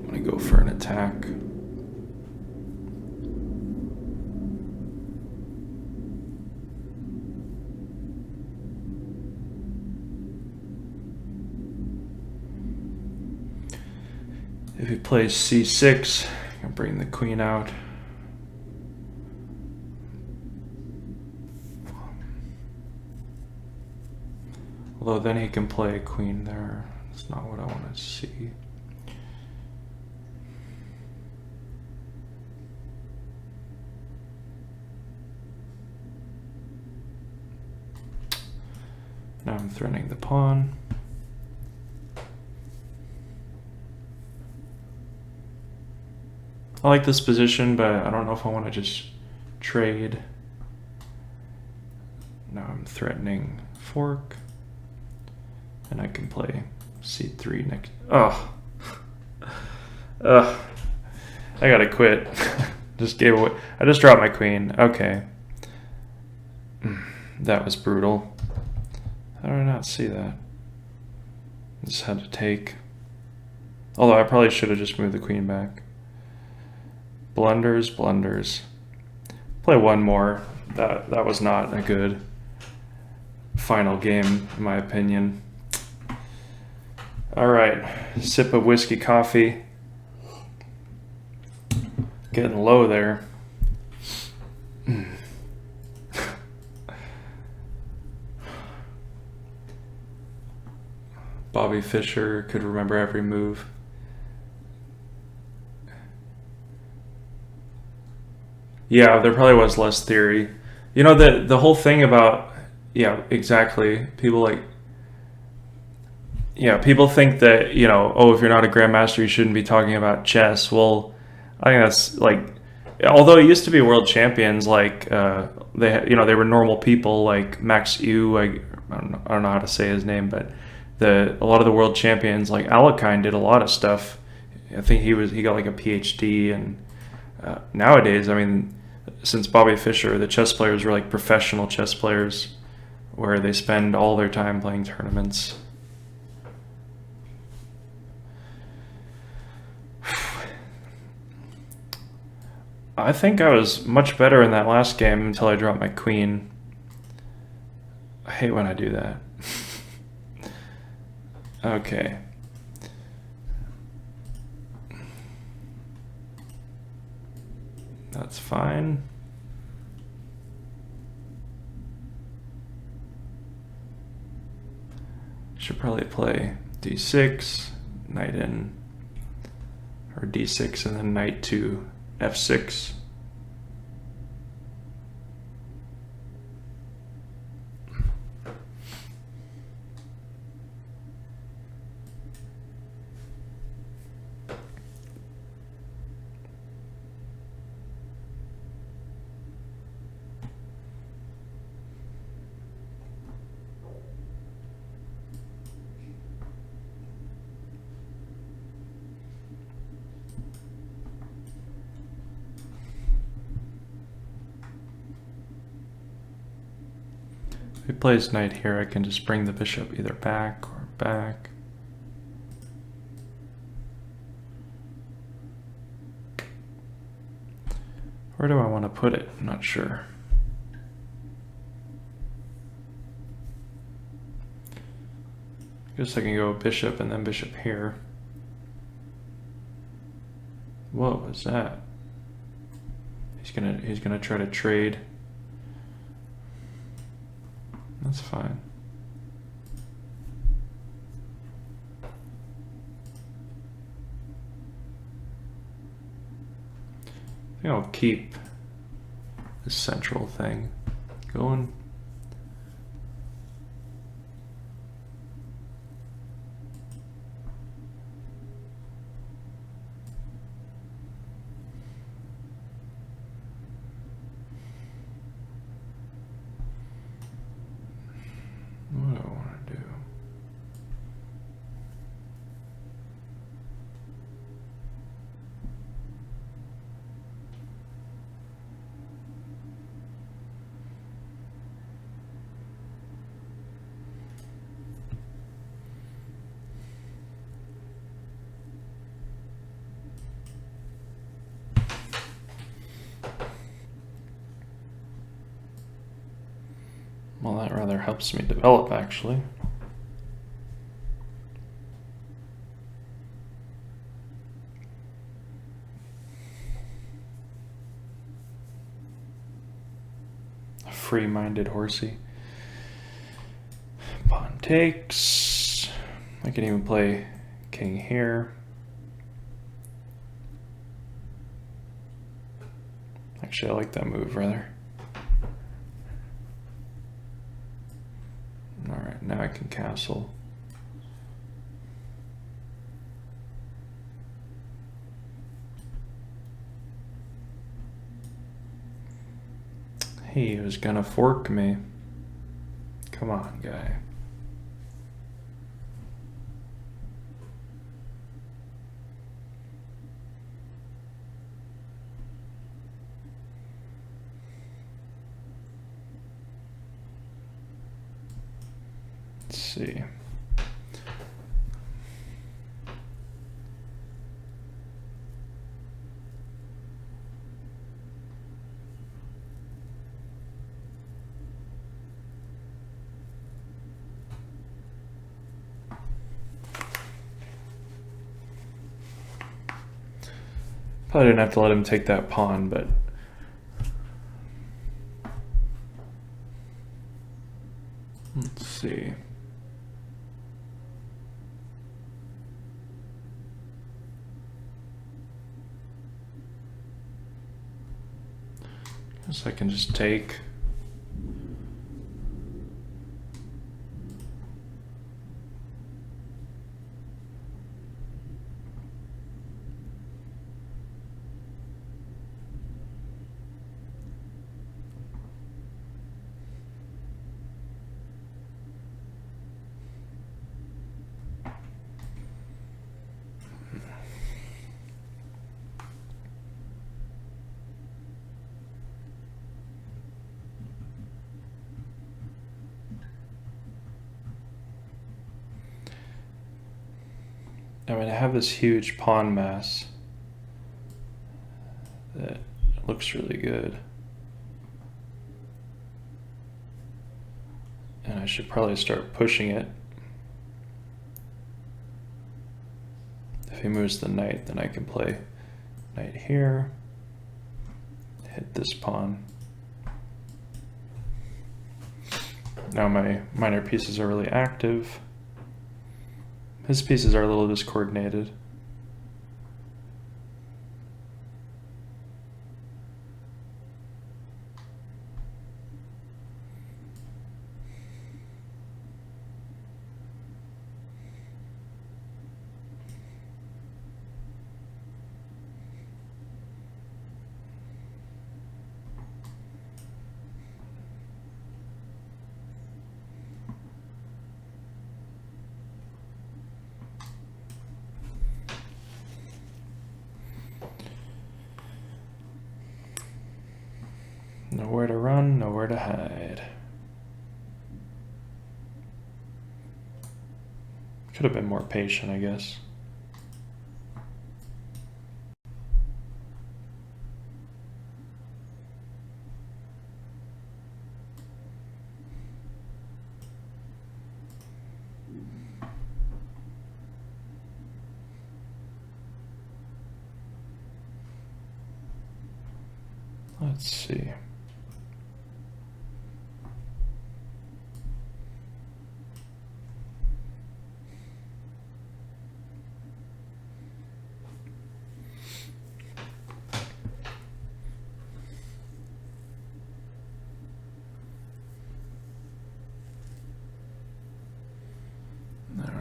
gonna go for an attack. If he plays c6, I can bring the queen out. Although then he can play queen there. That's not what I want to see. Now I'm threatening the pawn. I like this position, but I don't know if I want to just trade. Now I'm threatening fork. And I can play c3 next. Oh. I gotta quit. Just gave away. I just dropped my queen. Okay. That was brutal. How did I not see that? Just had to take. Although I probably should have just moved the queen back. Blunders. Play one more. That was not a good final game, in my opinion. All right, sip of whiskey coffee. Getting low there. Bobby Fischer could remember every move. Yeah, there probably was less theory. You know, the whole thing about, yeah, exactly. People think that, you know, oh, if you're not a grandmaster, you shouldn't be talking about chess. Well, I think that's like, although it used to be world champions, like they were normal people, like Max Yu. I don't know how to say his name, but a lot of the world champions, like Alekhine, did a lot of stuff. I think he got like a PhD, and nowadays, I mean, since Bobby Fischer, the chess players were like professional chess players, where they spend all their time playing tournaments. I think I was much better in that last game until I dropped my queen. I hate when I do that. Okay. That's fine. Should probably play d6, knight in, or d6 and then knight to f6. If he plays knight here, I can just bring the bishop either back or back. Where do I want to put it? I'm not sure. I guess I can go bishop and then bishop here. What was that? He's gonna try to trade. That's fine. I think I'll keep this central thing going. What do I want to do? Well, that rather helps me develop, actually. A free-minded horsey. Pawn takes. I can even play king here. Actually, I like that move, rather. Alright, now I can castle. He was gonna fork me. Come on, guy. Let's see. Probably didn't have to let him take that pawn, but let's see. Guess I can just take. I mean, I have this huge pawn mass that looks really good. And I should probably start pushing it. If he moves the knight, then I can play knight here, hit this pawn. Now my minor pieces are really active. His pieces are a little discoordinated. Nowhere to run, nowhere to hide. Could have been more patient, I guess. Let's see.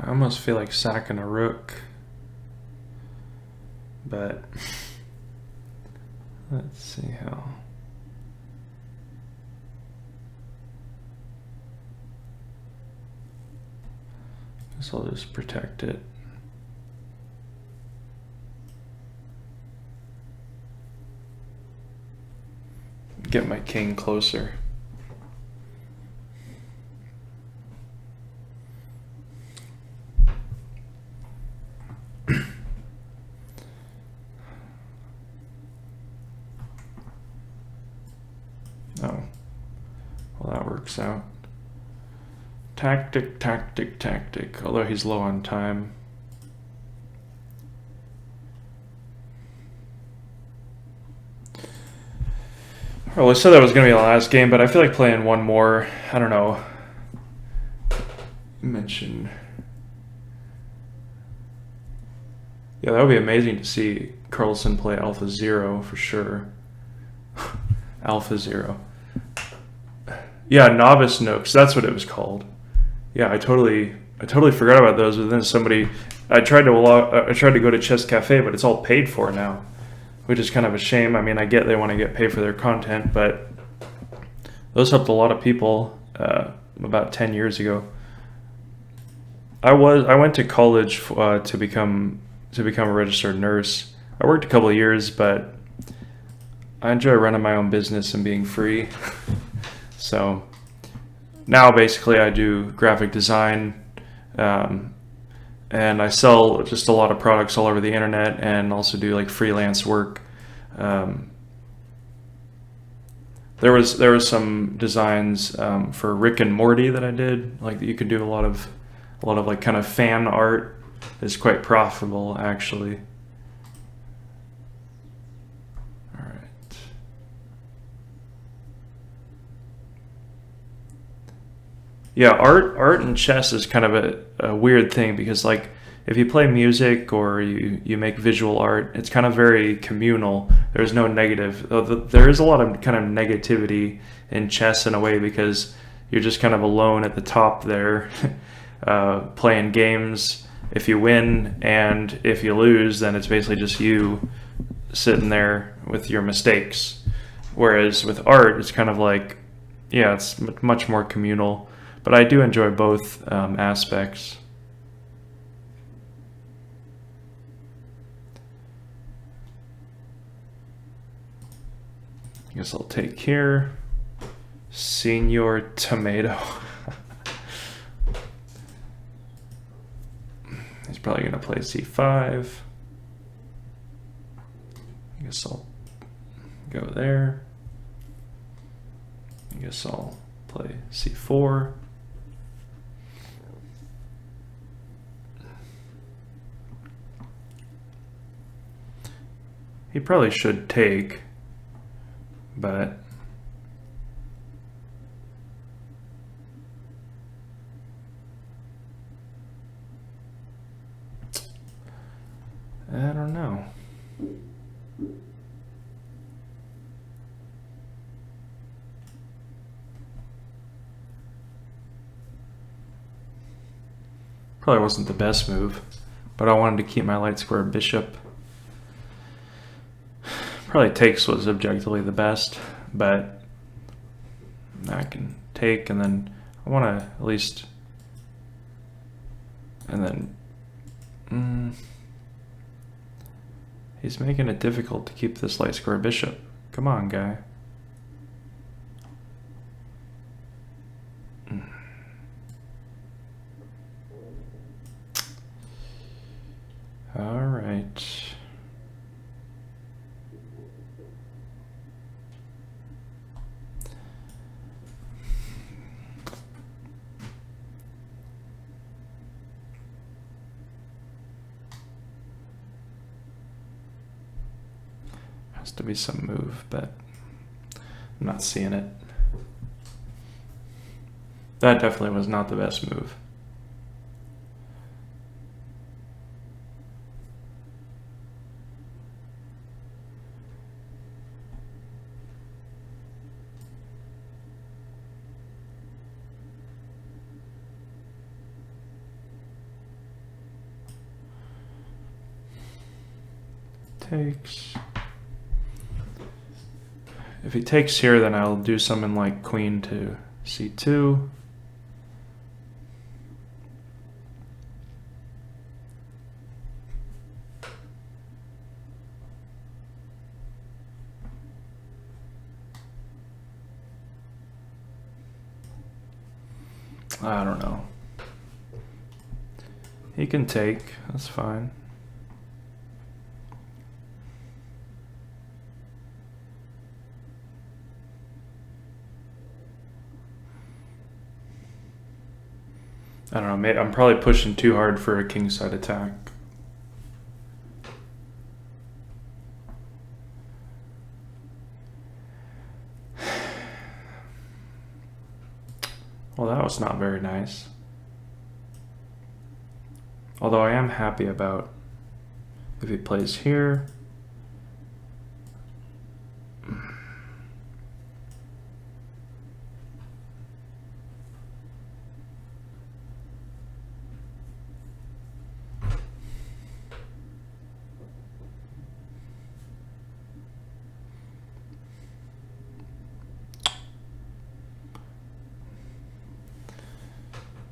I almost feel like sacking a rook, but let's see how. Guess I'll just protect it. Get my king closer. Oh, well, that works out. Tactic, tactic, tactic. Although he's low on time. Well, I said that was going to be the last game, but I feel like playing one more. I don't know. You mentioned. Yeah, that would be amazing to see Carlsen play Alpha Zero for sure. Alpha Zero. Yeah, Novice Nooks. That's what it was called. Yeah, I totally forgot about those. But then somebody, I tried to go to Chess Cafe, but it's all paid for now, which is kind of a shame. I mean, I get they want to get paid for their content, but those helped a lot of people about 10 years ago. I went to college to become a registered nurse. I worked a couple of years, but I enjoy running my own business and being free. So now basically I do graphic design, and I sell just a lot of products all over the internet, and also do like freelance work. There was some designs for Rick and Morty that I did. Like you could do a lot of like kind of fan art. It's quite profitable actually. All right. Yeah, art and chess is kind of a weird thing because like if you play music or you make visual art, it's kind of very communal. There's no negative. There is a lot of kind of negativity in chess in a way because you're just kind of alone at the top there playing games. If you win and if you lose, then it's basically just you sitting there with your mistakes. Whereas with art, it's kind of like, yeah, it's much more communal. But I do enjoy both aspects. I guess I'll take here. Senor Tomato. He's probably going to play c5. I guess I'll go there. I guess I'll play c4. He probably should take, but I don't know. Probably wasn't the best move, but I wanted to keep my light square bishop. Probably takes was objectively the best, but I can take, and then I want to at least, and then he's making it difficult to keep this light square bishop. Come on, guy. Has to be some move, but I'm not seeing it. That definitely was not the best move. Takes. If he takes here, then I'll do something like queen to c2. I don't know. He can take, that's fine. I don't know, I'm probably pushing too hard for a kingside attack. Well, that was not very nice. Although I am happy about if he plays here.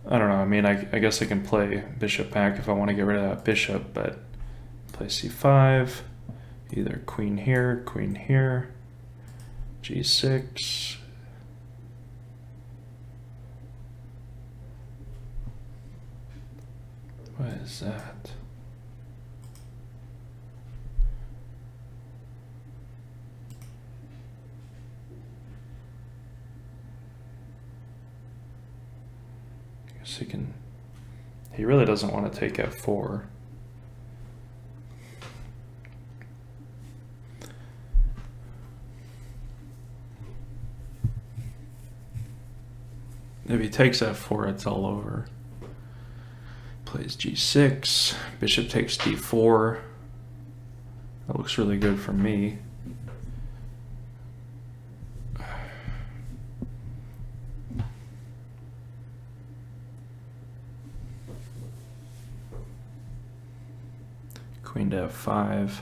I don't know, I mean, I guess I can play bishop back if I want to get rid of that bishop, but play c5, either queen here, g6. What is that? He really doesn't want to take f4. If he takes f4, it's all over. Plays g6, bishop takes d4. That looks really good for me. Queen to f5.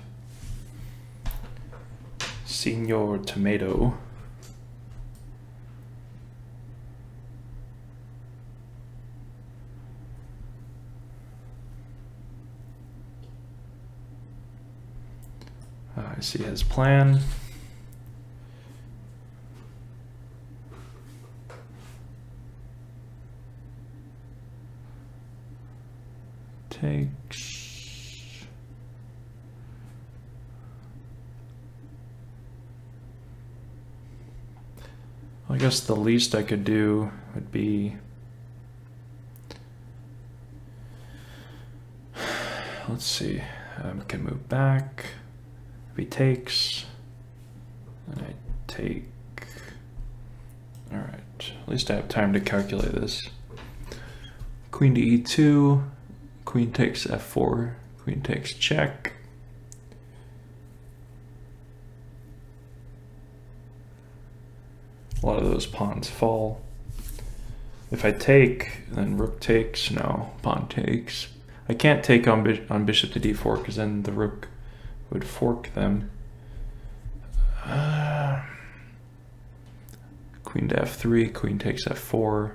Senor Tomato. I see his plan. Takes. I guess the least I could do would be, let's see, I can move back. If he takes, and I take, all right, at least I have time to calculate this. Queen to e2, queen takes f4, queen takes check. A lot of those pawns fall. If I take, then rook takes, no, pawn takes. I can't take on bishop to d4 because then the rook would fork them. Queen to f3, queen takes f4.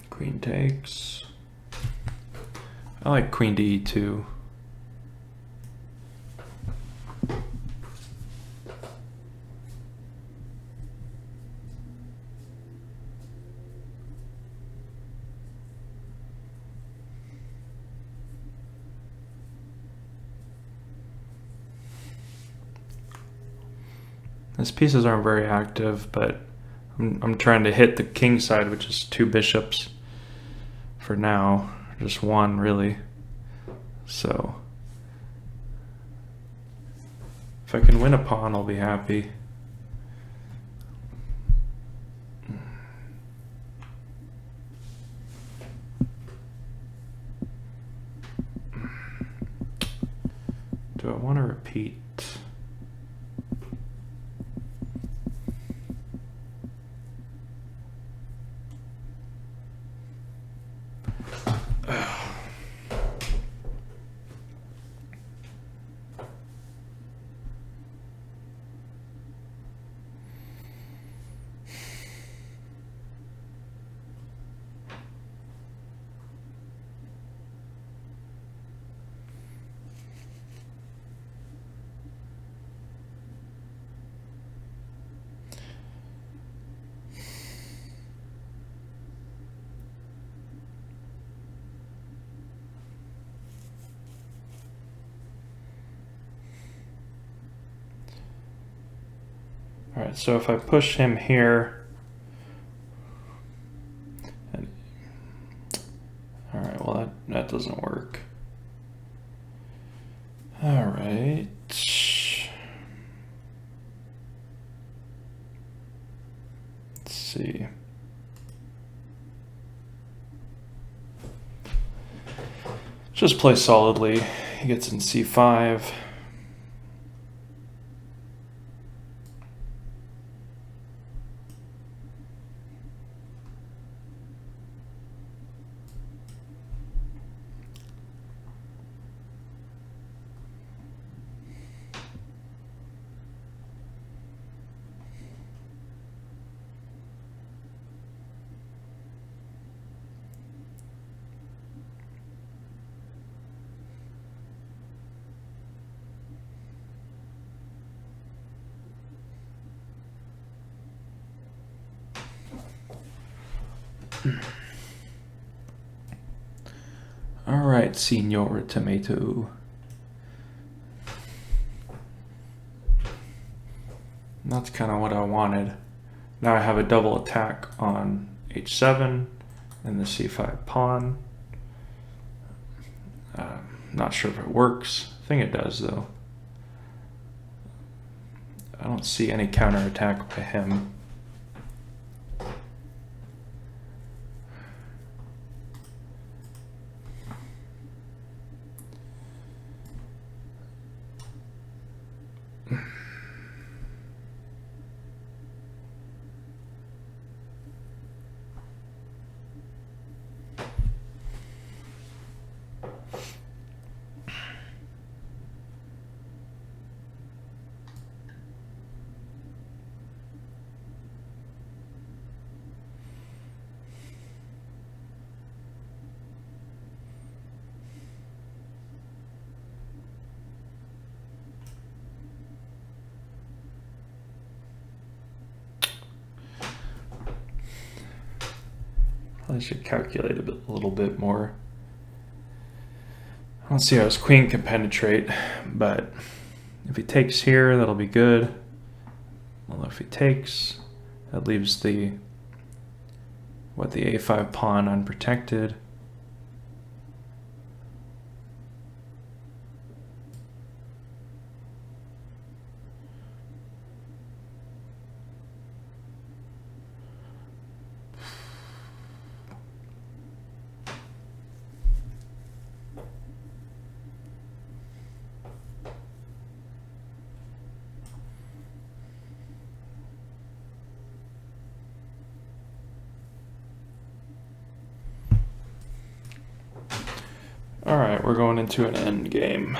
Queen takes. I like queen to e2. His pieces aren't very active, but I'm trying to hit the king side, which is 2 bishops for now. Just one, really. So If I can win a pawn, I'll be happy. Do I want to repeat? All right, so if I push him here, all right, well that doesn't work. All right. Let's see. Just play solidly. He gets in c5. All right, Signor Tomato. That's kind of what I wanted. Now I have a double attack on h7 and the c5 pawn. Not sure if it works. I think it does though. I don't see any counterattack by him. I should calculate a little bit more. I don't see how his queen can penetrate, but if he takes here, that'll be good. Well, if he takes, that leaves the a5 pawn unprotected. All right, we're going into an end game.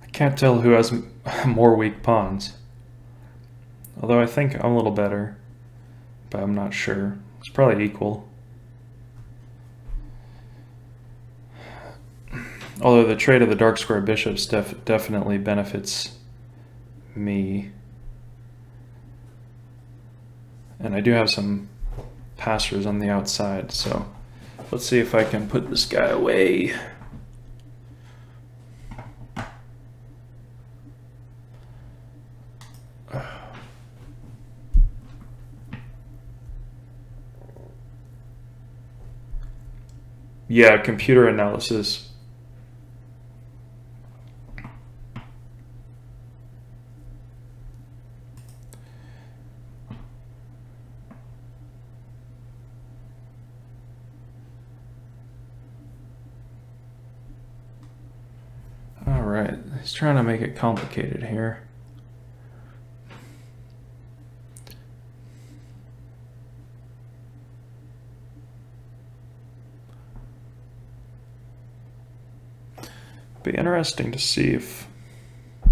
I can't tell who has more weak pawns. Although I think I'm a little better, but I'm not sure. It's probably equal. Although the trade of the dark square bishops definitely benefits me. And I do have some passers on the outside, so let's see if I can put this guy away. Yeah, computer analysis. All right, he's trying to make it complicated here. Be interesting to see if you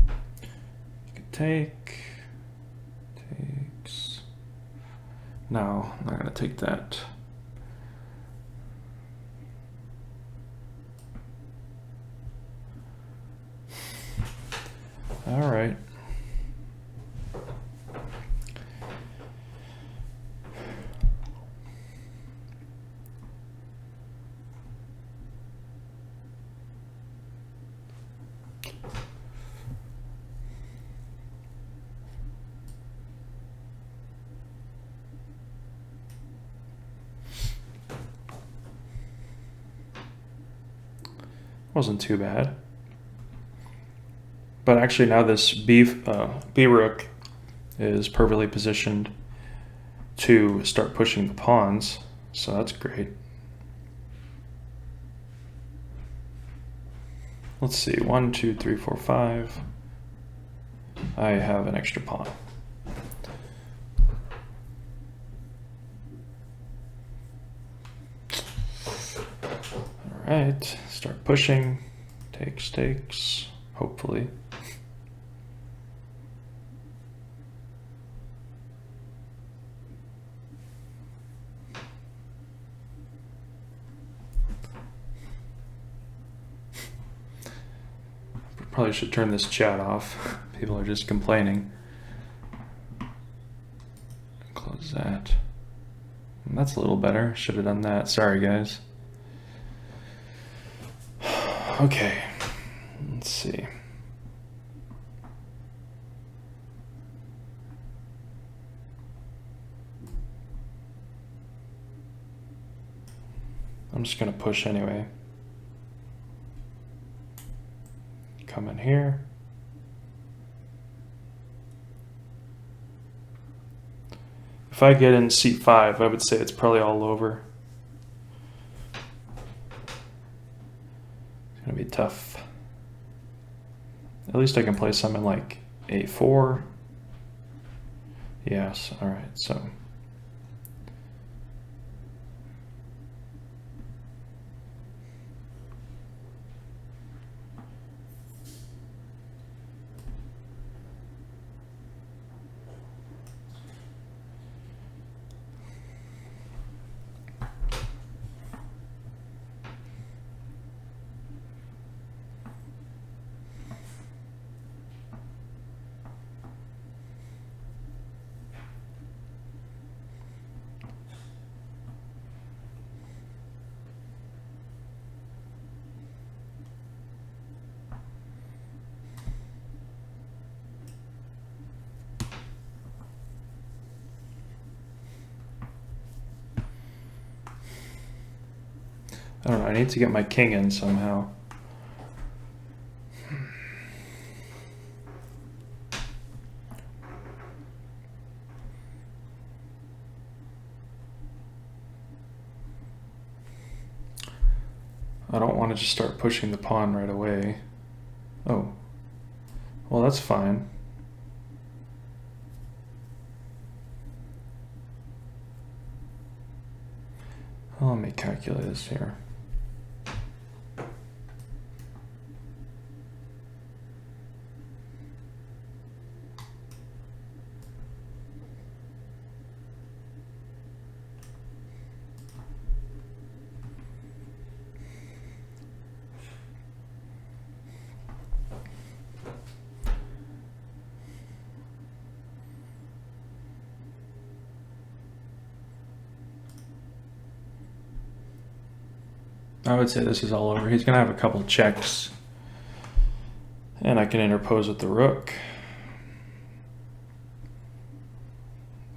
could takes. No, I'm not gonna take that. All right. Wasn't too bad. But actually now this B rook is perfectly positioned to start pushing the pawns, so that's great. Let's see, 1, 2, 3, 4, 5. I have an extra pawn. All right, start pushing, takes, hopefully. Probably should turn this chat off. People are just complaining. Close that. That's a little better. Should have done that. Sorry, guys. Okay. Let's see. I'm just going to push anyway. Come in here. If I get in c5, I would say it's probably all over. It's gonna be tough. At least I can play something like a4. Yes, all right, so. I don't know, I need to get my king in somehow. I don't want to just start pushing the pawn right away. Oh, well, that's fine. Well, let me calculate this here. I would say this is all over. He's going to have a couple checks. And I can interpose with the rook.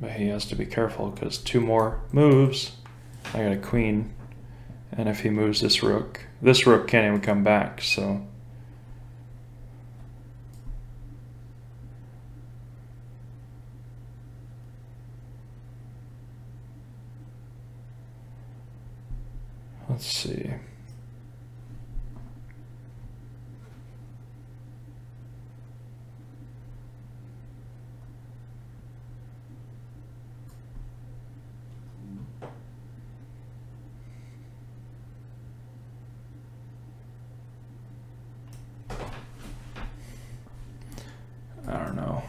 But he has to be careful because 2 more moves. I got a queen. And if he moves this rook can't even come back, so. Let's see. I don't know.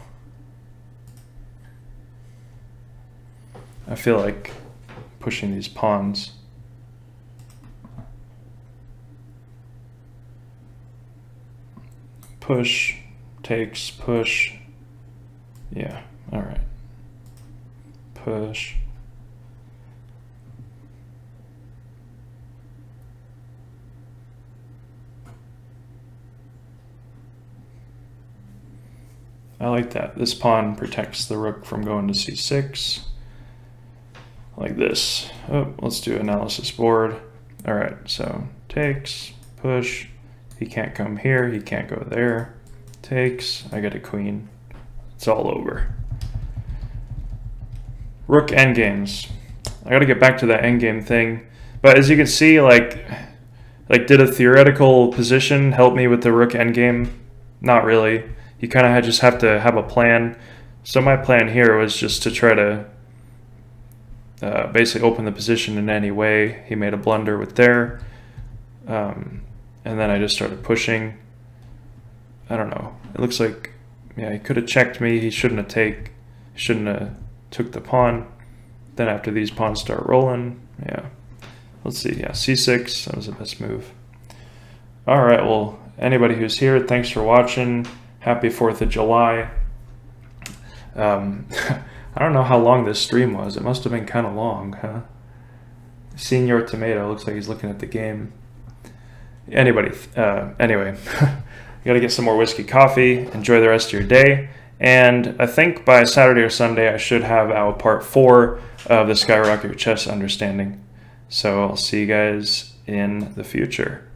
I feel like pushing these pawns. Push, takes, push. Yeah, all right. Push. I like that. This pawn protects the rook from going to c6. Like this. Oh, let's do analysis board. All right, so takes, push. He can't come here, he can't go there. Takes, I get a queen. It's all over. Rook endgames. I gotta get back to that endgame thing. But as you can see, like did a theoretical position help me with the rook endgame? Not really. You kind of just have to have a plan. So my plan here was just to try to basically open the position in any way. He made a blunder with there. And then I just started pushing. I don't know. It looks like, yeah, he could have checked me. He shouldn't have took the pawn. Then after these pawns start rolling, yeah. Let's see, yeah, c6, that was the best move. All right, well, anybody who's here, thanks for watching. Happy 4th of July. I don't know how long this stream was. It must have been kind of long, huh? Senior Tomato looks like he's looking at the game. Anyway, you gotta get some more whiskey coffee, enjoy the rest of your day, and I think by Saturday or Sunday I should have out part 4 of the Skyrocket Chess Understanding. So I'll see you guys in the future.